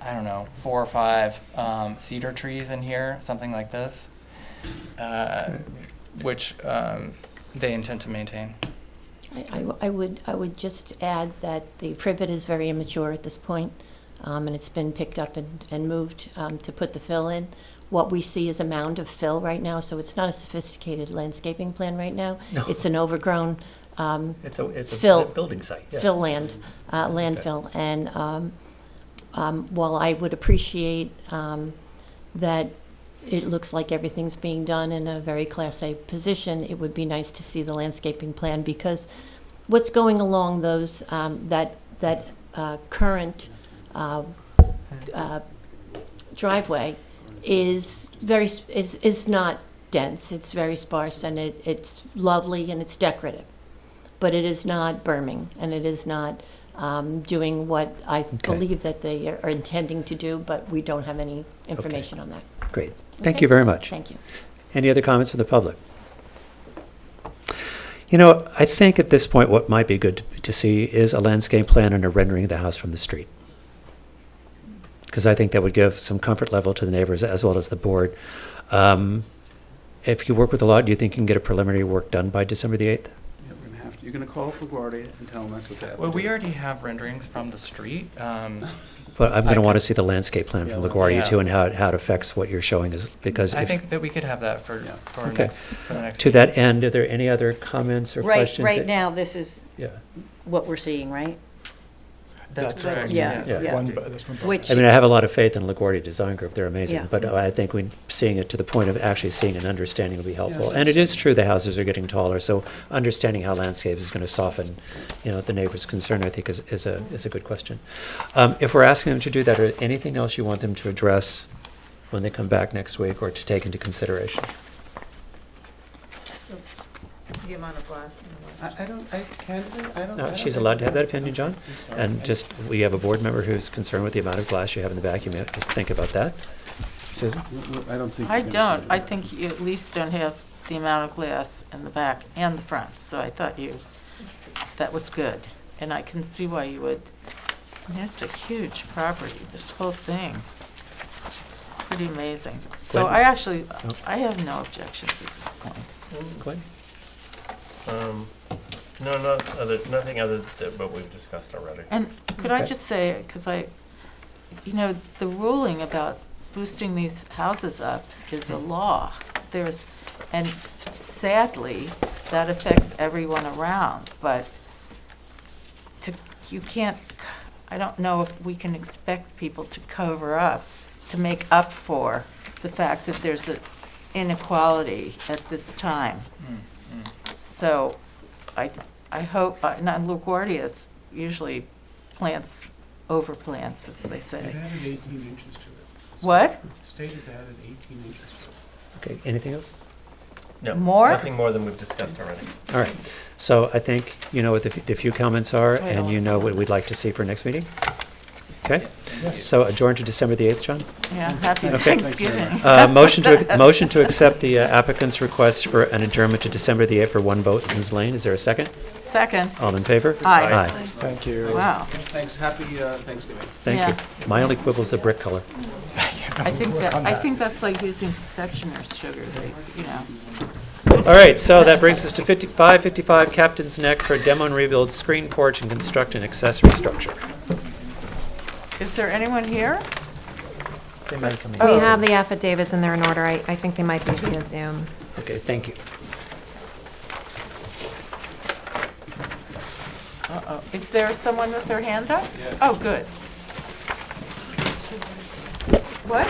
I don't know, 4 or 5 cedar trees in here, something like this, which they intend to maintain. I would just add that the privet is very immature at this point, and it's been picked up and moved to put the fill in. What we see is a mound of fill right now, so it's not a sophisticated landscaping plan right now. No. It's an overgrown It's a fill building site. Yeah. fill land, landfill. And while I would appreciate that it looks like everything's being done in a very Class A position, it would be nice to see the landscaping plan, because what's going along those, that current driveway is not dense. It's very sparse, and it's lovely and it's decorative, but it is not berming, and it is not doing what I believe that they are intending to do, but we don't have any information on that. Great. Thank you very much. Thank you. Any other comments from the public? You know, I think at this point what might be good to see is a landscape plan and a rendering of the house from the street. Because I think that would give some comfort level to the neighbors as well as the board. If you work with a lot, do you think you can get a preliminary work done by December the 8th? Yeah, we're gonna have to. You're gonna call for LaGuardia and tell them that's what they have Well, to we do. already have renderings from the street. But I'm going to I want to could- see the landscape plan Yeah, from let's- LaGuardia yeah. too, and how it affects what you're showing is because I if, think that we could have that for Okay. for the next to meeting. that end, are there any other comments or Right, questions? right that- now, this is Yeah. what we're seeing, right? That's correct. correct. Yeah, Yeah. yeah. Which, I mean, I have a lot of faith in LaGuardia Design Group. They're amazing. Yeah. But I think seeing it to the point of actually seeing and understanding will be helpful. Yeah, And it is true the houses are getting taller, so understanding how landscape is going to soften, the neighbor's concern, I think, is a good question. If we're asking them to do that, or anything else you want them to address when they come back next week or to take into consideration? The amount of glass in the west. I don't. No, she's allowed to have that opinion, John. And just, we have a board member who's concerned with the amount of glass you have in the back. You may just think about that. Susan? I don't think. I you're gonna don't. say I that. think you at least don't have the amount of glass in the back and the front, so I thought that was good. And I can see why you would, I mean, it's a huge property, this whole thing. Pretty amazing. So Gwen? I have no objections at this point. Gwen? No, nothing other than what we've discussed already. And could I Okay. just say, because the ruling about boosting these houses up is a law. And sadly, that affects everyone around, but you can't, I don't know if we can expect people to cover up, to make up for the fact that there's an inequality at this time. So I hope, LaGuardia usually overplants, as they It say. added 18 inches to it. What? State has added 18 inches to it. Okay, anything else? No, More? nothing more than we've discussed already. All right. So I think you know what the few comments are, That's why I and don't- you know what we'd like to see for next meeting? Okay? Yes. So adjourn to December the 8th, John? Yeah, happy Okay. Thanksgiving. Motion to accept the applicant's request for an adjournment to December the 8th for One Boat Business Lane. Is there a second? Second. All in favor? Aye. Thank you. Wow. Thanks, happy Thanksgiving. Thank you. Yeah. My only quibble is the brick color. I think that's like using confectioner's sugar, All right, so that brings us to 555 Captain's Neck for demo and rebuild screen porch and construct an accessory structure. Is there anyone here? They might come in. We have the affidavits and they're in order. I think they might be via Zoom. Okay, thank you. Uh-oh. Is there someone with their hand up? Yeah. Oh, good. What?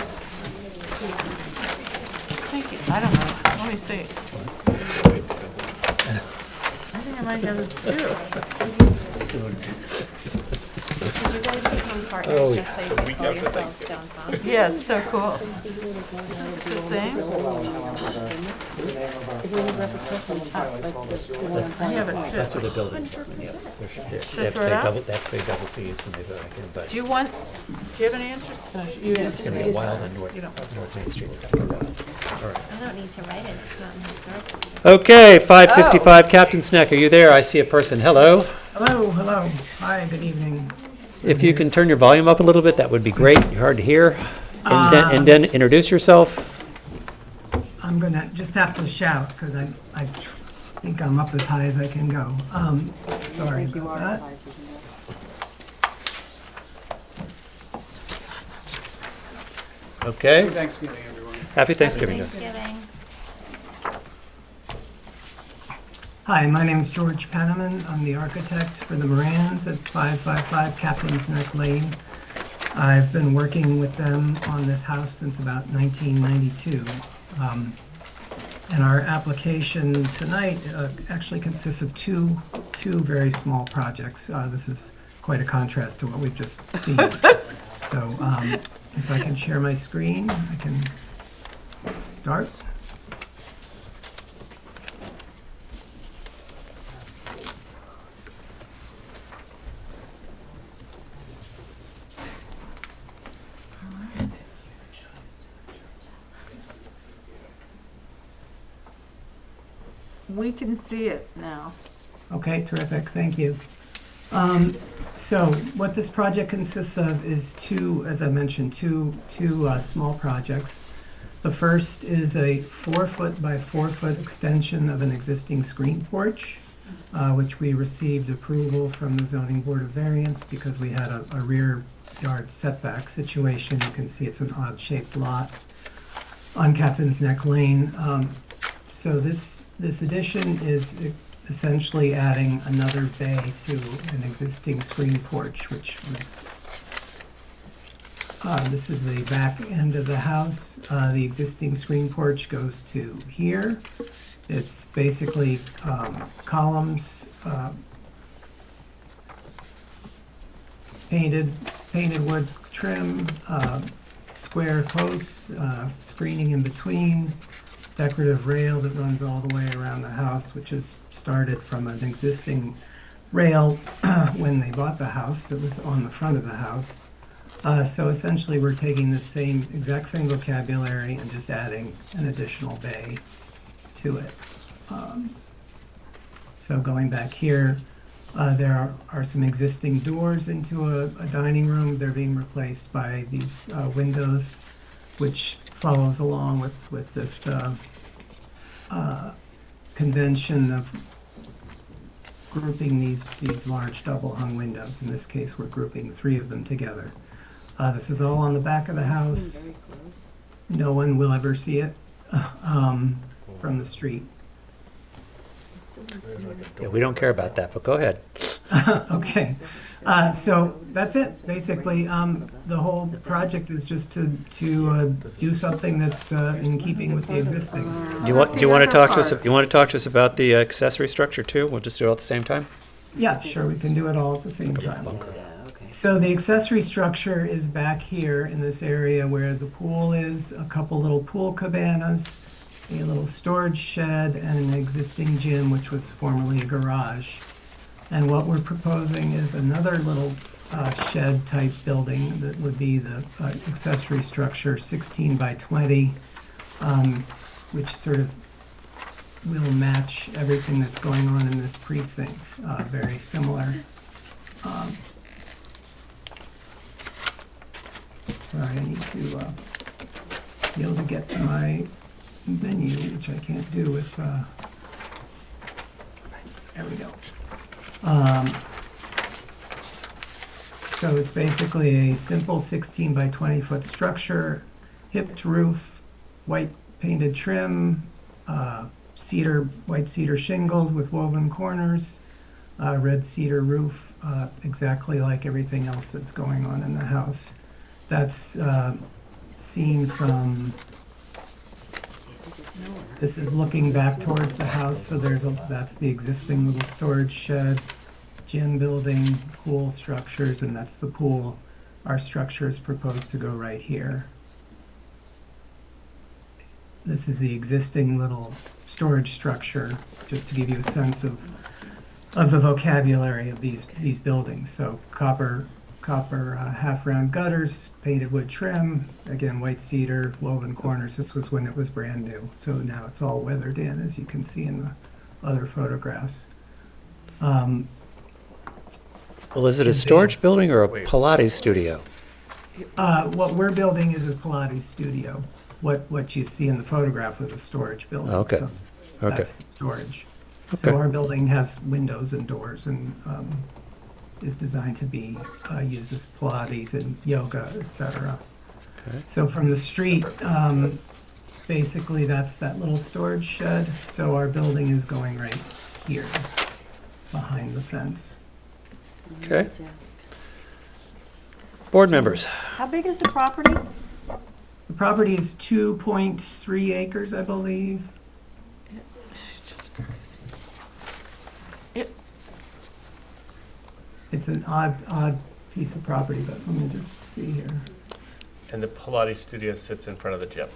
Thank you. I don't know. Let me see. I think I might have this too. Did you guys become partners Oh, just so you can call yourselves Stone Fox? Yeah, it's so cool. Is it the same? I have it That's too. what the building. They have to throw it out? they have to pay double fees when they go back in, but Do you want, do you have any interest? You it's gonna be a while on North Main Street. It's gonna be a while. All right. I don't need to write it, it's not in historical. Okay, 5:55, Captain Sneck, are you there? I see a person. Hello. Hello, hello. Hi, good evening. If you can turn your volume up a little bit, that would be great. You're hard to hear. And then introduce yourself. I'm gonna just have to shout because I think I'm up as high as I can go. Sorry about that. Okay. Happy Thanksgiving, everyone. Happy Thanksgiving. Thanksgiving. Hi, my name is George Penniman. I'm the architect for the Morans at 555 Captain's Neck Lane. I've been working with them on this house since about 1992. And our application tonight actually consists of two very small projects. This is quite a contrast to what we've just seen. So if I can share my screen, I can start. We can see it now. Okay, terrific, thank you. So what this project consists of is two, as I mentioned, two small projects. The first is a 4-foot by 4-foot extension of an existing screen porch, which we received approval from the Zoning Board of Variance because we had a rear yard setback situation. You can see it's an odd-shaped lot on Captain's Neck Lane. So this addition is essentially adding another bay to an existing screen porch, which was, this is the back end of the house. The existing screen porch goes to here. It's basically columns, painted wood trim, square posts, screening in between, decorative rail that runs all the way around the house, which is started from an existing rail when they bought the house that was on the front of the house. So essentially we're taking the exact same vocabulary and just adding an additional bay to it. So going back here, there are some existing doors into a dining room. They're being replaced by these windows, which follows along with this convention of grouping these large double hung windows. In this case, we're grouping 3 of them together. This is all on the back of the house. No one will ever see it from the street. Yeah, we don't care about that, but go ahead. Okay, so that's it. Basically, the whole project is just to do something that's in keeping with the existing. Do you want to talk to us? You want to talk to us about the accessory structure too? We'll just do it all at the same time. Yeah, sure, we can do it all at the same time. So the accessory structure is back here in this area where the pool is, a couple little pool cabanas, a little storage shed, and an existing gym, which was formerly a garage. And what we're proposing is another little shed-type building that would be the accessory structure, 16 by 20, which sort of will match everything that's going on in this precinct, very similar. Sorry, I need to be able to get to my menu, which I can't do if, there we go. So it's basically a simple 16 by 20 foot structure, hipped roof, white painted trim, white cedar shingles with woven corners, red cedar roof, exactly like everything else that's going on in the house. That's seen from This is looking back towards the house, so that's the existing little storage shed, gym building, pool structures, and that's the pool. Our structure is proposed to go right here. This is the existing little storage structure, just to give you a sense of the vocabulary of these buildings. So copper half-round gutters, painted wood trim, again, white cedar, woven corners. This was when it was brand new, so now it's all weathered in, as you can see in the other photographs. Well, is it a storage building or a Pilates studio? What we're building is a Pilates studio. What you see in the photograph was a storage building. Okay. So Okay. that's the storage. Okay. So our building has windows and doors and is designed to be used as Pilates and yoga, etc. Okay. So from the street, basically that's that little storage shed. So our building is going right here, behind the fence. Okay. Board members. How big is the property? The property is 2.3 acres, I believe. It's an odd piece of property, but let me just see here. And the Pilates studio sits in front of the gym,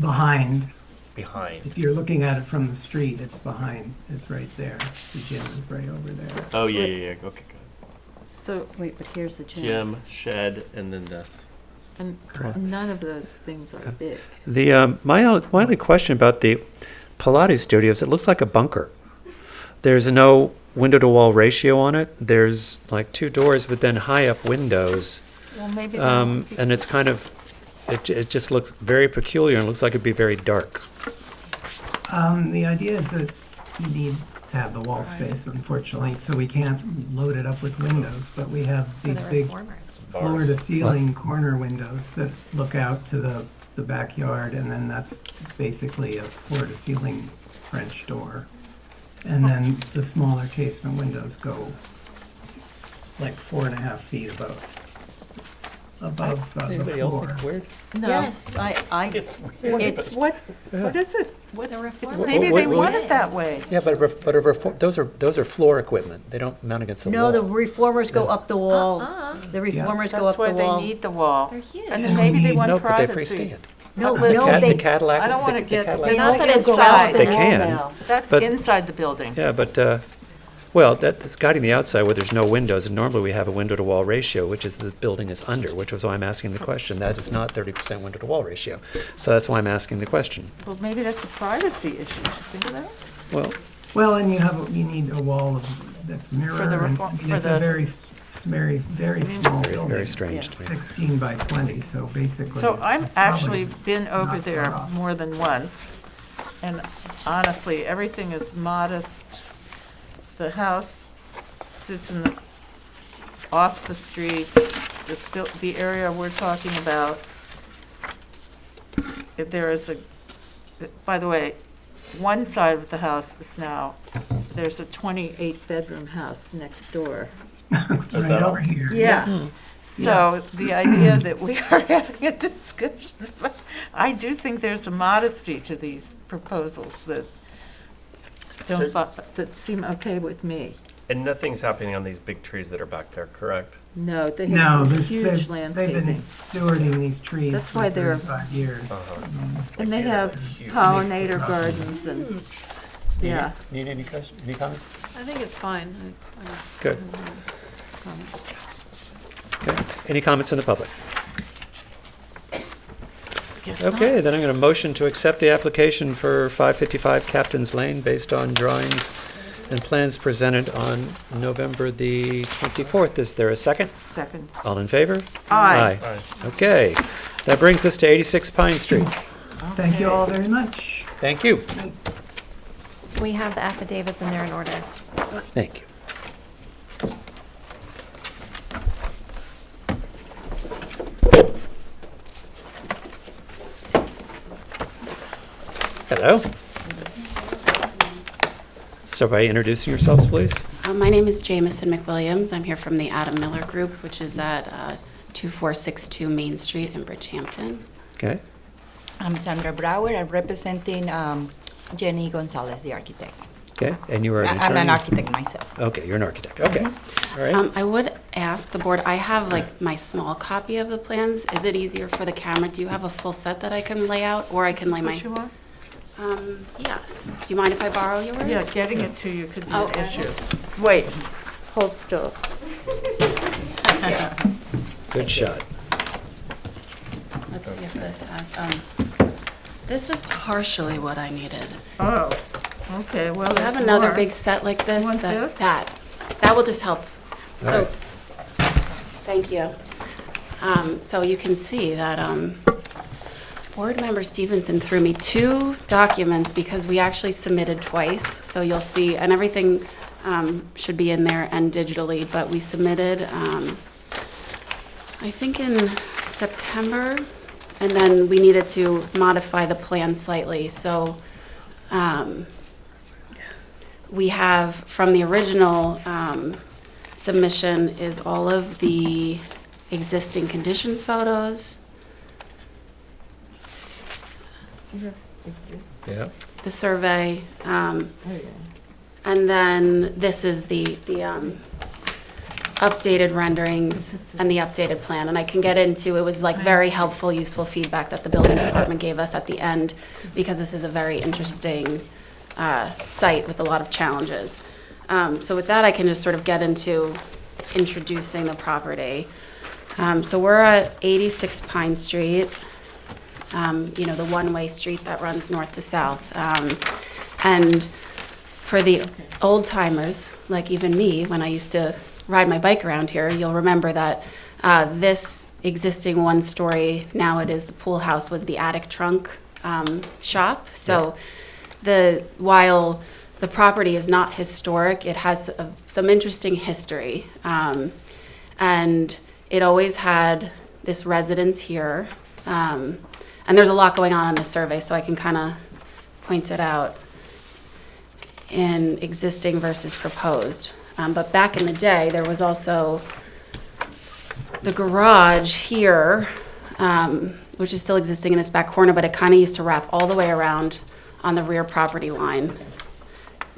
Behind, behind. if you're looking at it from the street, it's behind, it's right there. The gym is right over there. Oh, yeah. Okay, good. So, Wait, but here's the gym. Gym, shed, and then this. and none of those things are big. The my only question about the Pilates studios, it looks like a bunker. There's no window-to-wall ratio on it. There's like two doors, but then high-up windows. Well, maybe And it's kind of, it just looks very peculiar and looks like it'd be very dark. The idea is that you need to have the wall space, unfortunately, so we can't load it up with windows, but we have these big floor-to-ceiling corner windows that look out to the backyard, and then that's basically a floor-to-ceiling French door. And then the smaller casement windows go like 4.5 feet above the floor. weird? No. Yes, I, It's weird. It's what is it? What, it's What- maybe what- they what- want it that way. Yeah, but those are floor equipment. They don't mount against the no, wall. the reformers go up the wall. Uh-uh. The reformers go That's up why the they wall. need the wall. They're huge. And And maybe we they need- want No, but they privacy. freestand. No, But no, The they, Cadillac. I don't want to the get, Cadillac- they that's also go up inside. the They wall can. now. That's but- inside the building. Yeah, but, well, that's guiding the outside where there's no windows, and normally we have a window-to-wall ratio, which is the building is under, which was why I'm asking the question. That is not 30% window-to-wall ratio. So that's why I'm asking the question. Well, maybe that's a privacy issue. Did you think of that? Well, and you need a wall that's mirror, For the and reform- I mean, for it's the- a very small building. Very strange to me. 16 by 20, so basically. So I've actually probably been over not there far off. more than once, and honestly, everything is modest. The house sits off the street, the area we're talking about. There is by the way, one side of the house is now, there's a 28-bedroom house next door. Right over here. Yeah. So the idea that we are having a discussion, but I do think there's a modesty to these proposals that that seem okay with me. And nothing's happening on these big trees that are back there, correct? No, they No, have this, huge they've been landscaping. stewarding these trees That's for why they're- 35 years. And they have Huge. pollinator gardens and, yeah. Need any questions, any comments? I think it's fine. Good. Okay. Any comments from the public? Okay, then I'm going to motion to accept the application for 555 Captain's Lane based on drawings and plans presented on November the 24th. Is there a second? Second. All in favor? Aye. Okay, that brings us to 86 Pine Street. Thank you all very much. Thank you. We have the affidavits in there in order. Thank you. Hello. Start by introducing yourselves, please. My name is Jamison McWilliams. I'm here from the Adam Miller Group, which is at 2462 Main Street in Bridgehampton. Okay. I'm Sandra Brower. I'm representing Jenny Gonzalez, the architect. Okay, and you are an I'm attorney? an architect myself. Okay, you're an architect. Okay, all right. I would ask the board, I have like my small copy of the plans. Is it easier for the camera? Do you have a full set that I can lay out, or I can lay my? What you want? Yes. Do you mind if I borrow yours? Yeah, getting it to you could be an Okay. issue. Wait, hold still. Good shot. Let's see if this has, this is partially what I needed. Oh, okay, well, Do you have there's another more. big set like this? You want That- this? That will just help. All right. Thank you. So you can see that Board Member Stevenson threw me 2 documents because we actually submitted twice. So you'll see, and everything should be in there and digitally, but we submitted, I think in September, and then we needed to modify the plan slightly. So we have, from the original submission, is all of the existing conditions photos, Yeah. the survey, Oh, and then this is the updated renderings and the updated plan. And I can get into, it was like very helpful, useful feedback that the building department gave us at the end, because this is a very interesting site with a lot of challenges. So with that, I can just sort of get into introducing the property. So we're at 86 Pine Street, the one-way street that runs north to south. And for the old timers, like even me, when I used to ride my bike around here, you'll remember that this existing one-story, now it is the pool house, was the attic trunk shop. So while the property is not historic, it has some interesting history. And it always had this residence here. And there's a lot going on in the survey, so I can kind of point it out in existing versus proposed. But back in the day, there was also the garage here, which is still existing in this back corner, but it kind of used to wrap all the way around on the rear property line.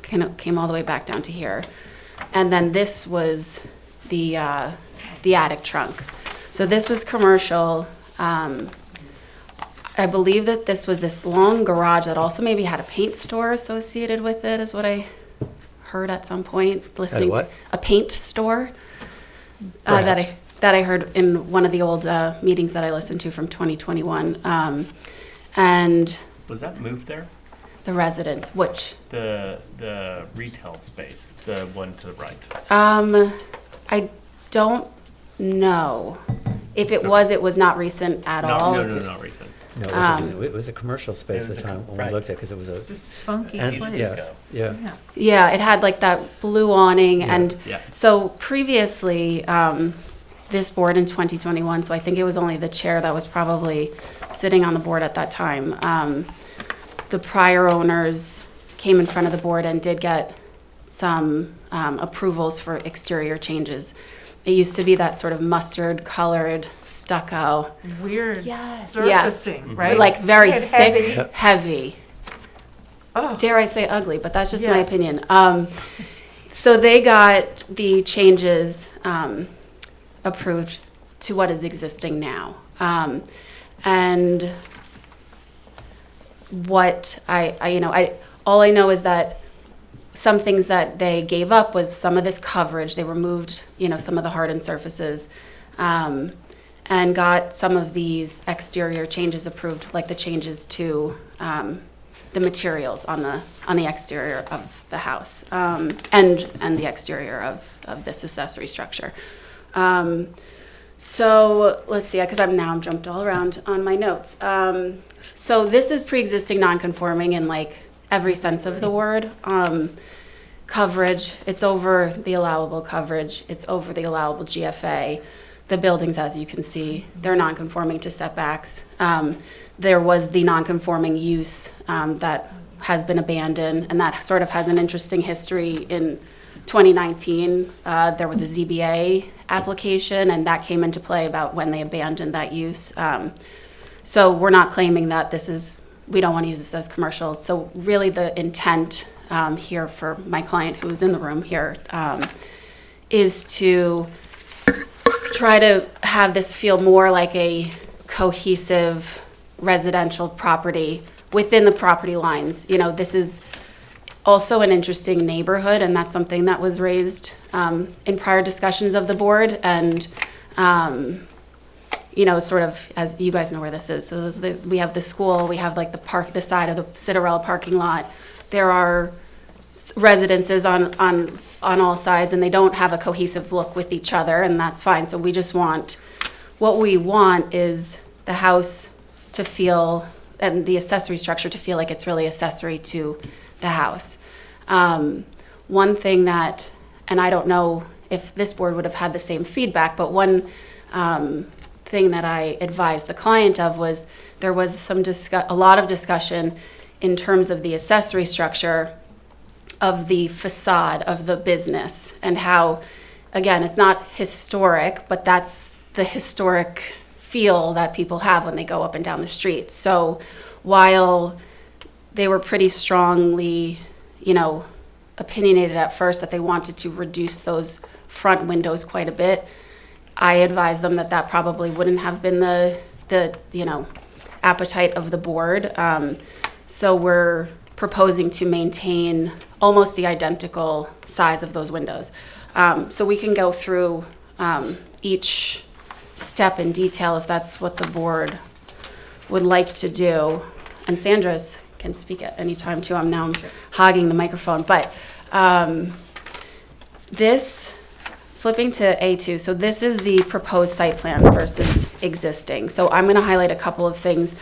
Came all the way back down to here. And then this was the attic trunk. So this was commercial. I believe that this was this long garage that also maybe had a paint store associated with it, is what I heard at some point. Listening, what? A paint store that I heard in one of the old meetings that I listened to from 2021. And Was that moved there? the residence, which The retail space, the one to the right. I don't know. If it So- was, it was not recent at all. No, It's- not recent. No, it was a commercial space It at was the a time com- when we right. looked at it, because it was a. This funky and- place. Yeah. Yeah, it had like that blue awning, Yeah. and Yeah. so previously, this board in 2021, so I think it was only the chair that was probably sitting on the board at that time. The prior owners came in front of the board and did get some approvals for exterior changes. It used to be that sort of mustard colored stucco. Weird Yes. surfacing, Yeah. right? Like very And thick, heavy. heavy. Oh. Dare I say ugly, but that's just my Yes. opinion. So they got the changes approved to what is existing now. And what all I know is that some things that they gave up was some of this coverage. They removed, some of the hardened surfaces, and got some of these exterior changes approved, like the changes to the materials on the exterior of the house, and the exterior of this accessory structure. So let's see, because I'm jumped all around on my notes. So this is pre-existing non-conforming in like every sense of the word. Coverage, it's over the allowable coverage, it's over the allowable GFA. The buildings, as you can see, they're non-conforming to setbacks. There was the non-conforming use that has been abandoned, and that sort of has an interesting history. In 2019, there was a ZBA application, and that came into play about when they abandoned that use. So we're not claiming that we don't want to use this as commercial. So really the intent here for my client who is in the room here is to try to have this feel more like a cohesive residential property within the property lines. You know, this is also an interesting neighborhood, and that's something that was raised in prior discussions of the board. And you know, sort of, as you guys know where this is. So we have the school, we have like the side of the Citarella parking lot. There are residences on all sides, and they don't have a cohesive look with each other, and that's fine. So what we want is the house to feel, and the accessory structure to feel like it's really accessory to the house. One thing that, and I don't know if this board would have had the same feedback, but one thing that I advised the client of was there was a lot of discussion in terms of the accessory structure of the facade of the business, and how, again, it's not historic, but that's the historic feel that people have when they go up and down the street. So while they were pretty strongly, you know, opinionated at first that they wanted to reduce those front windows quite a bit, I advised them that that probably wouldn't have been the you know, appetite of the board. So we're proposing to maintain almost the identical size of those windows. So we can go through each step in detail if that's what the board would like to do. And Sandra's can speak at any time too. I'm now hogging the microphone. But flipping to A2, so this is the proposed site plan versus existing. So I'm going to highlight a couple of things.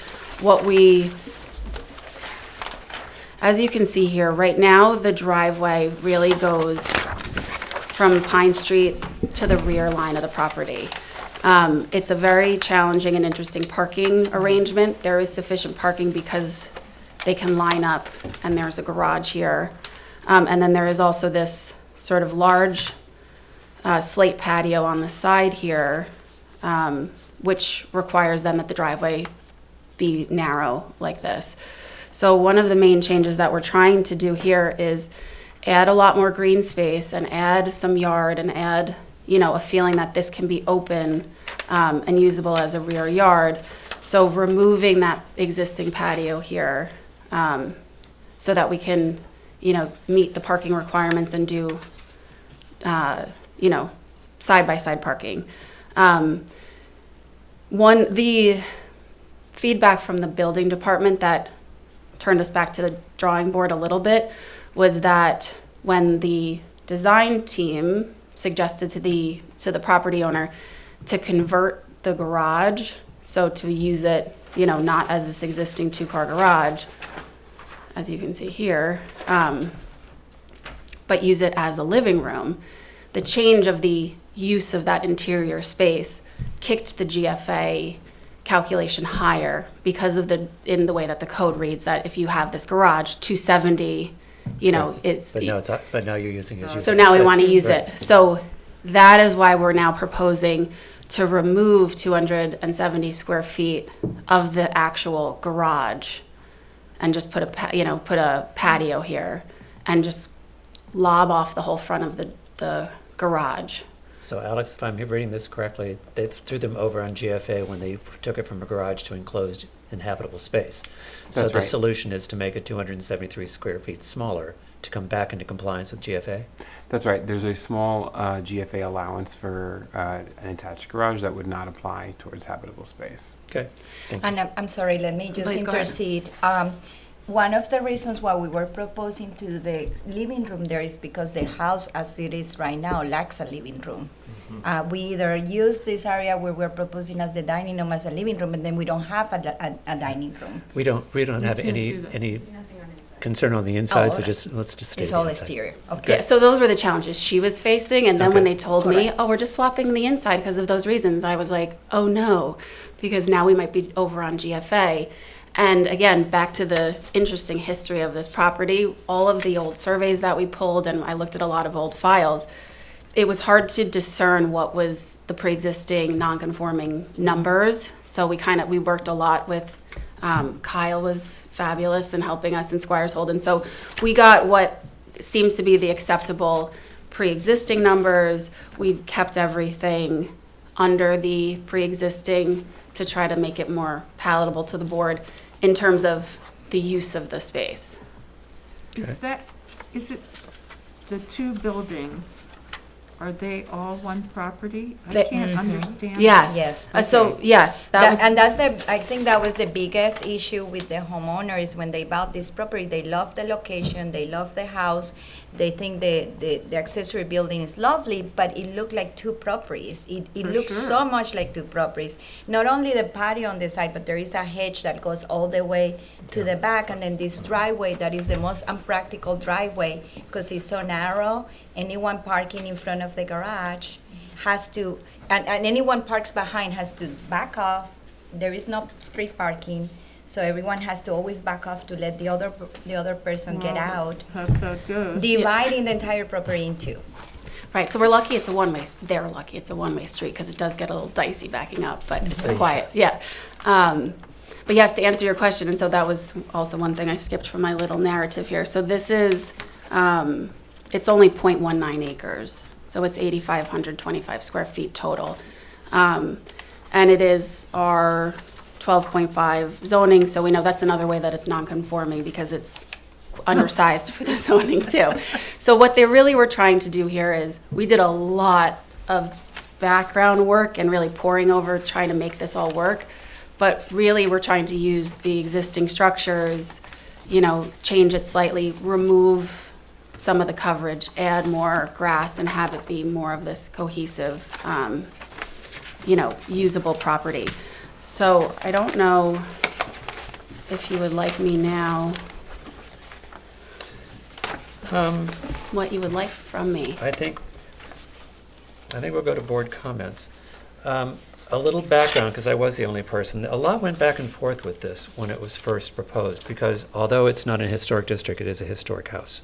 As you can see here, right now the driveway really goes from Pine Street to the rear line of the property. It's a very challenging and interesting parking arrangement. There is sufficient parking because they can line up, and there's a garage here. And then there is also this sort of large slate patio on the side here, which requires then that the driveway be narrow like this. So one of the main changes that we're trying to do here is add a lot more green space and add some yard and add, you know, a feeling that this can be open and usable as a rear yard. So removing that existing patio here so that we can, you know, meet the parking requirements and do you know, side-by-side parking. The feedback from the building department that turned us back to the drawing board a little bit was that when the design team suggested to the property owner to convert the garage, so to use it, you know, not as this existing two-car garage, as you can see here, but use it as a living room, the change of the use of that interior space kicked the GFA calculation higher because of in the way that the code reads that if you have this garage, 270, you know, But now you're using it. So now we want to use it. So that is why we're now proposing to remove 270 square feet of the actual garage and just put a patio here and just lob off the whole front of the garage. So Alex, if I'm reading this correctly, they threw them over on GFA when they took it from a garage to enclosed inhabitable space. So That's the right. solution is to make it 273 square feet smaller to come back into compliance with GFA? That's right. There's a small GFA allowance for an attached garage that would not apply towards habitable space. Okay, thank you. And I'm sorry, let me just Please, go ahead. intercede. One of the reasons why we were proposing to the living room there is because the house as it is right now lacks a living room. We either use this area where we're proposing as the dining room as a living room, and then we don't have a dining room. We don't have any concern on the inside, so let's just stay It's the all inside. exterior. Okay. Yeah, so those were the challenges she was facing, and then when Okay. they told me, Correct. oh, we're just swapping the inside because of those reasons, I was like, oh no, because now we might be over on GFA. And again, back to the interesting history of this property, all of the old surveys that we pulled, and I looked at a lot of old files, it was hard to discern what was the pre-existing non-conforming numbers. So we worked a lot with, Kyle was fabulous in helping us in Squires Holden. So we got what seems to be the acceptable pre-existing numbers. We've kept everything under the pre-existing to try to make it more palatable to the board in terms of the use of the space. Is it the two buildings, are they all one property? I They- can't understand. Yes. Yes. So, yes, that was. And that's I think that was the biggest issue with the homeowners when they bought this property. They love the location, they love the house, they think the accessory building is lovely, but it looked like two properties. It For looks sure. so much like two properties. Not only the patio on the side, but there is a hedge that goes all the way to the back, and then this driveway that is the most unpractical driveway because it's so narrow. Anyone parking in front of the garage has to, and anyone parks behind has to back off. There is no street parking, so everyone has to always back off to let the other person get Well, out, That's how it goes. dividing the entire property in two. Right, so we're lucky it's a one-way, they're lucky it's a one-way street because it does get a little dicey backing up, but it's quiet, yeah. But yes, to answer your question, and so that was also one thing I skipped from my little narrative here. So this is, it's only 0.19 acres, so it's 8,525 square feet total. And it is our 12.5 zoning, so we know that's another way that it's non-conforming because it's undersized for the zoning too. So what they really were trying to do here is, we did a lot of background work and really poring over trying to make this all work. But really, we're trying to use the existing structures, change it slightly, remove some of the coverage, add more grass, and have it be more of this cohesive, usable property. So I don't know if you would like me now, what you would like from me. I think we'll go to board comments. A little background, because I was the only person. A lot went back and forth with this when it was first proposed, because although it's not a historic district, it is a historic house.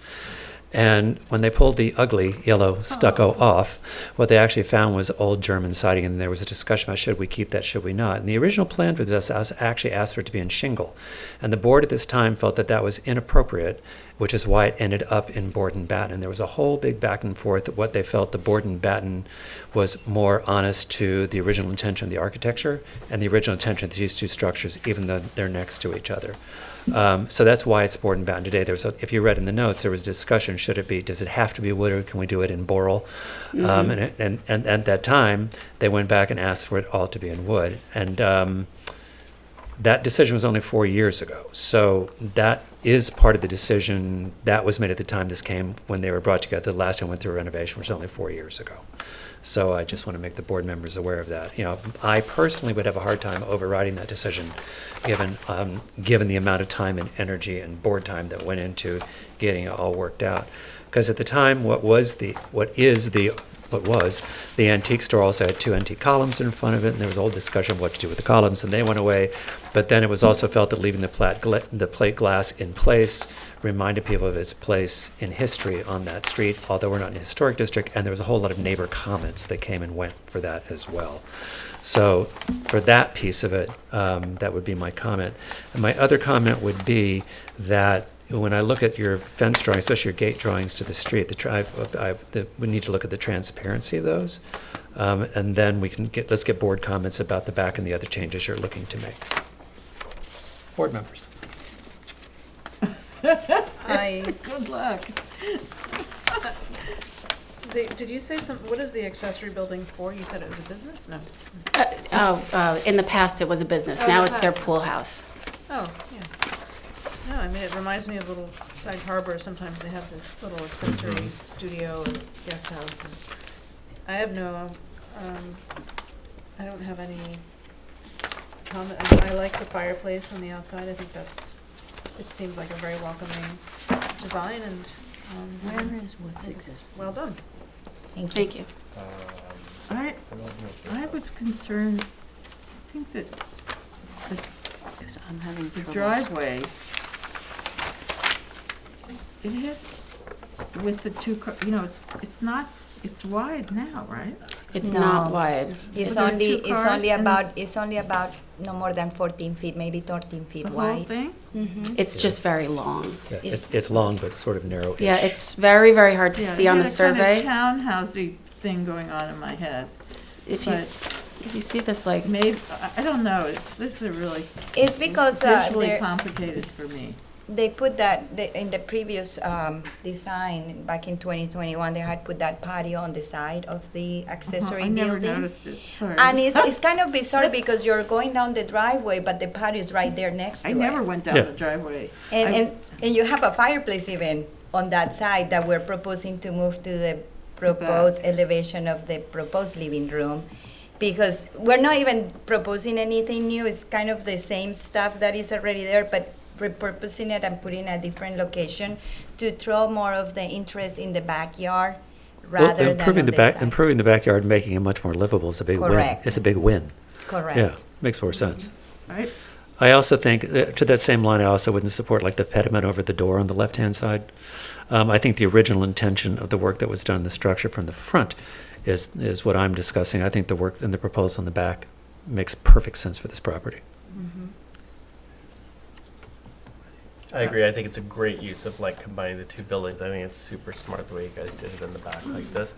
And when they pulled the ugly yellow stucco off, what they actually found was old German siding, and there was a discussion about should we keep that, should we not. And the original plan for this actually asked for it to be in shingle. And the board at this time felt that that was inappropriate, which is why it ended up in board and batten. And there was a whole big back and forth at what they felt the board and batten was more honest to the original intention of the architecture and the original intention of these two structures, even though they're next to each other. So that's why it's board and batten today. If you read in the notes, there was discussion, does it have to be wood, or can we do it in boral? And at that time, they went back and asked for it all to be in wood. And that decision was only 4 years ago. So that is part of the decision that was made at the time this came, when they were brought together. The last time went through renovation, which was only 4 years ago. So I just want to make the board members aware of that. I personally would have a hard time overriding that decision, given the amount of time and energy and board time that went into getting it all worked out. Because at the time, what was the antique store also had two antique columns in front of it, and there was a whole discussion of what to do with the columns, and they went away. But then it was also felt that leaving the plate glass in place reminded people of its place in history on that street, although we're not in a historic district, and there was a whole lot of neighbor comments that came and went for that as well. So for that piece of it, that would be my comment. And my other comment would be that when I look at your fence drawings, especially your gate drawings to the street, we need to look at the transparency of those. And then let's get board comments about the back and the other changes you're looking to make. Board members. Good luck. Did you say what is the accessory building for? You said it was a business? No. In the past, it was a business. Oh, Now in the it's their past. pool house. Oh, yeah. No, I mean, it reminds me of Little Sag Harbor. Sometimes they have this little accessory studio and guest house. And I have I don't have any comment. I like the fireplace on the outside. I think it seems like a very welcoming design, and Where is what's it's existing? well done. Thank you. I was concerned, I think that Because I'm having the trouble. driveway, it has, with the two, it's not it's wide now, right? It's No. not wide. It's Was there only, two it's cars only in about, this- it's only about no more than 14 feet, maybe 13 feet The wide. whole thing? Mhm. It's just very long. Yeah, it's long, but sort of narrow-ish. Yeah, it's very, very hard to Yeah, see on I the had a survey. kind of townhousey thing going on in my head. If you, but- if you see this, like, Maybe, I don't know, this is really It's because visually they're- complicated for me. they put that, in the previous design, back in 2021, they had put that patio on the side of the accessory I never building. noticed it, sorry. And it's kind of bizarre because you're going down the driveway, but the patio is right there next to I it. never went down Yeah. the driveway. And you have a fireplace even on that side that we're proposing to move to the proposed elevation of the proposed living room. Because we're not even proposing anything new, it's kind of the same stuff that is already there, but repurposing it and putting a different location to throw more of the interest in the backyard Well, rather than improving on the the back, side. improving the backyard, and making it much more livable is a big win. Correct. It's a big win. Correct. Yeah, makes more sense. Right? I also think, to that same line, I also wouldn't support like the pediment over the door on the left-hand side. I think the original intention of the work that was done in the structure from the front is what I'm discussing. I think the work and the proposal in the back makes perfect sense for this property. I agree. I think it's a great use of like combining the two buildings. I think it's super smart the way you guys did it in the back like this.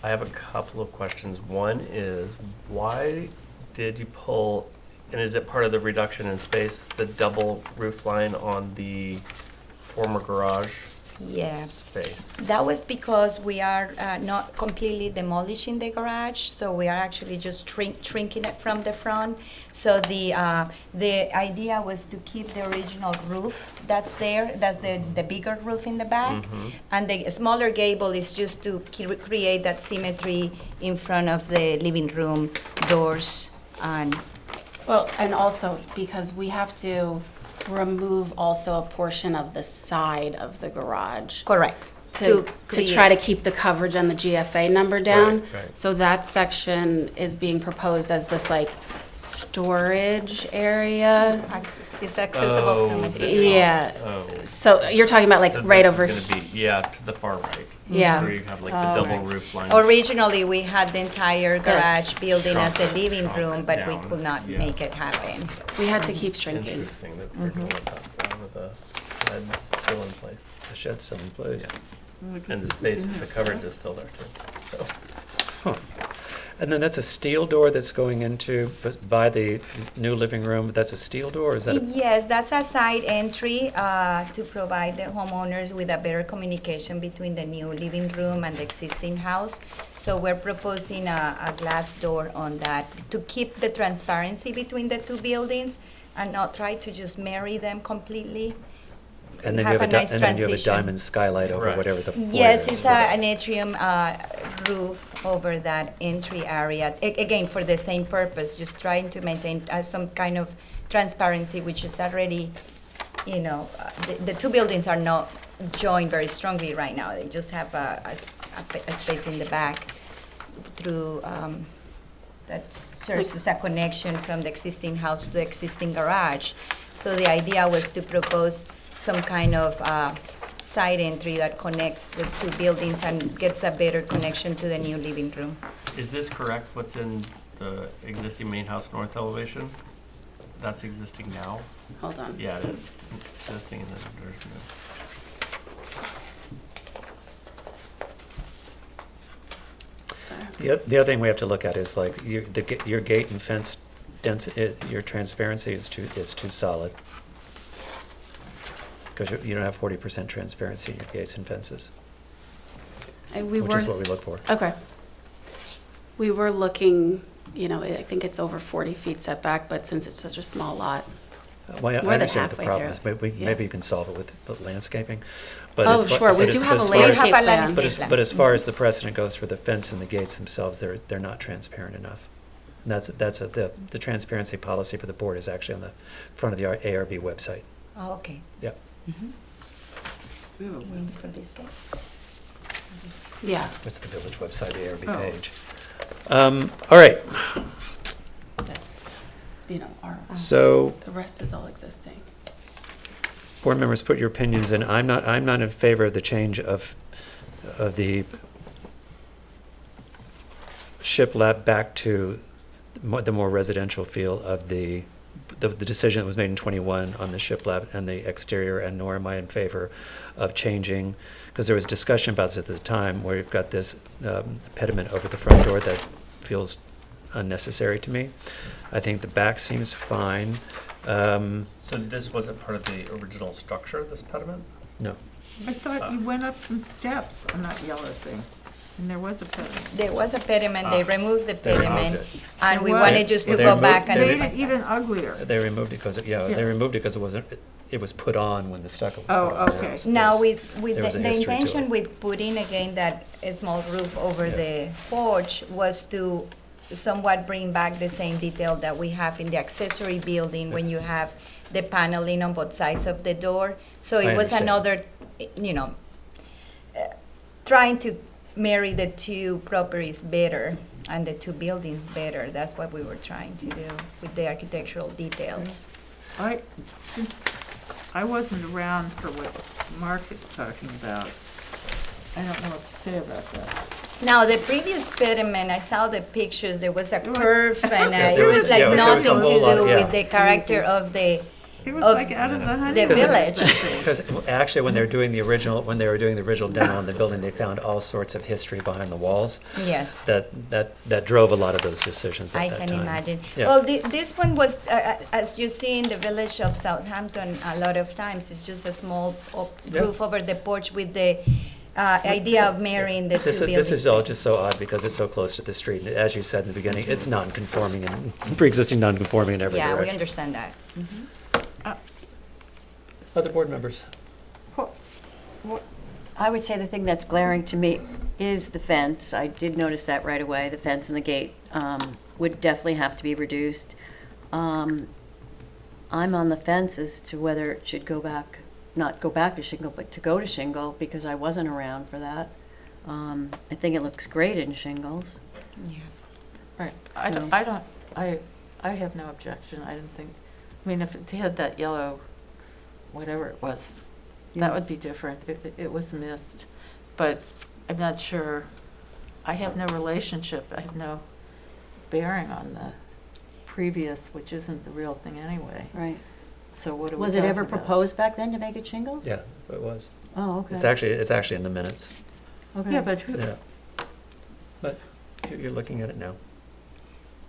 I have a couple of questions. One is, why did you pull, and is it part of the reduction in space, the double roof line on the former garage Yeah. space? That was because we are not completely demolishing the garage, so we are actually just shrinking it from the front. So the idea was to keep the original roof that's there, that's the bigger roof in the back. And the smaller gable is just to create that symmetry in front of the living room doors. And well, and also because we have to remove also a portion of the side of the garage. correct. To create- try to keep the coverage and the GFA number down. Right, right. So that section is being proposed as this like storage area. It's accessible from Oh, a the city. Yeah. Oh. So you're talking about like So right this over. is gonna be, yeah, to the far right. Yeah. Where you have like the double roof line. Originally, we had the entire garage building as the Shrunk- living shrunk room, but we down. could not Yeah. make it happen. We had to keep shrinking. Interesting that we're doing it that way with the shed still in place. The shed's still in place. And the space, the coverage is still there too. So, Huh. And then that's a steel door that's going into, by the new living room. That's a steel door, or is that a? Yes, that's a side entry to provide the homeowners with a better communication between the new living room and the existing house. So we're proposing a glass door on that to keep the transparency between the two buildings and not try to just marry them completely. And then you have have a nice and then you have a transition. diamond skylight over Right. whatever the foyer Yes, is. it's an atrium roof over that entry area. Again, for the same purpose, just trying to maintain some kind of transparency, which is already, the two buildings are not joined very strongly right now. They just have a space in the back through, that serves as a connection from the existing house to the existing garage. So the idea was to propose some kind of side entry that connects the two buildings and gets a better connection to the new living room. is this correct, what's in the existing main house north elevation? That's existing now? Hold on. Yeah, it is. Existing and then there's no. The other thing we have to look at is like your gate and fence your transparency is too solid. Because you don't have 40% transparency in your gates and fences, which is what we look for. Okay. We were looking, I think it's over 40 feet setback, but since it's such a small lot. Well, It's I more than understand what the halfway problem through. is. Yeah. Maybe you can solve it with landscaping. But Oh, sure, we do have a landscape plan. But as far as the precedent goes for the fence and the gates themselves, they're not transparent enough. And the transparency policy for the board is actually on the front of the ARB website. Oh, okay. Yep. Means for this gate. Yeah. It's the village website, the ARB Oh. page. All right. So The rest is all existing. board members, put your opinions in. I'm not in favor of the change of the shiplap back to the more residential feel of the decision that was made in 21 on the shiplap and the exterior, and nor am I in favor of changing, because there was discussion about this at the time, where you've got this pediment over the front door that feels unnecessary to me. I think the back seems fine. So this wasn't part of the original structure, this pediment? No. I thought you went up some steps on that yellow thing, and there was a pediment. There was a pediment, they removed the They removed pediment, it. and we Well, wanted just to they go removed- back and. Made it even uglier. They removed it because they removed it because it was put on when the stucco was put Oh, on. okay. So Now, there with was a the history to intention it. with putting again that small roof over the porch was to somewhat bring back the same detail that we have in the accessory building when you have the paneling on both sides of the door. So I it was understand. another, trying to marry the two properties better and the two buildings better. That's what we were trying to do with the architectural details. Since I wasn't around for what Mark is talking about, I don't know what to say about that. Now, the previous pediment, I saw the pictures, there was a was- curve and Yeah, it there was was- like yeah, there was a nothing whole lot, to do yeah. with the character of the, It was Of like out of the the honeymoon. village. Because actually, when they were doing the original demo on the building, they found all sorts of history behind the walls yes. that drove a lot of those decisions at I that can time. imagine. Yeah. Well, this one was, as you see in the village of Southampton, a lot of times it's just a small Yeah. roof over the porch with the idea of this. marrying the two This buildings. is all just so odd because it's so close to the street. And as you said in the beginning, it's non-conforming and pre-existing non-conforming in every Yeah, we direction. understand that. Other board members? I would say the thing that's glaring to me is the fence. I did notice that right away. The fence and the gate would definitely have to be reduced. I'm on the fence as to whether it should go back, not go back to shingle, but to go to shingle, because I wasn't around for that. I think it looks great in shingles. Yeah. Right. So- I have no objection. I didn't think, I mean, if it had that yellow, whatever it was, that would be different. It was missed. But I'm not sure, I have no relationship, I have no bearing on the previous, which isn't the real thing anyway. Right. So what are we Was it ever talking about? proposed back then to make it shingles? Yeah, it was. Oh, okay. It's actually in the minutes. Okay. Yeah, but who, Yeah. But you're looking at it now.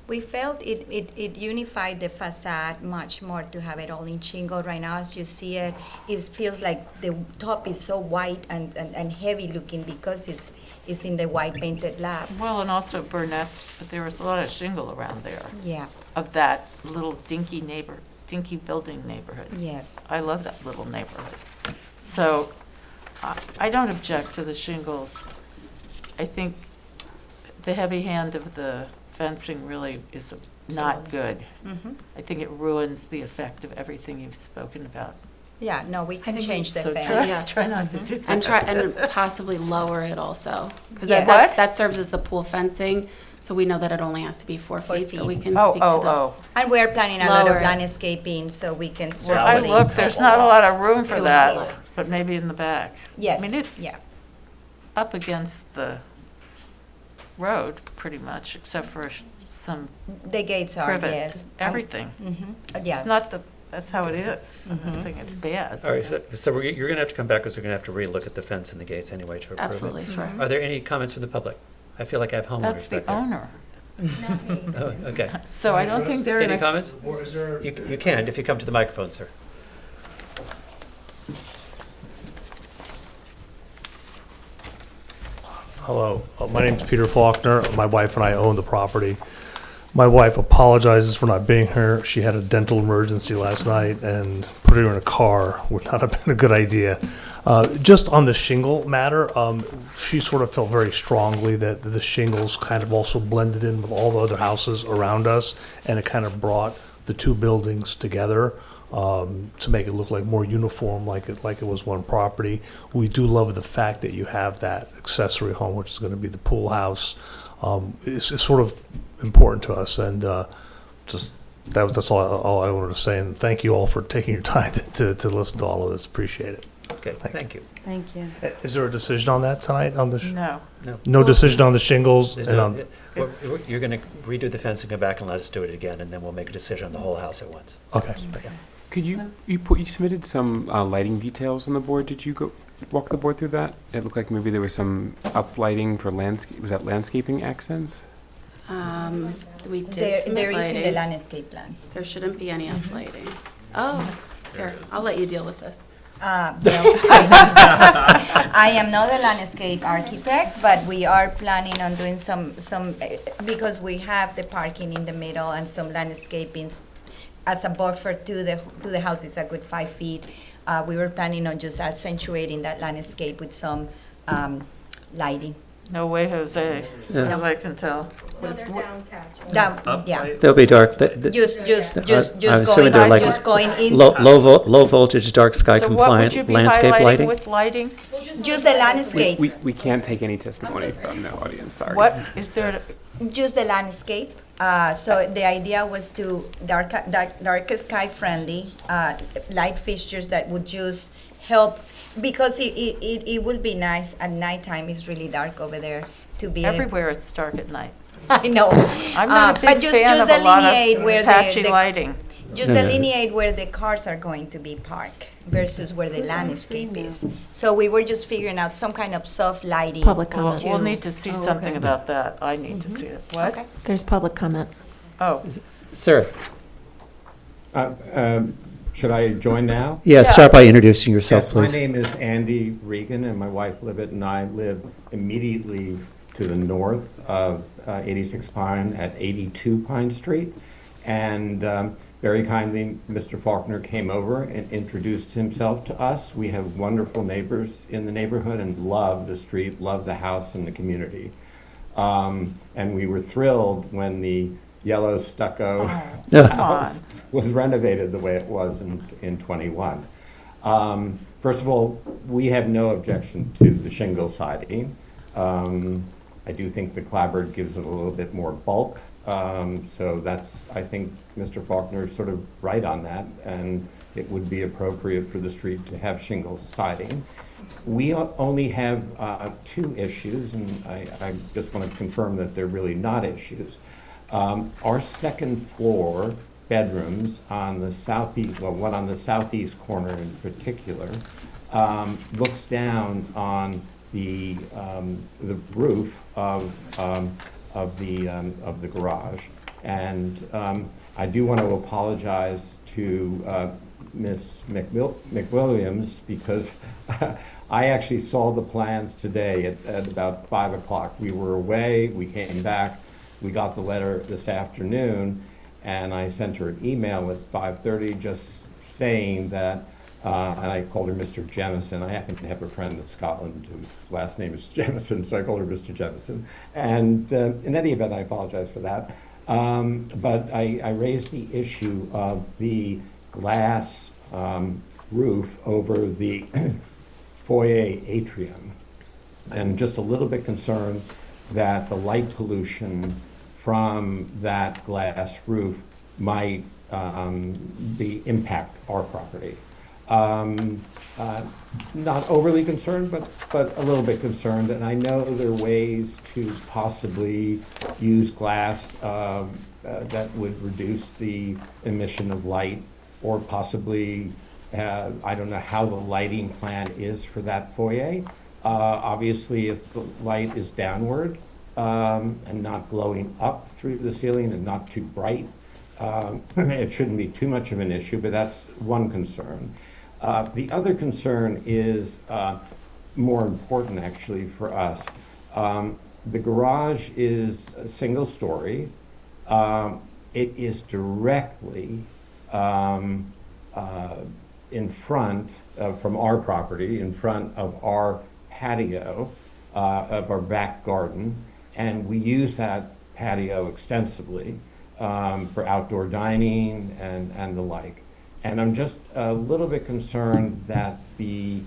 We felt it unified the facade much more to have it all in shingle. Right now, as you see it, it feels like the top is so white and heavy looking because it's in the white painted lab. well, and also Burnett's, but there was a lot of shingle around there Yeah, of that little dinky building neighborhood. yes. I love that little neighborhood. So I don't object to the shingles. I think the heavy hand of the fencing really is not good. Mm-hmm. I think it ruins the effect of everything you've spoken about. Yeah, no, we can think change the So fence. try, Yes. try not to do that. And possibly lower it also, because Yeah. What? that serves as the pool fencing, so we know that it only has to be 4 4 feet, so feet. we can Oh, speak to the. oh, oh. And we're planning a lot Lower of it. landscaping, so we can Well, I certainly. looked, there's not a lot of room for It was that, lower. but maybe in the back. Yes, I mean, it's yeah. up against the road, pretty much, except for some The gates are, privet, yes. everything. Yeah. It's not that's how it is. I'm not Mhm. saying it's bad. All right, so you're going to have to come back because we're going to have to relook at the fence and the gates anyway to approve it. Absolutely, sure. Are there any comments from the public? I feel like I have homeowners That's the back there. owner. Oh, okay. So I don't think they're in Any a comments? You can if you come to the microphone, sir. Hello, my name is Peter Faulkner. My wife and I own the property. My wife apologizes for not being here. She had a dental emergency last night, and putting her in a car would not have been a good idea. Just on the shingle matter, she sort of felt very strongly that the shingles kind of also blended in with all the other houses around us, and it kind of brought the two buildings together to make it look like more uniform, like it was one property. We do love the fact that you have that accessory home, which is going to be the pool house. It's sort of important to us, and that's all I wanted to say. And thank you all for taking your time to listen to all of this. Appreciate it. Okay, thank you. Thank you. Is there a decision on that tonight? On the No. no decision on the shingles There's and no- on It's, You're going to redo the fence and come back and let us do it again, and then we'll make a decision on the whole house at once. Okay. Okay. Could you submitted some lighting details on the board? Did you go walk the board through that? It looked like maybe there was some uplighting for landscape. Was that landscaping accents? We did submit there is in the lighting. landscape plan. There shouldn't be any uplighting. Oh, here, I'll let you deal with this. I am not a landscape architect, but we are planning on doing some because we have the parking in the middle and some landscaping as a buffer to the house is a good 5 feet. We were planning on just accentuating that landscape with some lighting. no way, Jose, as Yeah. far as I can tell. Yeah. They'll be dark. Just I'm assuming they're like going in. low voltage, dark sky So what would compliant you be landscape highlighting lighting. with lighting? Just the landscape. We can't take any testimony from the audience. Sorry. What is there, Just the landscape. So the idea was to dark sky friendly light fixtures that would just help because it would be nice at nighttime. It's really dark over there to be everywhere it's dark at night. I know. I'm not a but big fan of a lot of patchy lighting. Just delineate where the cars are going to be parked versus where the landscape is. So we were just figuring out some kind of soft lighting. Public Well, comment. we'll need to see something about that. I need to see it. What? Okay. There's public comment. Oh, Sir, Should I join now? yeah, start by introducing yourself, Yes, please. my name is Andy Regan, and my wife Libet and I live immediately to the north of 86 Pine at 82 Pine Street. And very kindly, Mr. Faulkner came over and introduced himself to us. We have wonderful neighbors in the neighborhood and love the street, love the house and the community. And we were thrilled when the yellow stucco house was renovated the way it was in 21. First of all, we have no objection to the shingle siding. I do think the clapboard gives it a little bit more bulk. So that's, I think Mr. Faulkner is sort of right on that, and it would be appropriate for the street to have shingle siding. We only have 2 issues, and I just want to confirm that they're really not issues. Our second floor bedrooms on the southeast, well, one on the southeast corner in particular, looks down on the roof of the garage. And I do want to apologize to Ms. McWilliams because I actually saw the plans today at about 5 o'clock. We were away, we came back, we got the letter this afternoon, and I sent her an email at 5:30 just saying that, and I called her Mr. Jemison. I happen to have a friend in Scotland whose last name is Jemison, so I called her Mr. Jemison. And in any event, I apologize for that. But I raised the issue of the glass roof over the foyer atrium, and just a little bit concerned that the light pollution from that glass roof might impact our property. Not overly concerned, but a little bit concerned, and I know there are ways to possibly use glass that would reduce the emission of light, or possibly, I don't know how the lighting plan is for that foyer. Obviously, if the light is downward and not glowing up through the ceiling and not too bright, it shouldn't be too much of an issue, but that's one concern. The other concern is more important, actually, for us. The garage is a single story. It is directly in front from our property, in front of our patio, of our back garden, and we use that patio extensively for outdoor dining and the like. And I'm just a little bit concerned that the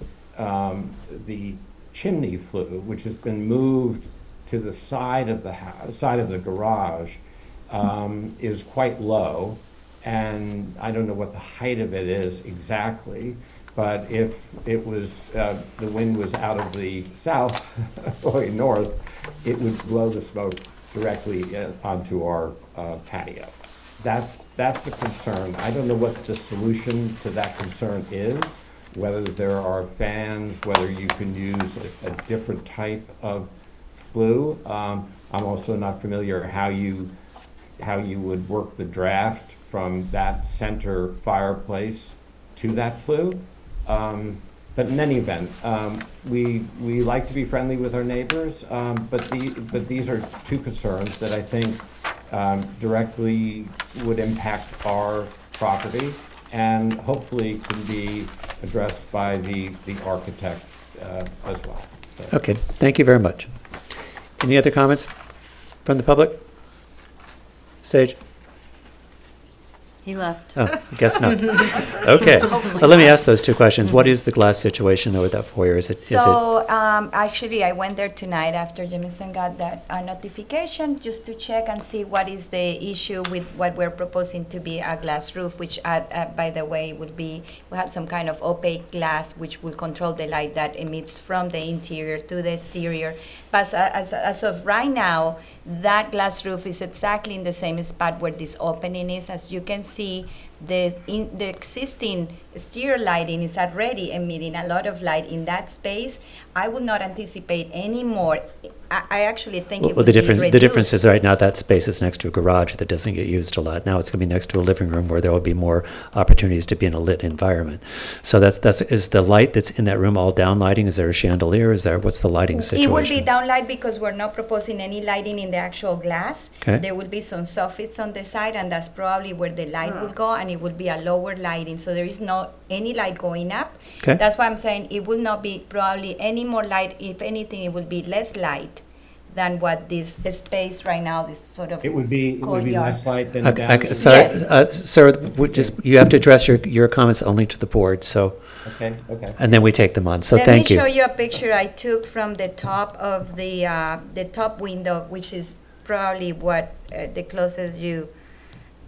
chimney flue, which has been moved to the side of the house, side of the garage, is quite low, and I don't know what the height of it is exactly, but if it was, the wind was out of the south going north, it would blow the smoke directly onto our patio. That's a concern. I don't know what the solution to that concern is, whether there are fans, whether you can use a different type of flue. I'm also not familiar how you would work the draft from that center fireplace to that flue. But in any event, we like to be friendly with our neighbors, but these are two concerns that I think directly would impact our property and hopefully can be addressed by the architect as well. So. Okay, thank you very much. Any other comments from the public? Sage? He left. Oh, I guess not. Okay. Well, let me ask those two questions. What is the glass situation though with that foyer? So actually, I went there tonight after Jamison got that notification just to check and see what is the issue with what we're proposing to be a glass roof, which by the way will be, we have some kind of opaque glass which will control the light that emits from the interior to the exterior. But as of right now, that glass roof is exactly in the same spot where this opening is. As you can see, the existing exterior lighting is already emitting a lot of light in that space. I would not anticipate any more. I actually think it would be reduced. The difference is right now that space is next to a garage that doesn't get used a lot. Now it's going to be next to a living room where there will be more opportunities to be in a lit environment. So is the light that's in that room all down lighting? Is there a chandelier? What's the lighting situation? It will be downlight because we're not proposing any lighting in the actual glass. Okay. There will be some soffits on the side, and that's probably where the light will go, and it will be a lower lighting. So there is not any light going up. Okay. That's why I'm saying it will not be probably any more light. If anything, it will be less light than what this space right now, this sort of It would be less light than down. Sorry, Yes. sir, you have to address your comments only to the board. So, Okay. and then we take them on. So Let thank me you. show you a picture I took from the top of the top window, which is probably what the closest you.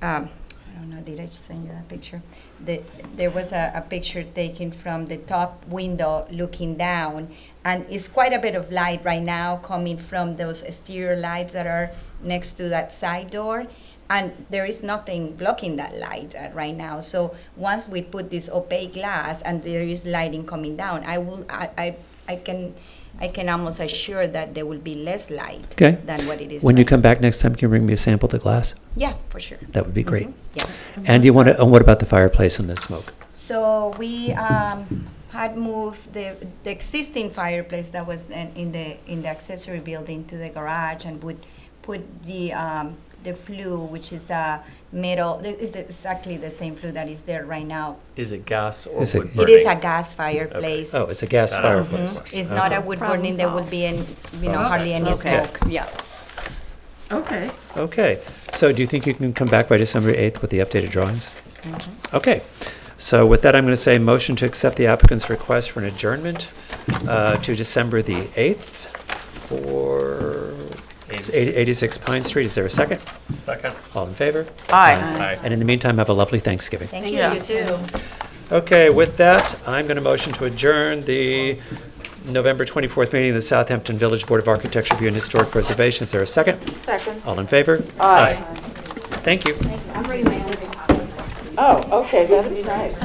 I don't know. Did I send you that picture? There was a picture taken from the top window looking down, and it's quite a bit of light right now coming from those exterior lights that are next to that side door. And there is nothing blocking that light right now. So once we put this opaque glass and there is lighting coming down, I can almost assure that there will be less light Okay. than what it is. When you right come back next time, can you bring me a sample of the glass? now. Yeah, for sure. That would be great. Yeah. And what about the fireplace and the smoke? So we had moved the existing fireplace that was in the accessory building to the garage, and would put the flue, which is a metal. It's exactly the same flue that is there right now. Is it gas or Is it- wood It burning? is a gas fireplace. Oh, it's a gas fireplace. It's not a wood burning. There will be hardly any smoke. Yeah. Okay. Okay. So do you think you can come back by December 8th with the updated drawings? Okay. So with that, I'm going to say motion to accept the applicant's request for an adjournment to December the 8th for 86 Pine Street. Is there a second? Second. All in favor? Aye. Aye. And in the meantime, have a lovely Thanksgiving. Thank you. Yeah. You too. Okay, with that, I'm going to motion to adjourn the November 24th meeting of the Southampton Village Board of Architecture, Review and Historic Preservation. Is there a second? Second. All in favor? Aye. Thank you. I'm bringing my own. Oh, okay, that'd be nice.